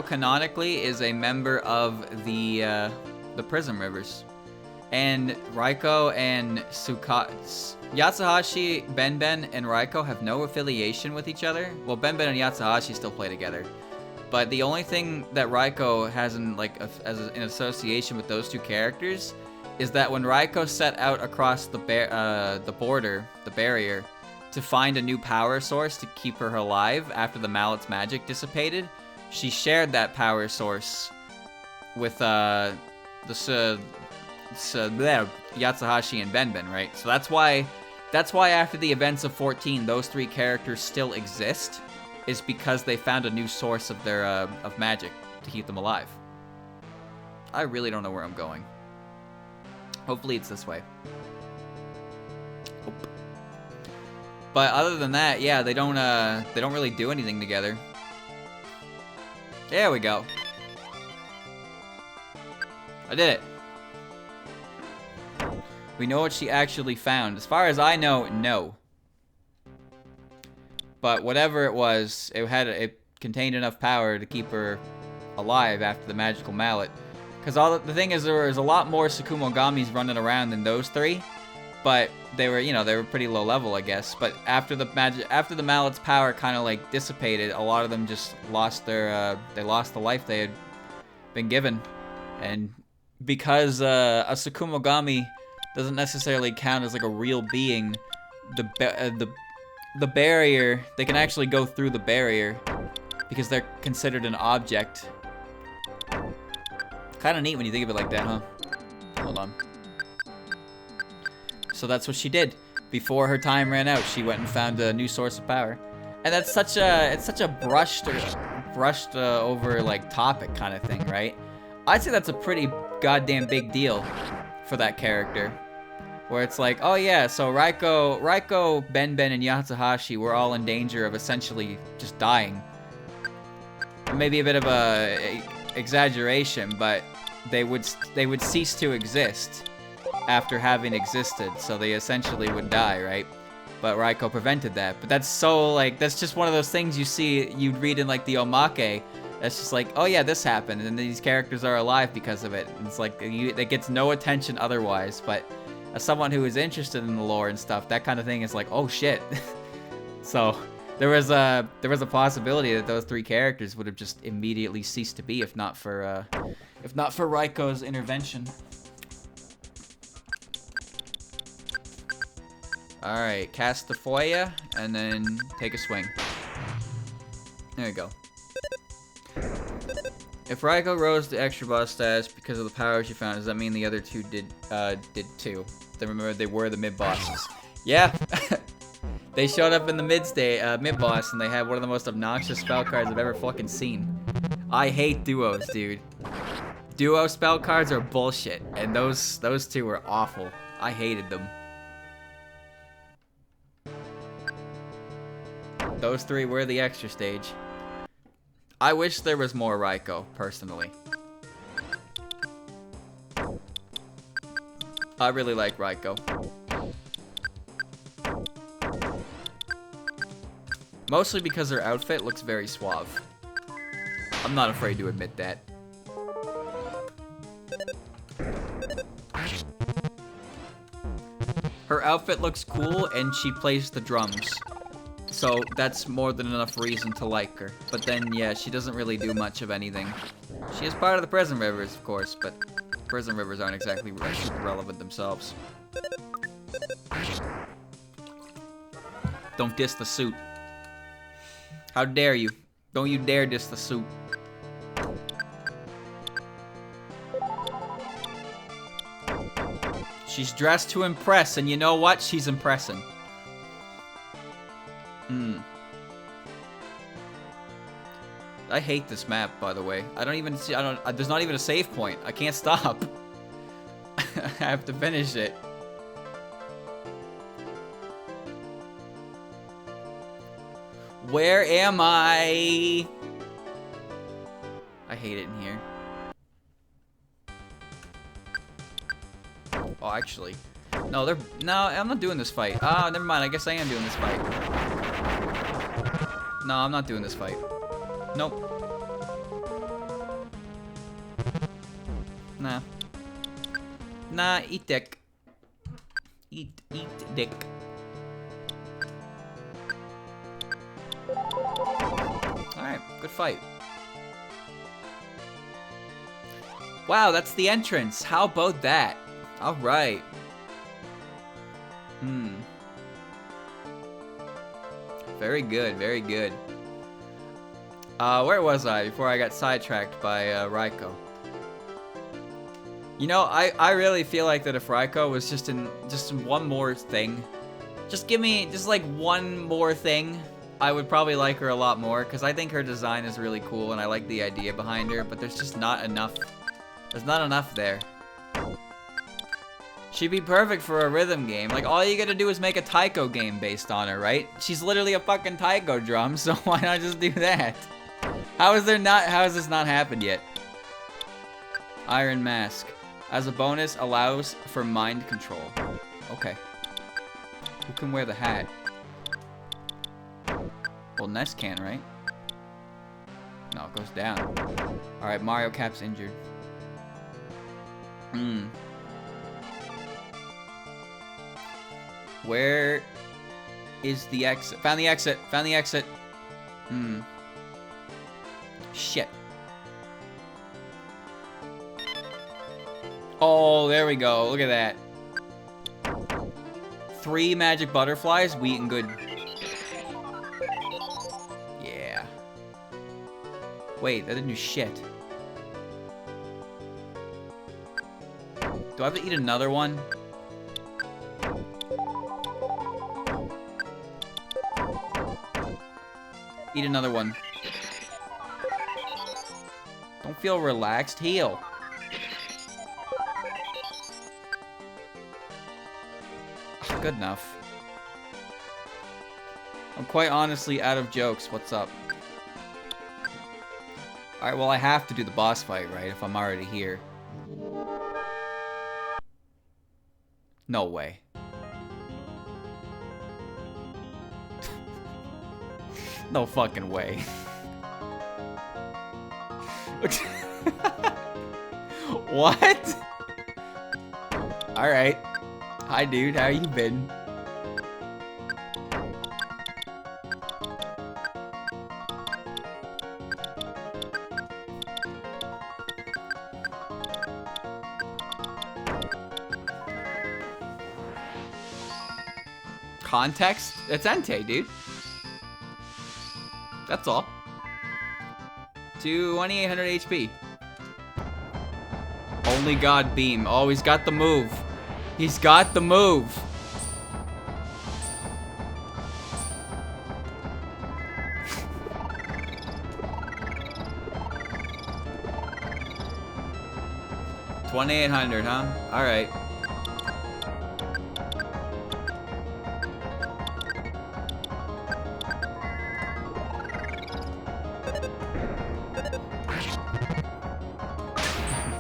canonically is a member of the Prism Rivers. And Raiko and Yatsuhashi, Benben, and Raiko have no affiliation with each other. Well, Benben and Yatsuhashi still play together. But the only thing that Raiko has in association with those 2 characters is that when Raiko set out across the barrier, to find a new power source to keep her alive after the mallet's magic dissipated, she shared that power source with Yatsuhashi and Benben, right? So that's why after the events of 14, those 3 characters still exist, is because they found a new source of their of magic to keep them alive. I really don't know where I'm going. Hopefully it's this way. Hope. But other than that, yeah, they don't really do anything together. There we go. I did it. We know what she actually found. As far as I know, no. But whatever it was, it contained enough power to keep her alive after the magical mallet. Because the thing is, there was a lot more Tsukumogamis running around than those 3. But they were pretty low level, I guess. But after the mallet's power kind of like dissipated, a lot of them just lost the life they had been given. And because a Tsukumogami doesn't necessarily count as like a real being, the barrier, they can actually go through the barrier because they're considered an object. Kind of neat when you think of it like that, huh? Hold on. So that's what she did. Before her time ran out, she went and found a new source of power. And that's such a brushed over like topic kind of thing, right? I'd say that's a pretty goddamn big deal for that character. Where it's like, oh yeah, so Raiko, Benben, and Yatsuhashi were all in danger of essentially just dying. Maybe a bit of a exaggeration, but they would cease to exist after having existed, so they essentially would die, right? But Raiko prevented that. But that's so, like, that's just one of those things you'd read in, like, the omake, That's just like, oh yeah, this happened, and these characters are alive because of it. And it's like, it gets no attention otherwise, but as someone who is interested in the lore and stuff, that kind of thing is like, oh shit. So, there was a possibility that those 3 characters would have just immediately ceased to be if not for Raiko's intervention. Alright, cast the Foya, and then take a swing. There you go. If Raiko rose to extra boss status because of the power she found, does that mean the other 2 did too? Then remember, they were the mid-bosses. Yeah! They showed up in the mid-boss, and they had one of the most obnoxious spell cards I've ever fucking seen. I hate duos, dude. Duo spell cards are bullshit, and those 2 were awful. I hated them. Those 3 were the extra stage. I wish there was more Raiko, personally. I really like Raiko. Mostly because her outfit looks very suave. I'm not afraid to admit that. Her outfit looks cool, and she plays the drums. So that's more than enough reason to like her. But then, yeah, she doesn't really do much of anything. She is part of the Prison Rivers, of course, but Prison Rivers aren't exactly relevant themselves. Don't diss the suit. How dare you? Don't you dare diss the suit. She's dressed to impress, and you know what? She's impressing. I hate this map, by the way. I don't even see, there's not even a save point. I can't stop. I have to finish it. Where am I? I hate it in here. Oh, actually. No, I'm not doing this fight. Ah, never mind. I guess I am doing this fight. No, I'm not doing this fight. Nope. Nah. Nah, eat dick. Eat dick. Alright, good fight. Wow, that's the entrance. How about that? Alright. Very good, very good. Where was I before I got sidetracked by Raiko? You know, I really feel like that if Raiko was just in one more thing, just give me just like one more thing, I would probably like her a lot more, because I think her design is really cool and I like the idea behind her, but there's just not enough. There's not enough there. She'd be perfect for a rhythm game. Like, all you gotta do is make a taiko game based on her, right? She's literally a fucking taiko drum, so why not just do that? How has this not happened yet? Iron Mask. As a bonus, allows for mind control. Okay. Who can wear the hat? Well, Ness can, right? No, it goes down. Alright, Mario Cap's injured. Where is the exit? Found the exit. Found the exit. Shit. Oh, there we go. Look at that. 3 magic butterflies. We eating good. Yeah. Wait, that didn't do shit. Do I have to eat another one? Eat another one. Don't feel relaxed. Heal. Good enough. I'm quite honestly out of jokes. What's up? Alright, well I have to do the boss fight, right? If I'm already here. No way. No fucking way. What? Alright. Hi, dude. How you been? Context? It's Entei, dude. That's all. 2800 HP. Only God Beam. Oh, he's got the move. He's got the move. $2,800, huh? All right.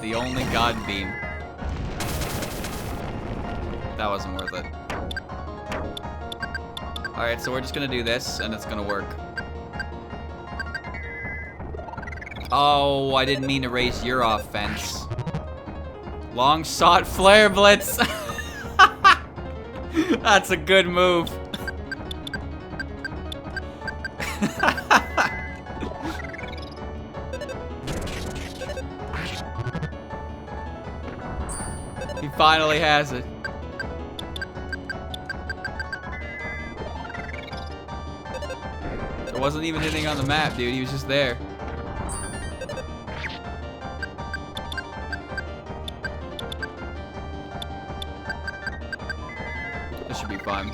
The only God Beam. That wasn't worth it. Alright, so we're just gonna do this, and it's gonna work. Oh, I didn't mean to raise your offense. Long shot flare blitz. That's a good move. He finally has it. There wasn't even anything on the map, dude. He was just there. This should be fine.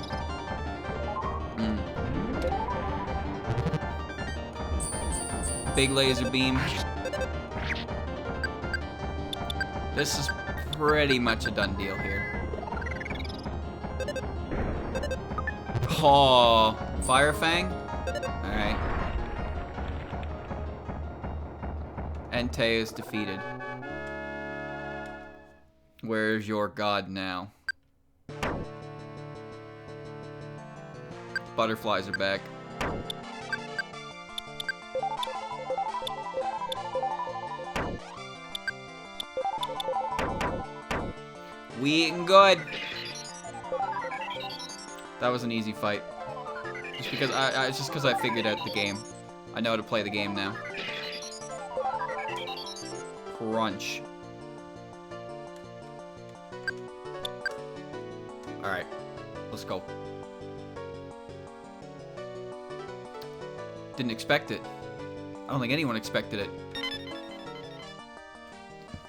Big laser beam. This is pretty much a done deal here. Oh, Fire Fang? Alright. Entei is defeated. Where's your god now? Butterflies are back. We eating good. That was an easy fight. Just because it's just because I figured out the game. I know how to play the game now. Crunch. Alright. Let's go. Didn't expect it. I don't think anyone expected it.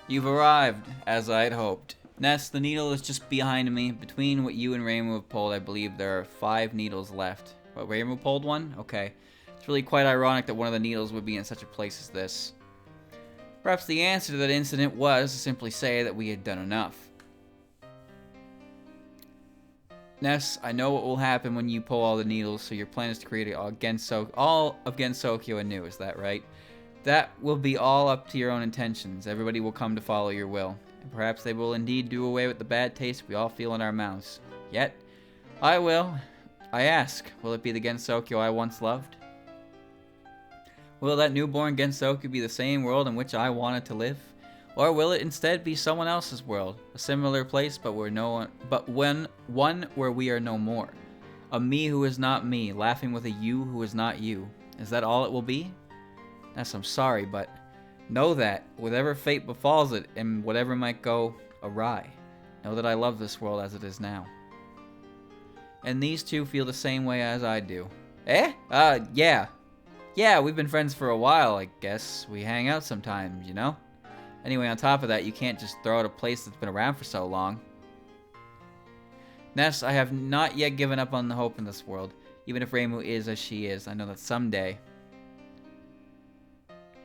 You've arrived, as I had hoped. Ness, the needle is just behind me. Between what you and Reimu have pulled, I believe there are 5 needles left. What, Reimu pulled one? Okay. It's really quite ironic that one of the needles would be in such a place as this. Perhaps the answer to that incident was to simply say that we had done enough. Ness, I know what will happen when you pull all the needles, so your plan is to create all of Gensokyo anew, is that right? That will be all up to your own intentions. Everybody will come to follow your will. And perhaps they will indeed do away with the bad taste we all feel in our mouths. Yet, I ask, will it be the Gensokyo I once loved? Will that newborn Gensokyo be the same world in which I wanted to live? Or will it instead be someone else's world, a similar place but one where we are no more? A me who is not me, laughing with a you who is not you. Is that all it will be? Ness, I'm sorry, but know that, whatever fate befalls it, and whatever might go awry, know that I love this world as it is now. And these two feel the same way as I do. Eh? Yeah. Yeah, we've been friends for a while, I guess. We hang out sometimes, you know? Anyway, on top of that, you can't just throw out a place that's been around for so long. Ness, I have not yet given up on the hope in this world. Even if Reimu is as she is, I know that someday...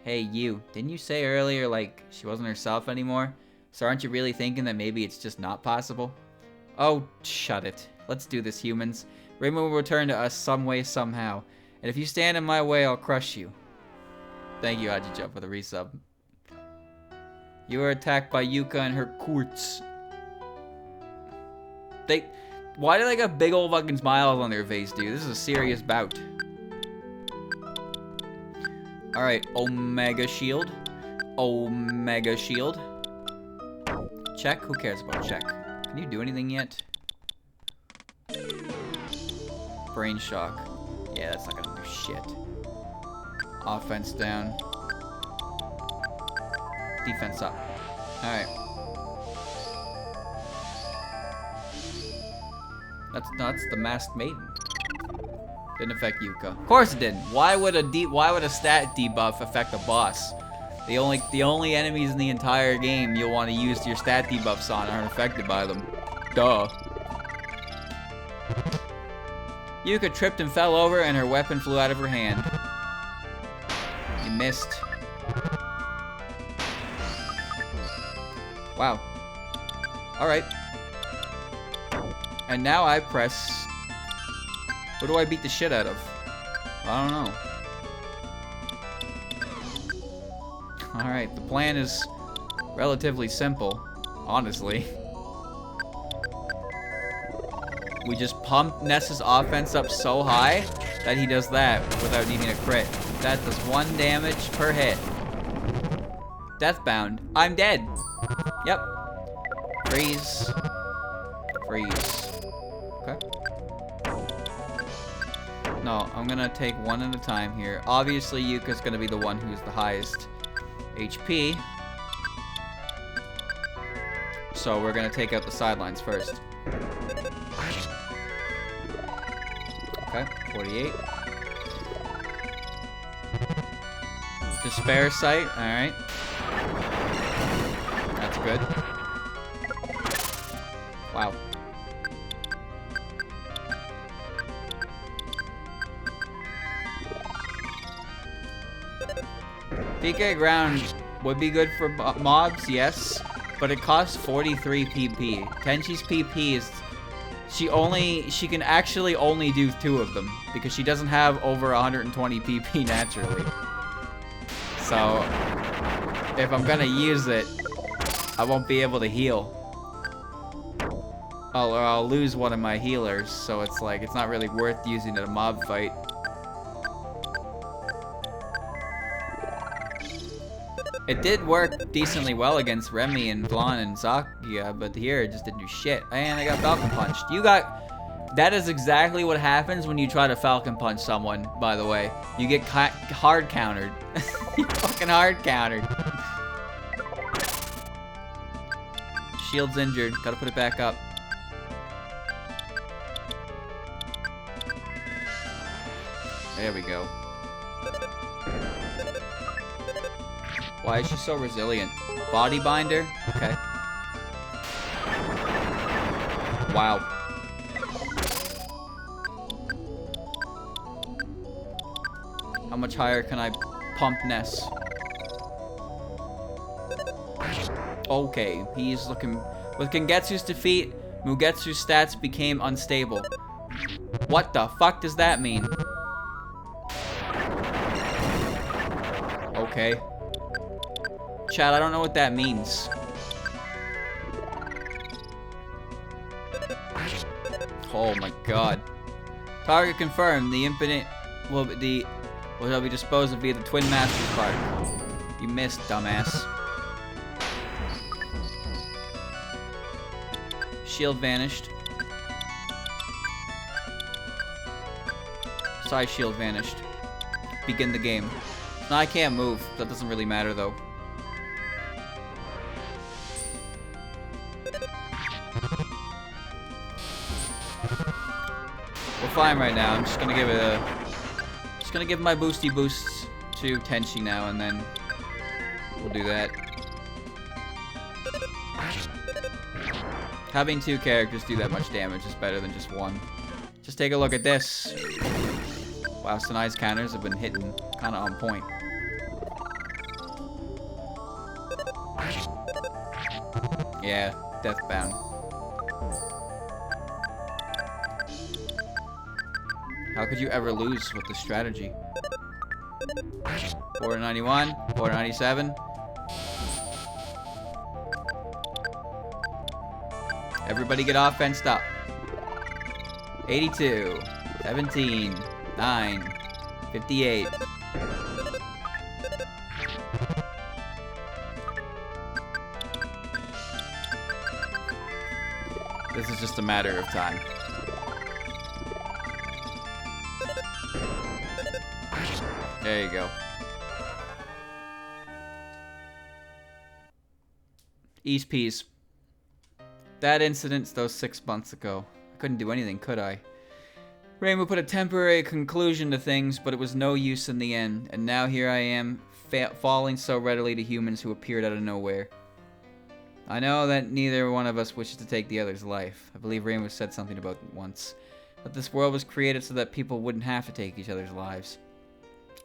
Hey, you. Didn't you say earlier, like, she wasn't herself anymore? So aren't you really thinking that maybe it's just not possible? Oh, shut it. Let's do this, humans. Reimu will return to us some way, somehow. And if you stand in my way, I'll crush you. Thank you, Haji-chan, for the resub. You are attacked by Yuka and her courts. Why do they got big old fucking smiles on their face, dude? This is a serious bout. Alright, Omega Shield. Omega Shield. Check? Who cares about check? Can you do anything yet? Brain Shock. Yeah, that's not gonna do shit. Offense down. Defense up. Alright. That's the Masked Maiden. Didn't affect Yuka. Of course it didn't. Why would a stat debuff affect a boss? The only enemies in the entire game you'll want to use your stat debuffs on aren't affected by them. Duh. Yuka tripped and fell over and her weapon flew out of her hand. You missed. Wow. Alright. And now I press... What do I beat the shit out of? I don't know. Alright, the plan is relatively simple, honestly. We just pump Ness's offense up so high that he does that without needing a crit. That does 1 damage per hit. Deathbound. I'm dead. Yep. Freeze. Freeze. Okay. No, I'm gonna take one at a time here. Obviously, Yuka's gonna be the one who's the highest HP. So we're gonna take out the sidelines first. Okay, 48. Despair Sight, alright. That's good. Wow. PK Ground would be good for mobs, yes, but it costs 43 PP. Tenchi's PP is... She can actually only do 2 of them, because she doesn't have over 120 PP naturally. So, if I'm gonna use it, I won't be able to heal. I'll lose one of my healers, so it's like, it's not really worth using in a mob fight. It did work decently well against Remy and Vlan and Zakia, but here it just didn't do shit. And I got Falcon Punched. That is exactly what happens when you try to Falcon Punch someone, by the way. You get hard countered. You fucking hard countered. Shield's injured. Gotta put it back up. There we go. Why is she so resilient? Body binder? Okay. Wow. How much higher can I pump Ness? Okay, he's looking... With Gengetsu's defeat, Mugetsu's stats became unstable. What the fuck does that mean? Okay. Chad, I don't know what that means. Oh my god. Target confirmed. The infinite will be disposed of via the Twin Masters card. You missed, dumbass. Shield vanished. Side shield vanished. Begin the game. No, I can't move. That doesn't really matter though. We're fine right now. I'm just gonna give it a... Just gonna give my boosty boosts to Tenchi now, and then we'll do that. Having 2 characters do that much damage is better than just 1. Just take a look at this. Wow, Sanai's counters have been hitting kind of on point. Yeah, Deathbound. How could you ever lose with this strategy? 491, 497. Everybody get offensed up. 82, 17, 9, 58. This is just a matter of time. There you go. East Peas. That incident, those 6 months ago. I couldn't do anything, could I? Reimu put a temporary conclusion to things, but it was no use in the end. And now here I am, falling so readily to humans who appeared out of nowhere. I know that neither one of us wishes to take the other's life. I believe Reimu said something about it once. But this world was created so that people wouldn't have to take each other's lives.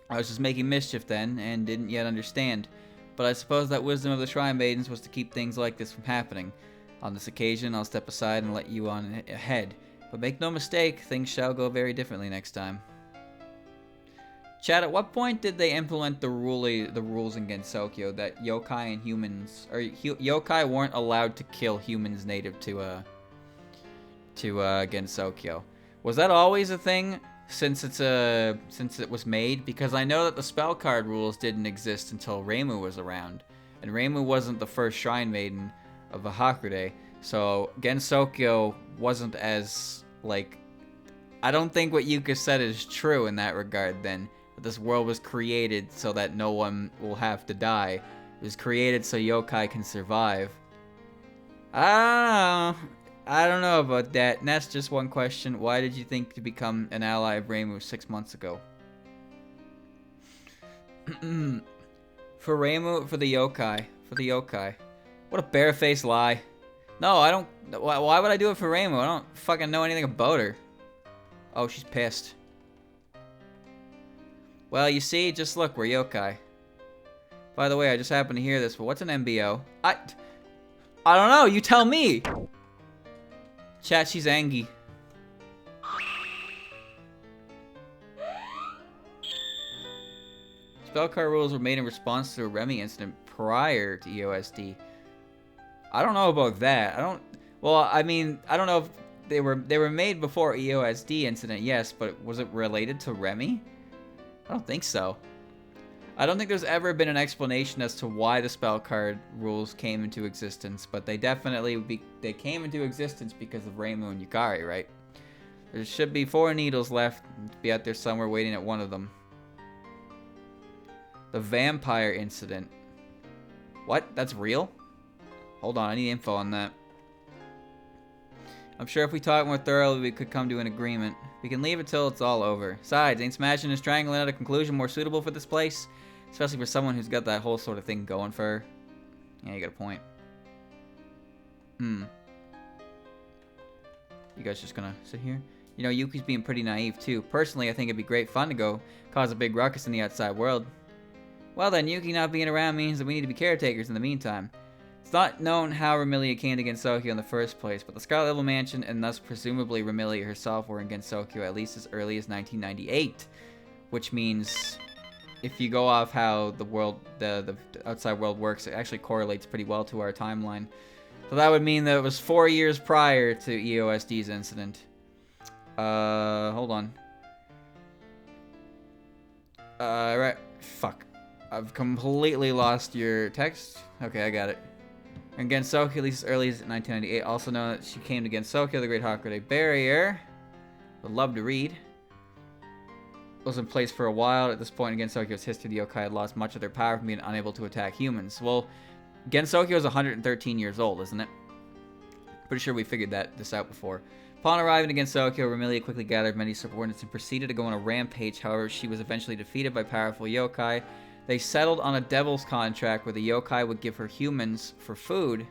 I was just making mischief then, and didn't yet understand. But I suppose that wisdom of the Shrine Maidens was to keep things like this from happening. On this occasion, I'll step aside and let you on ahead. But make no mistake, things shall go very differently next time. Chad, at what point did they implement the rules in Gensokyo that yokai and humans, or yokai weren't allowed to kill humans native to Gensokyo? Was that always a thing since it was made? Because I know that the spell card rules didn't exist until Reimu was around, and Reimu wasn't the first Shrine Maiden of a Hakude, so Gensokyo wasn't as, like, I don't think what Yuka said is true in that regard then. That this world was created so that no one will have to die. It was created so yokai can survive. I don't know about that. And that's just one question. Why did you think to become an ally of Reimu 6 months ago? For Reimu, for the yokai. What a barefaced lie. No, I don't. Why would I do it for Reimu? I don't fucking know anything about her. Oh, she's pissed. Well, you see, just look, we're yokai. By the way, I just happened to hear this, but what's an MBO? I don't know, you tell me! Chat, she's Angie. Spellcard rules were made in response to a Remy incident prior to EOSD. I don't know about that. Well, I mean, I don't know if they were made before EOSD incident, yes, but was it related to Remy? I don't think so. I don't think there's ever been an explanation as to why the spell card rules came into existence, but they definitely they came into existence because of Reimu and Yukari, right? There should be 4 needles left to be out there somewhere waiting at one of them. The vampire incident. What? That's real? Hold on, I need info on that. I'm sure if we talk more thoroughly, we could come to an agreement. We can leave it till it's all over. Besides, ain't smashing and strangling out a conclusion more suitable for this place? Especially for someone who's got that whole sort of thing going for her. Yeah, you got a point. You guys just gonna sit here? You know, Yuki's being pretty naive, too. Personally, I think it'd be great fun to go cause a big ruckus in the outside world. Well then, Yuki not being around means that we need to be caretakers in the meantime. It's not known how Remilia came to Gensokyo in the first place, but the Scarlet Level Mansion, and thus presumably Remilia herself, were in Gensokyo at least as early as 1998. Which means, if you go off how the world, the outside world works, it actually correlates pretty well to our timeline. So that would mean that it was 4 years prior to EOSD's incident. Hold on. Right. Fuck. I've completely lost your text. Okay, I got it. And Gensokyo, at least as early as 1998, also known that she came to Gensokyo, the Great Hakude Barrier. Would love to read. Was in place for a while. At this point in Gensokyo's history, the yokai had lost much of their power from being unable to attack humans. Well, Gensokyo is 113 years old, isn't it? Pretty sure we figured this out before. Upon arriving at Gensokyo, Remilia quickly gathered many subordinates and proceeded to go on a rampage. However, she was eventually defeated by powerful yokai. They settled on a devil's contract where the yokai would give her humans for food,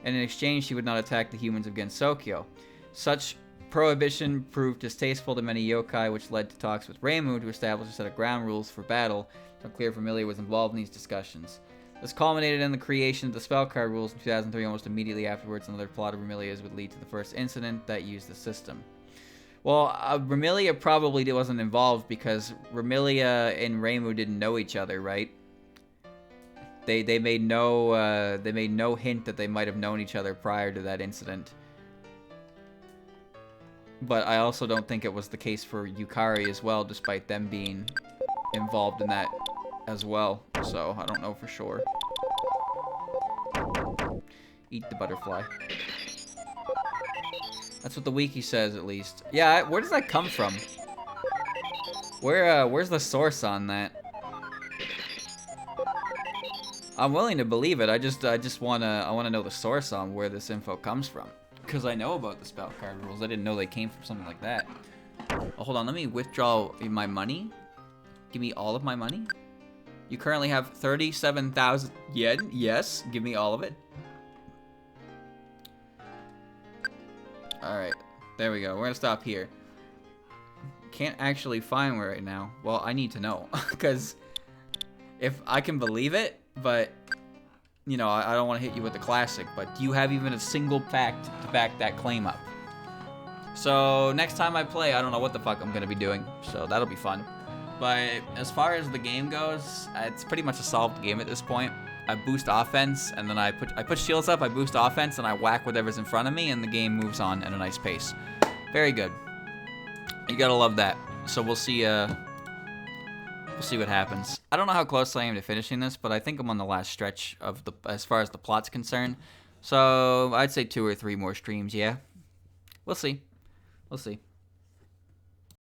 and in exchange she would not attack the humans of Gensokyo. Such prohibition proved distasteful to many yokai, which led to talks with Reimu to establish a set of ground rules for battle. It's unclear if Remilia was involved in these discussions. This culminated in the creation of the spell card rules in 2003. Almost immediately afterwards, another plot of Remilia's would lead to the first incident that used the system. Well, Remilia probably wasn't involved because Remilia and Reimu didn't know each other, right? They made no hint that they might have known each other prior to that incident. But I also don't think it was the case for Yukari as well, despite them being involved in that as well. So I don't know for sure. Eat the butterfly. That's what the wiki says, at least. Yeah, where does that come from? Where's the source on that? I'm willing to believe it. I just wanna know the source on where this info comes from. Because I know about the spell card rules. I didn't know they came from something like that. Oh, hold on, let me withdraw my money. Give me all of my money. You currently have 37,000 yen. Yes, give me all of it. Alright, there we go. We're gonna stop here. Can't actually find one right now. Well, I need to know. Because if I can believe it, but, you know, I don't want to hit you with the classic, but do you have even a single fact to back that claim up? So, next time I play, I don't know what the fuck I'm gonna be doing, so that'll be fun. But as far as the game goes, it's pretty much a solved game at this point. I boost offense, and then I put shields up, I boost offense, and I whack whatever's in front of me, and the game moves on at a nice pace. Very good. You gotta love that. So we'll see what happens. I don't know how close I am to finishing this, but I think I'm on the last stretch of as far as the plot's concerned. So I'd say 2 or 3 more streams, yeah. We'll see. We'll see.